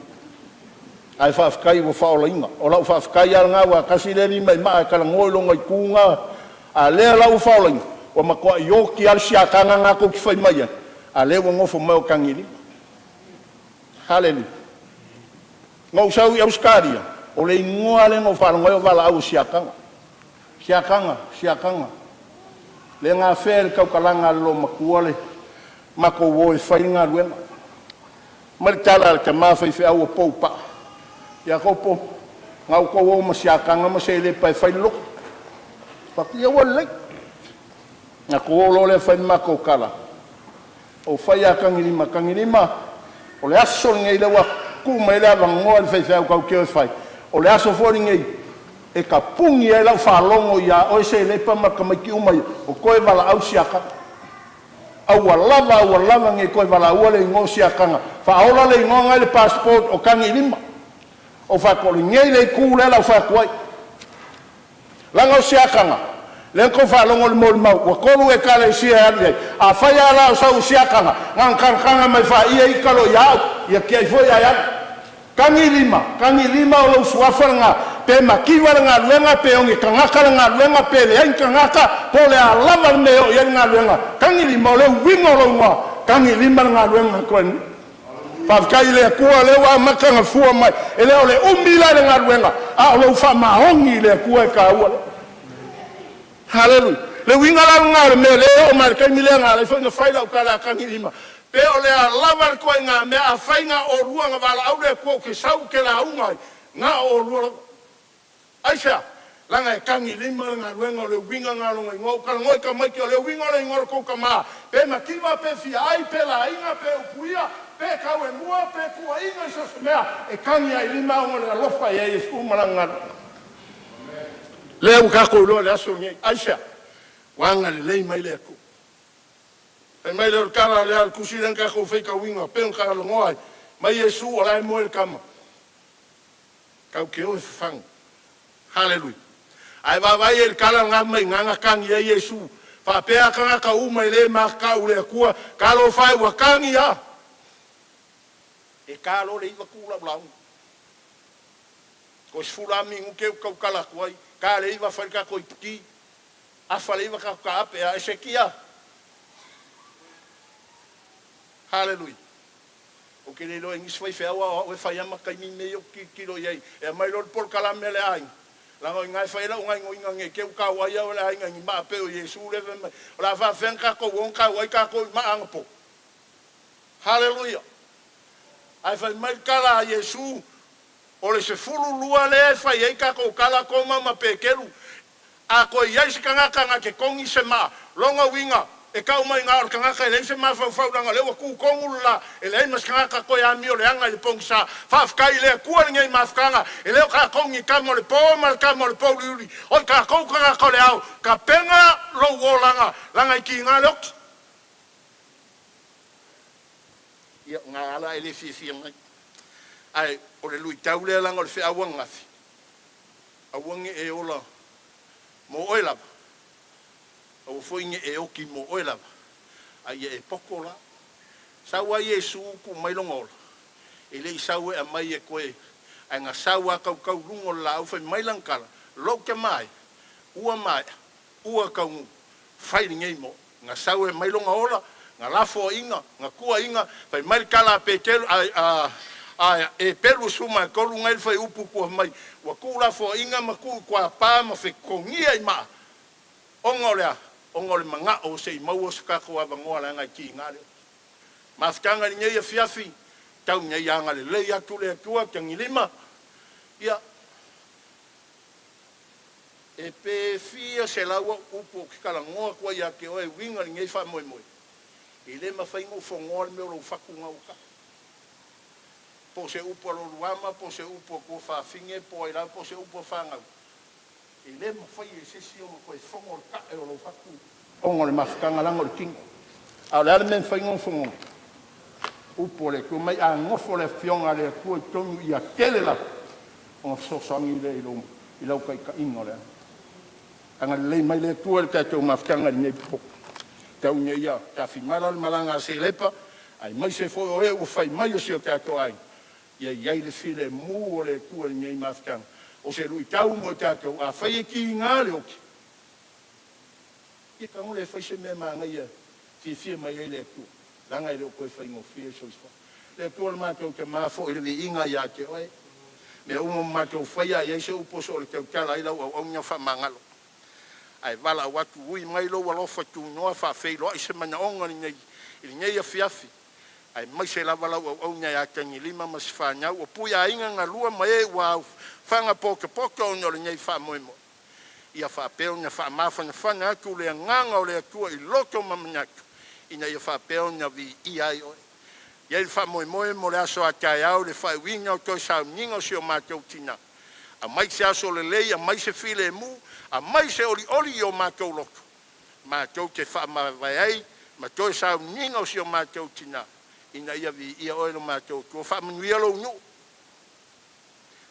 Ai fa kai wo fa ola inga. Ola fa kai ya nga wa kasi le lima ma ka ngoi lo ngai kunga. A le la u fa ola inga. O ma ko yo ki al sia ka nga ko ki fai mai. A le wo ngofo mo kangiri. Hallelujah. Ngau sau I auskaria. O le ingoa le ngau whanonga o wala au siakanga. Siakanga. Le ngā whēre kau kalanga lo makuole. Mako woe whainga ruenga. Mari tala le ka mawhai whea ua pou pa. Ia kopo. Ngau kou o ma siakanga ma Selepa e whainloko. Paki ia wale. Ngā koolo le whain mako kala. O whaia kangirima. O le aso ngei le wa kuma I le avangoa le whaiwhau kau keo whai. O le aso fori ngei e ka pungi e lau whalongo ia o Selepa ma ka maiki umai o koe wala au siaka. Au lava ngei koe wala ua le ingo siakanga. Whaola le ingo ngai le passport o kangi lima. O whakori ngei le ku le lau whakuai. Langa o siakanga. Len ko whalongo le mori mau. Wa koru e kale sia e a whai ala o sau siakanga. Ngang kanga mai wha ia I kalo iau. Ia kia I foi ai. Kangi lima o lau suafanga. Pe makiwara ngā luenga pe ongi kangaka ngā luenga pe le hain kangaka. Po le a lava me o ia ngā luenga. Kangi lima o leu wingo o ngā. Kangi lima ngā luenga koen. Whawkai le kua le wa makanga fua mai. E leo le umila le ngā luenga. A o lau whamahongi le kua e ka ua le. Hallelujah. Le winga la ngā le me leo o mai kai mile ngā le whainga whailau ka la kangi lima. Pe o le a lava koe ngā mea a whainga o rua ngā wala au le kua ke sau ke la ungai. Ngā o rua. Aisha, langa e kangi lima ngā ruenga o le winga ngā longa I ngau. Kala ngoi ka maiki o le winga o le ngoro kou ka maa. Pe makiwa pe fia ai pe la inga pe upuia. Pe kau e mua pe kua inga isa se mea. E kangi ai lima o le alofa e e skumara ngā. Lea ukako uloa le aso ngei. Aisha, wanga le lei mai le aku. E mai le kara le al kusiren kako feika winga. Pe un kara longoai. Mai Yesu o lai moe le kama. Kau ke oe fang. Hallelujah. Ai vai el kala nga mai nga kangi ya Yesu. Fa pe aka ka uma ile ma ka ule kua kalo fai wa kangi ya. E kalo le iwa kula blau. Ko sfula mi ke ka kala kuai. Ka le iwa fa ka ko ipki. A fa le iwa ka ka pe a Ezekia. Hallelujah. O ke le lo ingis fai fa wa o fa ya ma kai mi me yo kilo ye. E mai lo por kala me le ai. La ngoi ngai whaira o ngai ngoi ngai ke uka waia o la inga ni maa peo Yesu lewe mai. O la wha whenka ko wonka wai ka ko maa angapo. Hallelujah. Ai whai mai kala a Yesu o le se furu lua le whai ei ka ko kala ko mama pekeru. A ko iai si kangaka ke kongi se maa. Longa winga. E kau mai ngā o kangaka e leise maa whau ranga lewa ku kongu la. E lei mas kangaka ko ya mi o le anga le pong sa. Whawkai lea kua ngei mafkanga. E leo ka kongi kamo le po ma kamo le po liuri. O ka kou kangaka le au. Ka penga lo o langa. Langa I ki ngā le oki. Ia ngā ala e le fia ngai. Ai o le lui tau lea langa o le whi awangafi. Awangi e ola. Mo oilapa. O foinge e oki mo oela. Ai e pokola. Sawa Yesu ku mai longola. E le sawa e mai e koe. Ai nga sawa kau rungo la au fai mai lankala. Lo ke mai. Ua mai. Ua kau ngu. Fai ngei mo. Nga sawa e mai longola. Nga lafo inga. Nga kua inga. Fai mai kala pe telu. Ai e pelu suma ko lunga il fai upu ku mai. Wa ku lafo inga ma ku kwa pa ma fe kongia I ma. Ongolea. Ongole manga o se mau ska ko avangoa la ngai ki ngale. Mafkanga ni ngai fiafi. Tau ngai anga le le atu le tua kangi lima. Ia. E pe fia se laua upo ki kalangoa kua ia ke oe winga ni ngei wha Moimoi. I le mawhaingo whongoa me o lo whakunga uka. Po se upo lo ruama, po se upo ko whawhinge, po ai rau, po se upo whangau. I le mawhai e sesi o koe whongo ka e o lo whaku. Ongo le mawhakanga lango le kingo. A le ale men whaingo whongo. Upo le kua mai a ngofo le whionga le kua tonu ia kele la. O sosangi le i lau kai ka ingo le. Anga le mai le kua le tātou mawhakanga ni nei poko. Tau nye ia, ta whimara le malanga a Selepa, ai mai se fo o e o whai mai o si o tātou ai. Ia iai le while mū o le kua le nei mawhakanga. O se rui tau mo tātou, a whai e ki ngā le oki. Ia ka ngole whai se mea maa ngai a, fia mai e le kua. Langa e leo koe whai ngō fia so iswa. Le kua le mātou ke māwho i le inga ia ke oe. Mea umo mātou whai a iai se uposo o le tau tala i lau au ngia wha mangalo. Ai wala watu ui mai lo walo fatu noa fa feilo ai se mana onga ni nei a fiafi ai mai se lava lau au nya ya tangi lima mas fa nya o puia inga nga lua mai wa fanga poke o no le nei fa moimo ia fa pe nya fa ma fa nya ku le nganga o le tu i loto mamnya ina ia fa pe nya vi ai o ia fa moimo mo le aso atai au le fa winga ko sa ninga si o ma tina a mai se aso le lei a mai se file mu a mai se oli o mātou loko. Mātou te whaamawai ai, mātou sa ninga o si o mātou tina. Ina ia vi ia oero mātou. Kua whaamanuia lo nu.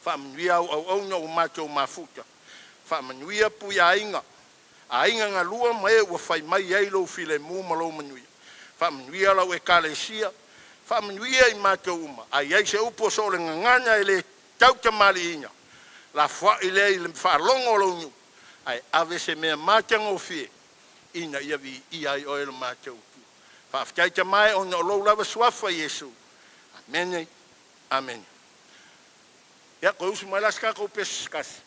Whaamanuia au no o mātou mafuta. Whaamanuia pui a inga. A inga ngā lua mai ua whai mai ai lo file mu ma lo manuia. Whaamanuia lau e kālesia. Whaamanuia i mātou uma. Ai ai se upo so le ngangana e le tauta mali inga. La fwa i le whaalongo lo nu. Ai ave se mea mātanga o fie, ina ia vi ia i oe lo mātou. Whaaftaita mai o na lou lava suafa Yesu. Amen. Amen. Ia koe usu mai laska kou pesa kasi.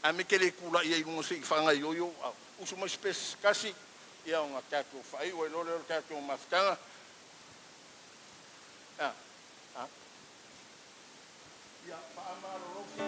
A me ke le kula ia i ngose i whanga i oio. Usu mai pesa kasi, ia o ngā tātou whai, o e lore o tātou maftanga. Ia whaamaro roki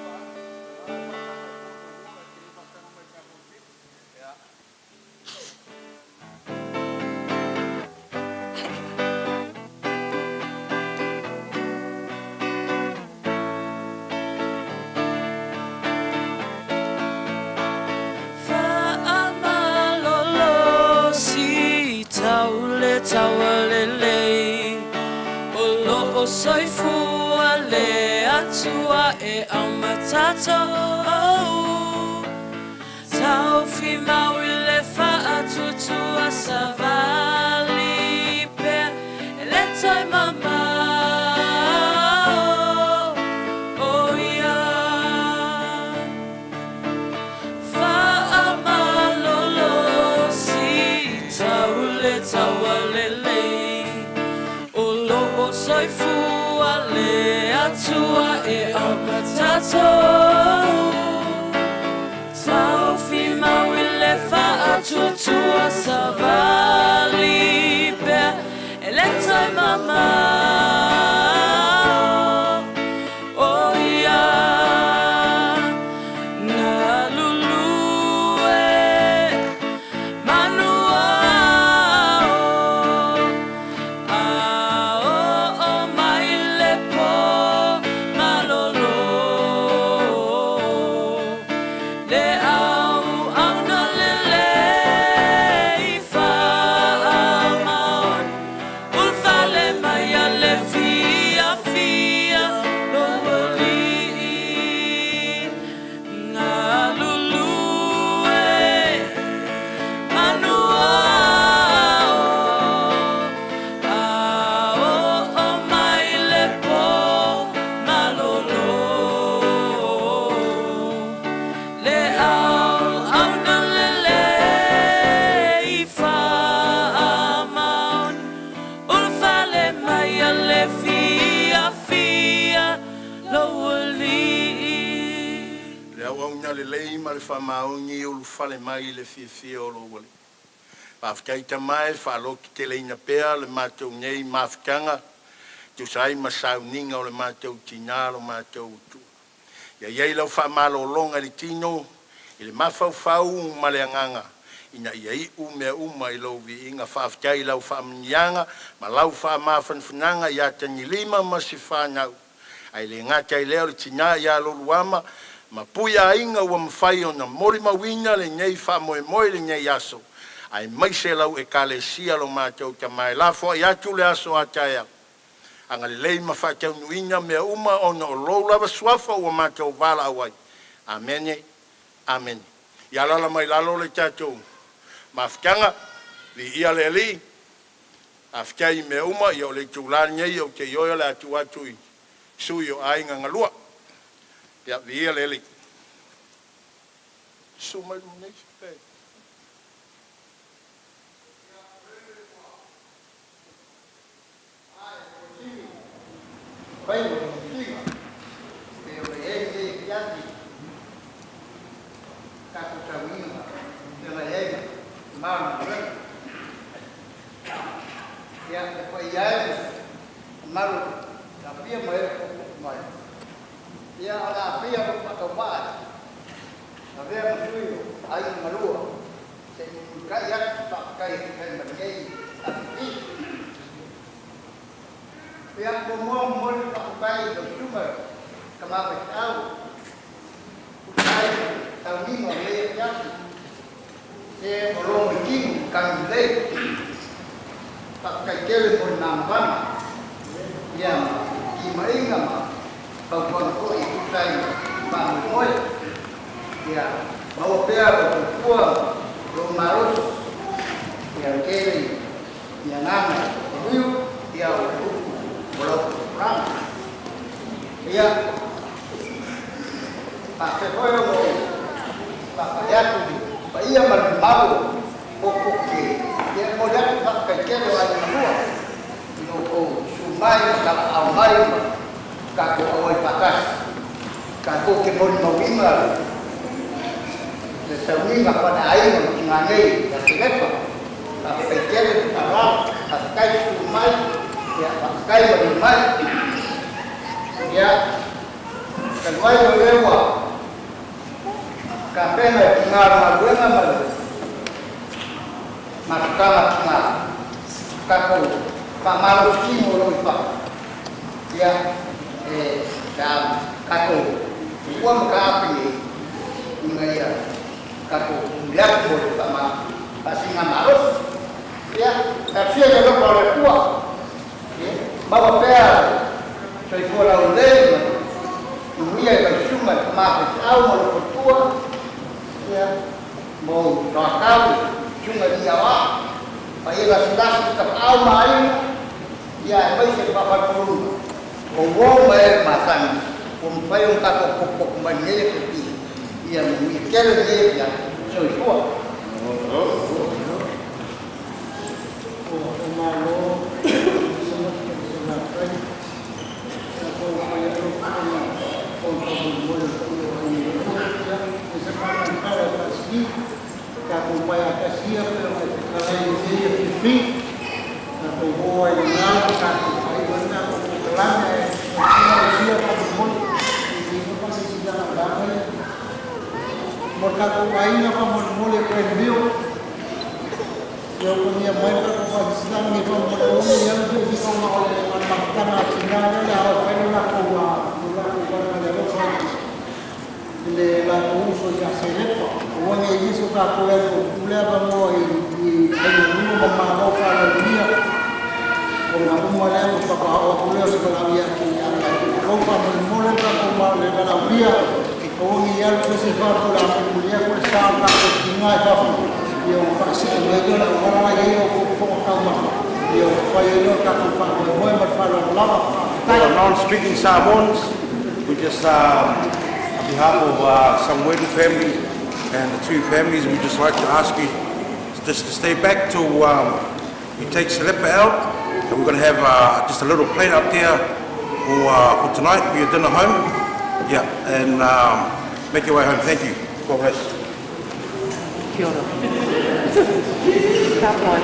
tawalelei o lo o soifua le atua e au matata tau fi maui le fa atutua savali pe le tai mama oh yeah fa amalolo si tau le tawalelei soifua le atua e au matato tau fi maui le fa atutua savali pe e le tai mama oh yeah na lulue manua whamaungi o whale mai le fia o lo wale. Pawhkaita mai, whaloki te leina pēr, le mātou nei mawhkanga, tu sai masau ninga o le mātou tina o mātou tu. Ia iei lau wha malo longa li tino, i le mawhau ma le anganga, ina ia i mea uma i lau vi inga whaaftai lau wha amnianga, ma lau wha mawhanwhananga ia tani lima ma si whanau. Ai le ngata i leo le tina ia loluama, ma puia inga ua mawhai o na mori mawina le nyei wha moimoi le nyei aso. Ai maise lau e kale sia lo mātou ta mai lafo i atu le aso ataya. Anga le lei mawhatau nuina mea uma o na o lou lava suafa ua mātou vala awai. Amene, amen. Ia lala mai lalo le tātou. Mawhitanga, li ia le li, awhitai mea uma i o le tūlani ei o te ioia le atu atui. Sui o ainga ngalua. Ia li ia le li. Su mai lunei se Pai o tinga, e o e iati, kako tawina, te la e, mana ren. Ia te pai ai, maru, ta pia mai mai. Ia ala pia ko patawai. Na vea masui ai malua. Se kai ia pakai kai mai ai. Yang kumong mul pakai do cuma kama tahu pakai tahu ni mo le ya se orang king kan le pakai kele pun nampak yang imai ngama bawang ko itu kai bang moi ya bawa pea kuah romarus yang kele yang nama itu dia walau kurang, ia pakai koyo pakai aku, ia malu pokok dia mau dia pakai kelo aja dua, no sumai kalau awai kaku awai pakas, kaku kebun mau lima, lesau lima pada air mengangai dan Selepa, pakai kelo tarak, pakai sumai. Ya pakai bagaimana ya keluar lewa kapena tingar maguena mal makala tingar kako pamalu kimo lo ipa ya dan kako uang kapi ngaya kako lihat boleh sama pasingan harus ya tapi ada kalau kuat bawa pea, saya pulau lem, dunia yang cuma maaf tahu mau bertua, ya mau nakal, cuma dia awak, payah sudah tetap tahu main, ya masih bapak pun, orang bayar masan, payung tak pokok banyak seperti, yang mikir dia ya, sesuatu. Eu punya mereka kepada Islam ni pun orang yang tu bisa oleh mahkamah Cina ni lah orang nak kuat, orang ada orang le Latu sudah Selepa, orang yang suka kuat kuliah bamu di ini memang kalau dia orang umumnya suka kuliah sekolah dia orang pemula kalau le dalam dia orang yang bersifat kuliah bersama dengan kafu eu faço melhor agora lá eu vou calma eu faço cá com Moimoi mas falo lá non-speaking Samoans, we just on behalf of Samuelu family and the two families, we just like to ask you just to stay back till we take Selepa out, and we're going to have just a little plate up there for tonight for your dinner home, yeah, and make your way home. Thank you. God bless. Kia ora. Ka pai.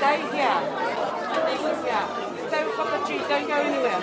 Stay here. Yeah. Stay with Papa G. Don't go anywhere.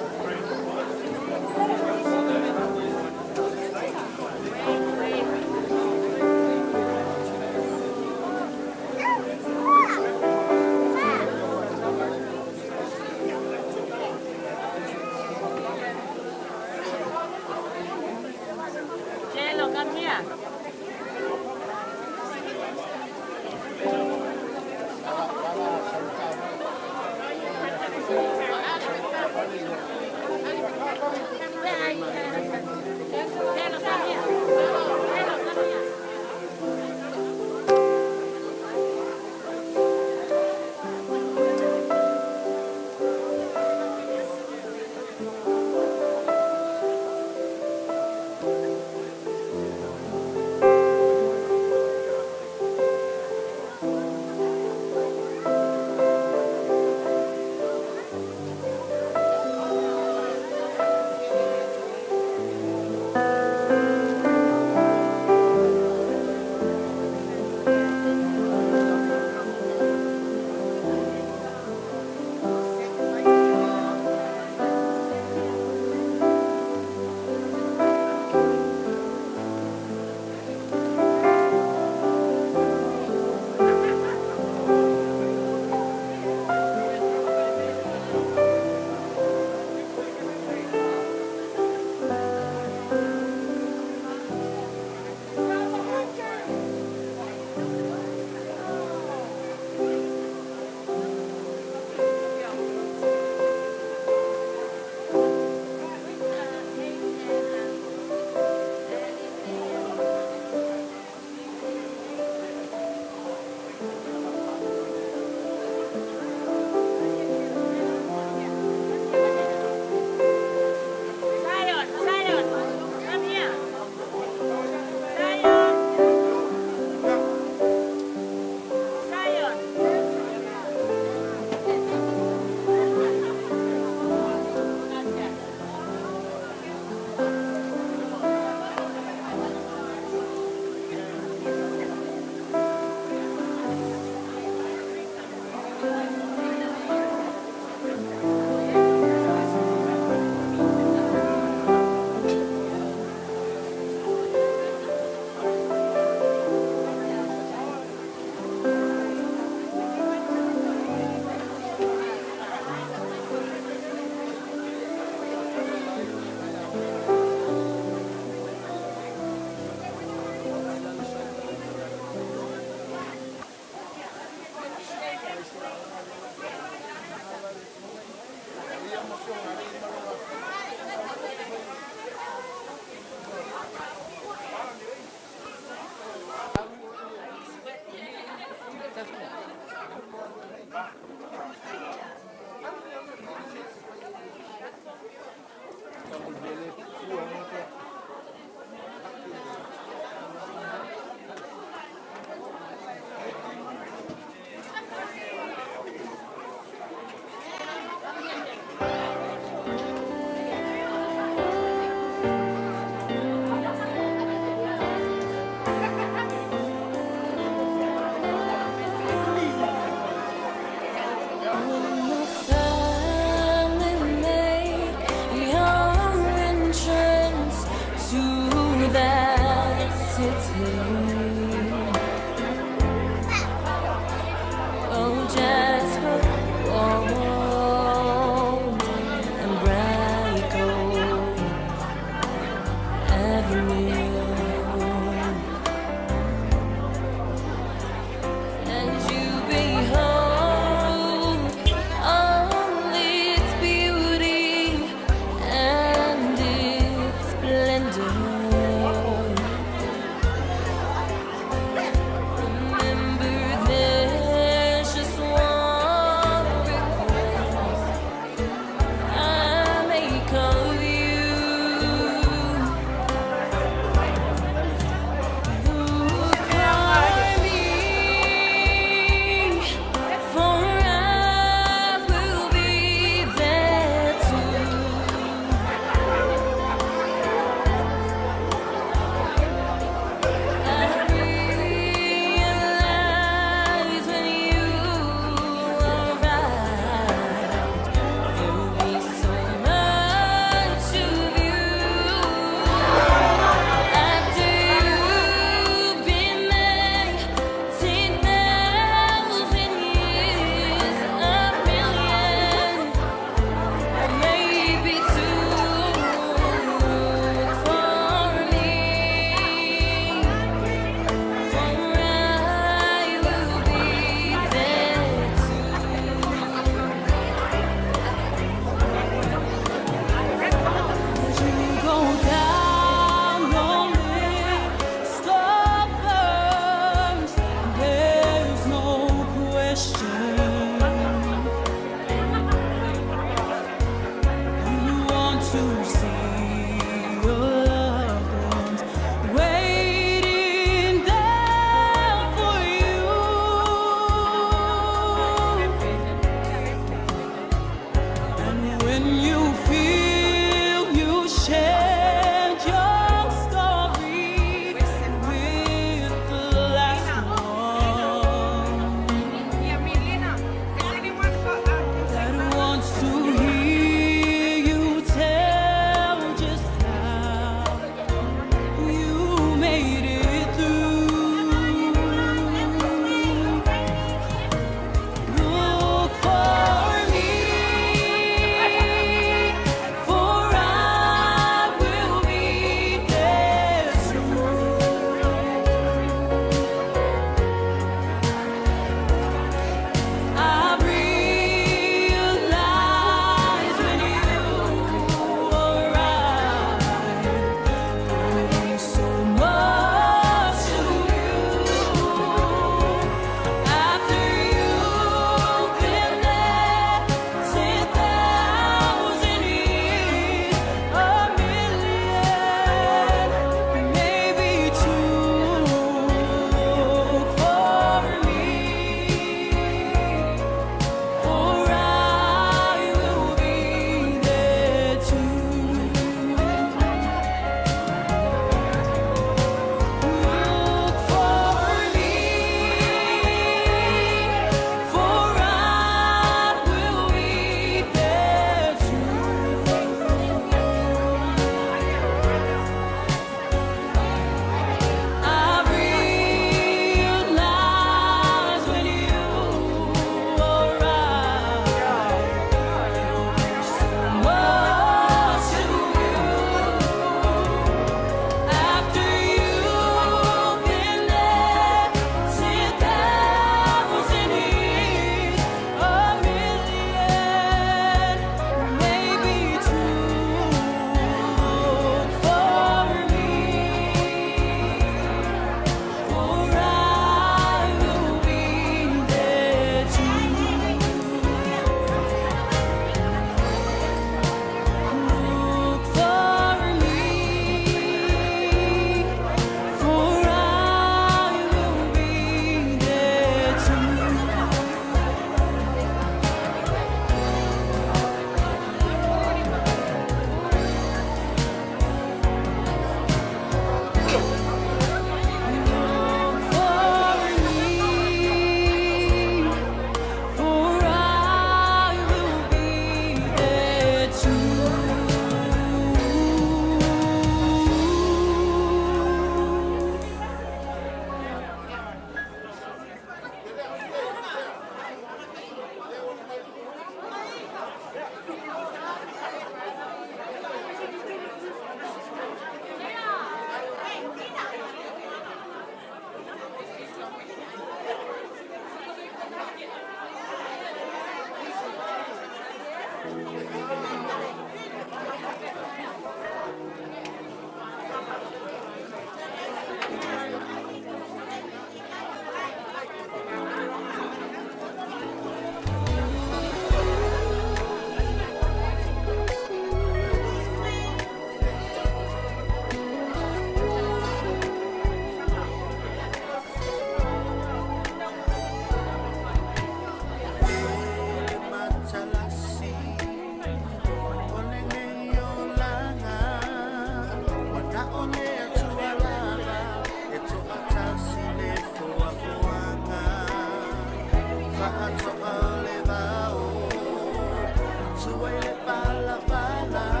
Suele pala pala